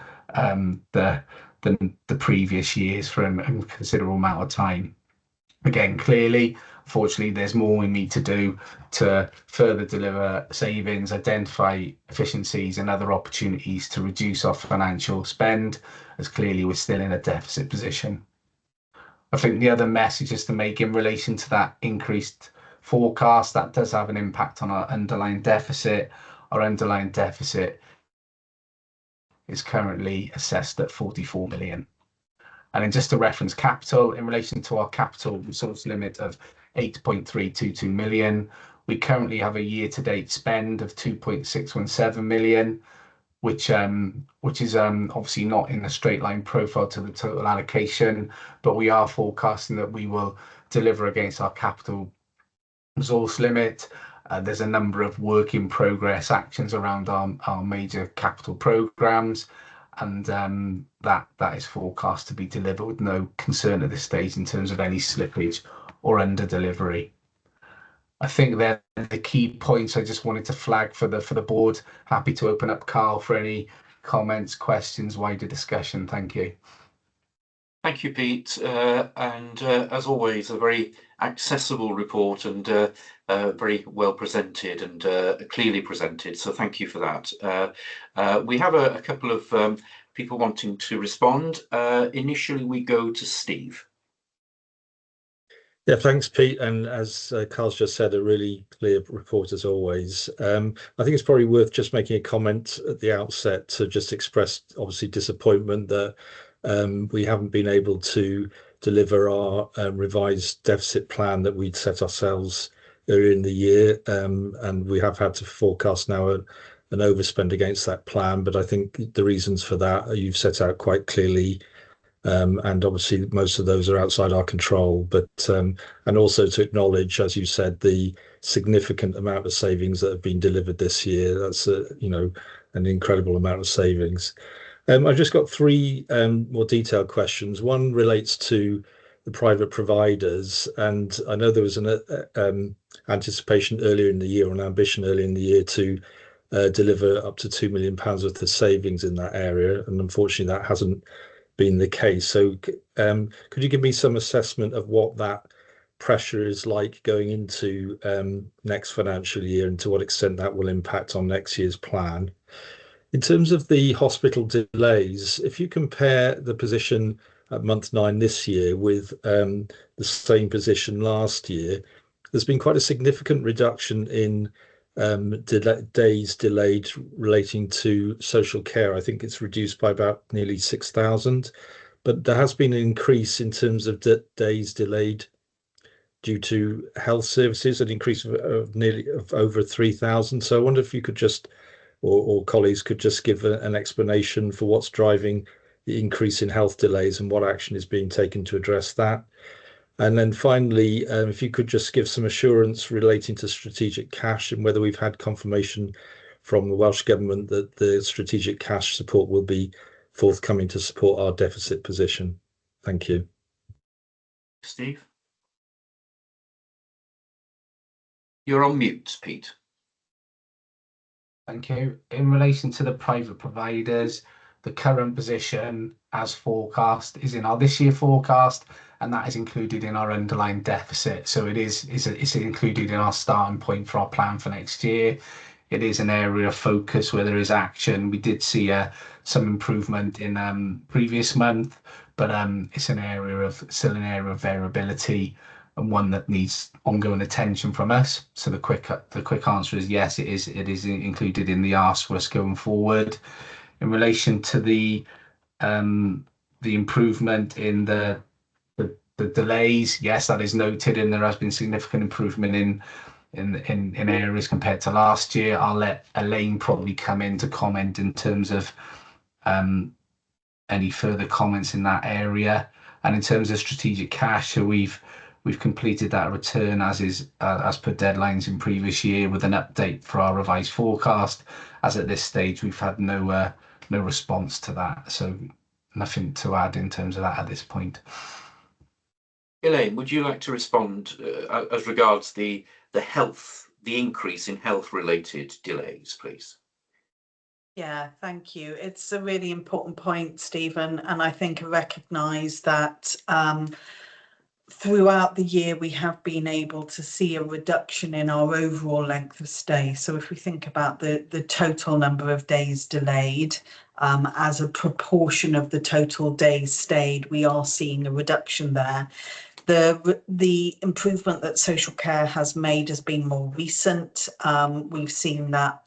the previous years for a considerable amount of time. Again, clearly, unfortunately, there's more we need to do to further deliver savings, identify efficiencies and other opportunities to reduce our financial spend, as clearly we're still in a deficit position. I think the other message is to make in relation to that increased forecast, that does have an impact on our underlying deficit. Our underlying deficit is currently assessed at 44 million. And then just to reference capital, in relation to our capital resource limit of 8.322 million, we currently have a year-to-date spend of 2.617 million, which is obviously not in a straight line profile to the total allocation, but we are forecasting that we will deliver against our capital resource limit. There's a number of work in progress actions around our major capital programs, and that is forecast to be delivered with no concern at this stage in terms of any slippage or under delivery. I think they're the key points I just wanted to flag for the board. Happy to open up Carl for any comments, questions, wider discussion. Thank you. Thank you, Pete. And as always, a very accessible report and very well presented and clearly presented. So thank you for that. We have a couple of people wanting to respond. Initially, we go to Steve. Yeah, thanks, Pete. And as Carl's just said, a really clear report as always. I think it's probably worth just making a comment at the outset to just express, obviously, disappointment that we haven't been able to deliver our revised deficit plan that we'd set ourselves earlier in the year. And we have had to forecast now an overspend against that plan. But I think the reasons for that you've set out quite clearly. And obviously most of those are outside our control, but and also to acknowledge, as you said, the significant amount of savings that have been delivered this year. That's an incredible amount of savings. I've just got three more detailed questions. One relates to the private providers, and I know there was an anticipation earlier in the year, or an ambition earlier in the year to deliver up to £2 million worth of savings in that area, and unfortunately that hasn't been the case. So could you give me some assessment of what that pressure is like going into next financial year, and to what extent that will impact on next year's plan? In terms of the hospital delays, if you compare the position at month 9 this year with the same position last year, there's been quite a significant reduction in days delayed relating to social care. I think it's reduced by about nearly 6,000, but there has been an increase in terms of days delayed due to health services, an increase of nearly over 3,000. So I wonder if you could just, or colleagues could just give an explanation for what's driving the increase in health delays and what action is being taken to address that. And then finally, if you could just give some assurance relating to strategic cash and whether we've had confirmation from the Welsh Government that the strategic cash support will be forthcoming to support our deficit position. Thank you. Steve? You're on mute, Pete. Thank you. In relation to the private providers, the current position as forecast is in our this year forecast, and that is included in our underlying deficit. So it's included in our starting point for our plan for next year. It is an area of focus where there is action. We did see some improvement in previous month, but it's still an area of variability, and one that needs ongoing attention from us. So the quick answer is yes, it is included in the ask for us going forward. In relation to the improvement in the delays, yes, that is noted, and there has been significant improvement in areas compared to last year. I'll let Elaine probably come in to comment in terms of any further comments in that area. And in terms of strategic cash, so we've completed that return as per deadlines in previous year with an update for our revised forecast. As at this stage, we've had no response to that, so nothing to add in terms of that at this point. Elaine, would you like to respond as regards the increase in health-related delays, please? Yeah, thank you. It's a really important point, Stephen, and I think I recognise that throughout the year we have been able to see a reduction in our overall length of stay. So if we think about the total number of days delayed as a proportion of the total days stayed, we are seeing a reduction there. The improvement that social care has made has been more recent. We've seen that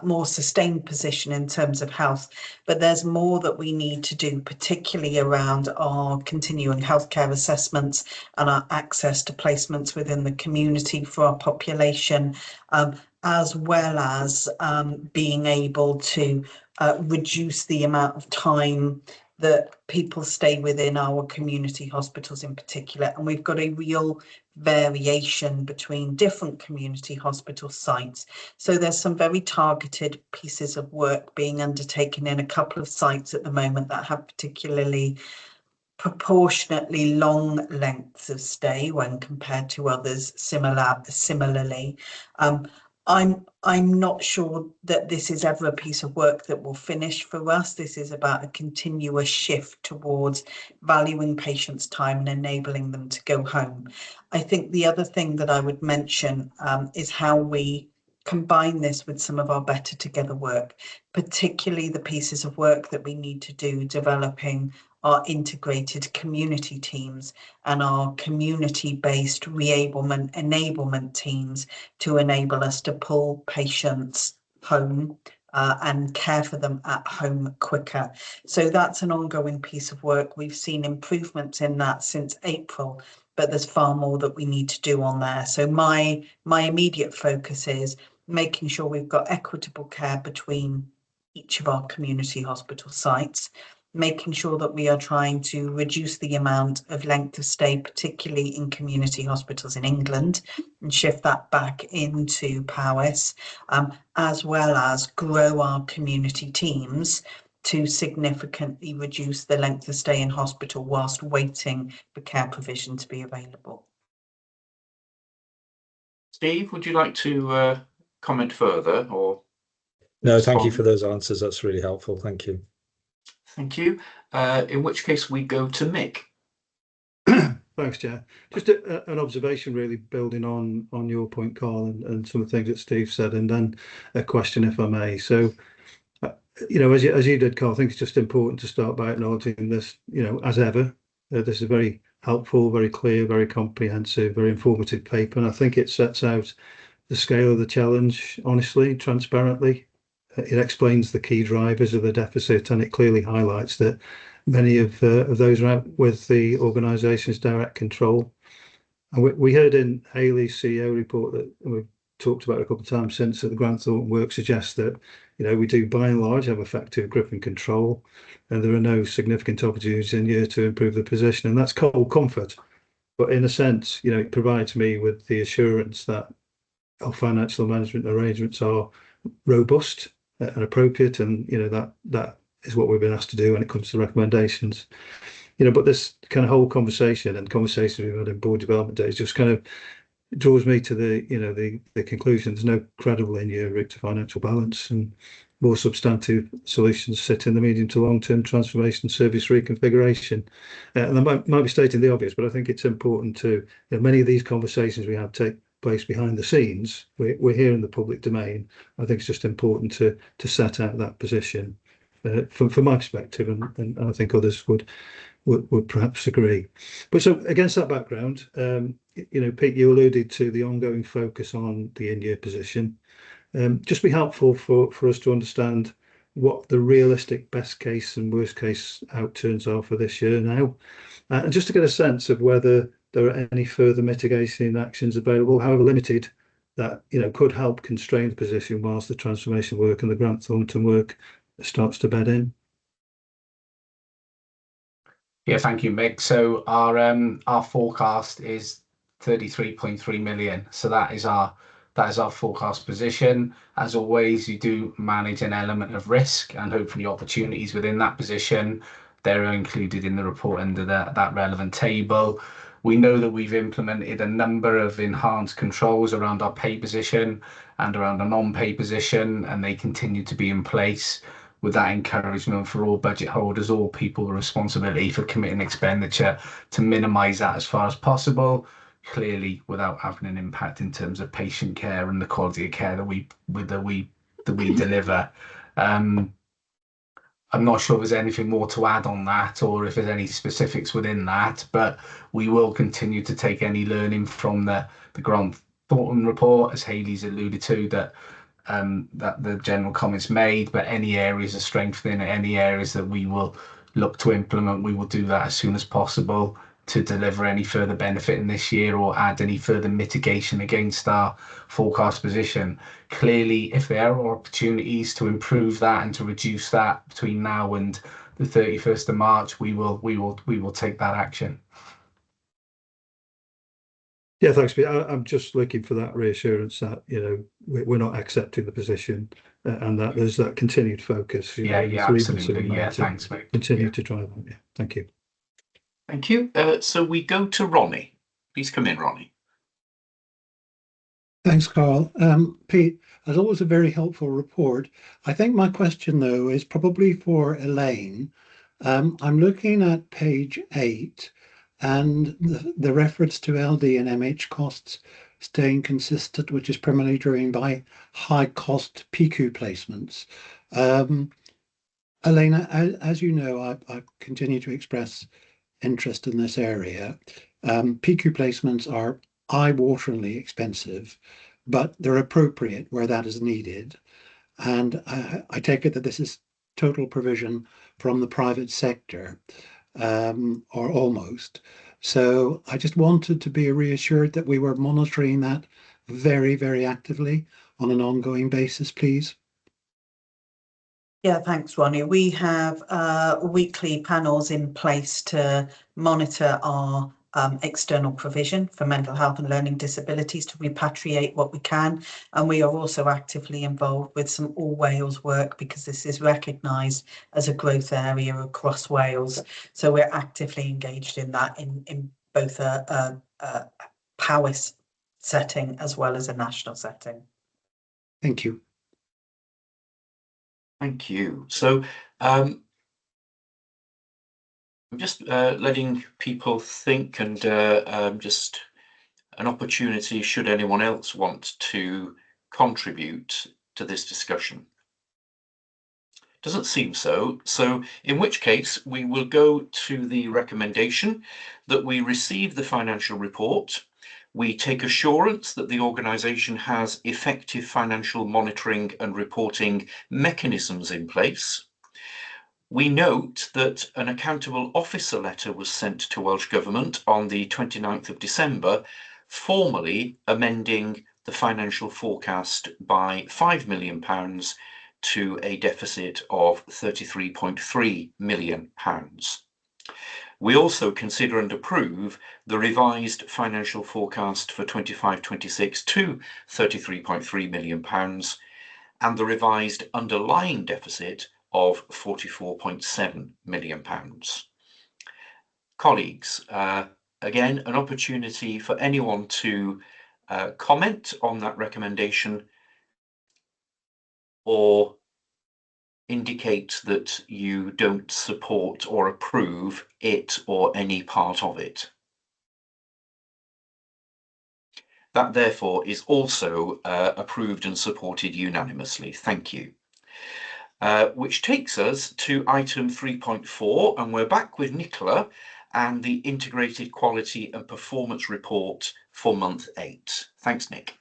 more sustained position in terms of health, but there's more that we need to do, particularly around our continuing healthcare assessments and our access to placements within the community for our population, as well as being able to reduce the amount of time that people stay within our community hospitals in particular. And we've got a real variation between different community hospital sites. So there's some very targeted pieces of work being undertaken in a couple of sites at the moment that have particularly proportionately long lengths of stay when compared to others similarly. I'm not sure that this is ever a piece of work that will finish for us. This is about a continuous shift towards valuing patients' time and enabling them to go home. I think the other thing that I would mention is how we combine this with some of our better together work, particularly the pieces of work that we need to do developing our integrated community teams and our community-based enablement teams to enable us to pull patients home and care for them at home quicker. So that's an ongoing piece of work. We've seen improvements in that since April, but there's far more that we need to do on there. So my immediate focus is making sure we've got equitable care between each of our community hospital sites, making sure that we are trying to reduce the amount of length of stay, particularly in community hospitals in England, and shift that back into Powys, as well as grow our community teams to significantly reduce the length of stay in hospital whilst waiting for care provision to be available. Steve, would you like to comment further or? No, thank you for those answers. That's really helpful. Thank you. Thank you. In which case we go to Mick. Thanks, Chair. Just an observation, really, building on your point, Carl, and some of the things that Steve said, and then a question, if I may. So, as you did, Carl, I think it's just important to start by acknowledging this, as ever, this is a very helpful, very clear, very comprehensive, very informative paper, and I think it sets out the scale of the challenge, honestly, transparently. It explains the key drivers of the deficit, and it clearly highlights that many of those are out with the organisation's direct control. And we heard in Hayley's CEO report that we've talked about a couple of times since that the Grant Thornton work suggests that we do by and large have effective grip and control, and there are no significant opportunities in year to improve the position, and that's cold comfort. But in a sense, it provides me with the assurance that our financial management arrangements are robust and appropriate, and that is what we've been asked to do when it comes to recommendations. But this kind of whole conversation and conversations we've had in board development days just kind of draws me to the conclusion there's no credible in-year route to financial balance, and more substantive solutions sit in the medium to long-term transformation service reconfiguration. And I might be stating the obvious, but I think it's important to, many of these conversations we have take place behind the scenes. We're here in the public domain. I think it's just important to set out that position from my perspective, and I think others would perhaps agree. But so against that background, Pete, you alluded to the ongoing focus on the in-year position. Just be helpful for us to understand what the realistic best case and worst case outturns are for this year now, and just to get a sense of whether there are any further mitigation actions available, however limited, that could help constrain the position whilst the transformation work and the Grant Thornton work starts to bed in. Yeah, thank you, Mick. So our forecast is 33.3 million. So that is our forecast position. As always, you do manage an element of risk and hopefully opportunities within that position. They're included in the report under that relevant table. We know that we've implemented a number of enhanced controls around our pay position and around our non-pay position, and they continue to be in place, with that encouragement for all budget holders, all people with responsibility for committing expenditure, to minimise that as far as possible, clearly without having an impact in terms of patient care and the quality of care that we deliver. I'm not sure if there's anything more to add on that, or if there's any specifics within that, but we will continue to take any learning from the Grant Thornton report, as Hayley's alluded to, that the general comments made, but any areas of strengthening, any areas that we will look to implement, we will do that as soon as possible to deliver any further benefit in this year or add any further mitigation against our forecast position. Clearly, if there are opportunities to improve that and to reduce that between now and the 31st of March, we will take that action. Yeah, thanks, Pete. I'm just looking for that reassurance that we're not accepting the position, and that there's that continued focus. Yeah, absolutely. Yeah, thanks, mate. Continue to drive on. Yeah, thank you. Thank you. So we go to Ronnie. Please come in, Ronnie. Thanks, Carl. Pete, as always, a very helpful report. I think my question, though, is probably for Elaine. I'm looking at page 8 and the reference to LD and MH costs staying consistent, which is primarily driven by high-cost PQ placements. Elaine, as you know, I continue to express interest in this area. PQ placements are eye-wateringly expensive, but they're appropriate where that is needed. And I take it that this is total provision from the private sector, or almost. So I just wanted to be reassured that we were monitoring that very, very actively on an ongoing basis, please. Yeah, thanks, Ronnie. We have weekly panels in place to monitor our external provision for mental health and learning disabilities, to repatriate what we can. And we are also actively involved with some All Wales work, because this is recognised as a growth area across Wales. So we're actively engaged in that in both a Powys setting as well as a national setting. Thank you. Thank you. So I'm just letting people think, and just an opportunity should anyone else want to contribute to this discussion. Doesn't seem so. So in which case we will go to the recommendation that we receive the financial report. We take assurance that the organisation has effective financial monitoring and reporting mechanisms in place. We note that an accountable officer letter was sent to Welsh Government on the 29th of December, formally amending the financial forecast by £5 million to a deficit of £33.3 million. We also consider and approve the revised financial forecast for 25-26 to £33.3 million and the revised underlying deficit of £44.7 million. Colleagues, again, an opportunity for anyone to comment on that recommendation or indicate that you don't support or approve it or any part of it. That therefore is also approved and supported unanimously. Thank you. Which takes us to item 3.4, and we're back with Nicola and the Integrated Quality and Performance Report for month 8. Thanks, Nick.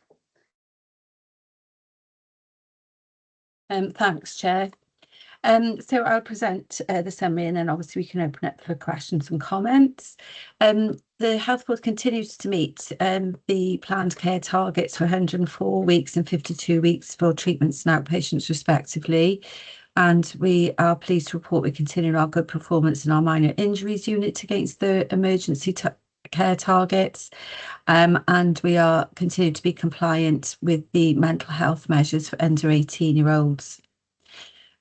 Thanks, Chair. So I'll present the summary, and then obviously we can open up for questions and comments. The Health Board continues to meet the planned care targets for 104 weeks and 52 weeks for treatments and outpatients respectively. And we are pleased to report we continue our good performance in our minor injuries unit against the emergency care targets. And we are continue to be compliant with the mental health measures for under 18-year-olds.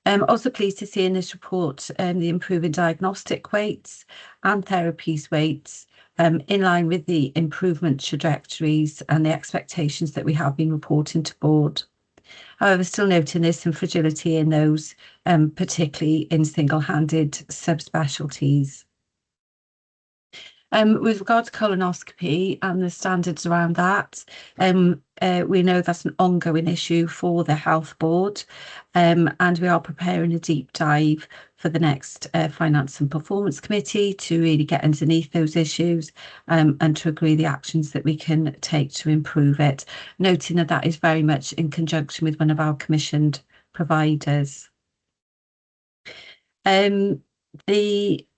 I'm also pleased to see in this report the improving diagnostic weights and therapies weights in line with the improvement trajectories and the expectations that we have been reporting to board. However, still noting there's some fragility in those, particularly in single-handed subspecialties. With regard to colonoscopy and the standards around that, we know that's an ongoing issue for the Health Board, and we are preparing a deep dive for the next Finance and Performance Committee to really get underneath those issues and to agree the actions that we can take to improve it, noting that that is very much in conjunction with one of our commissioned providers. The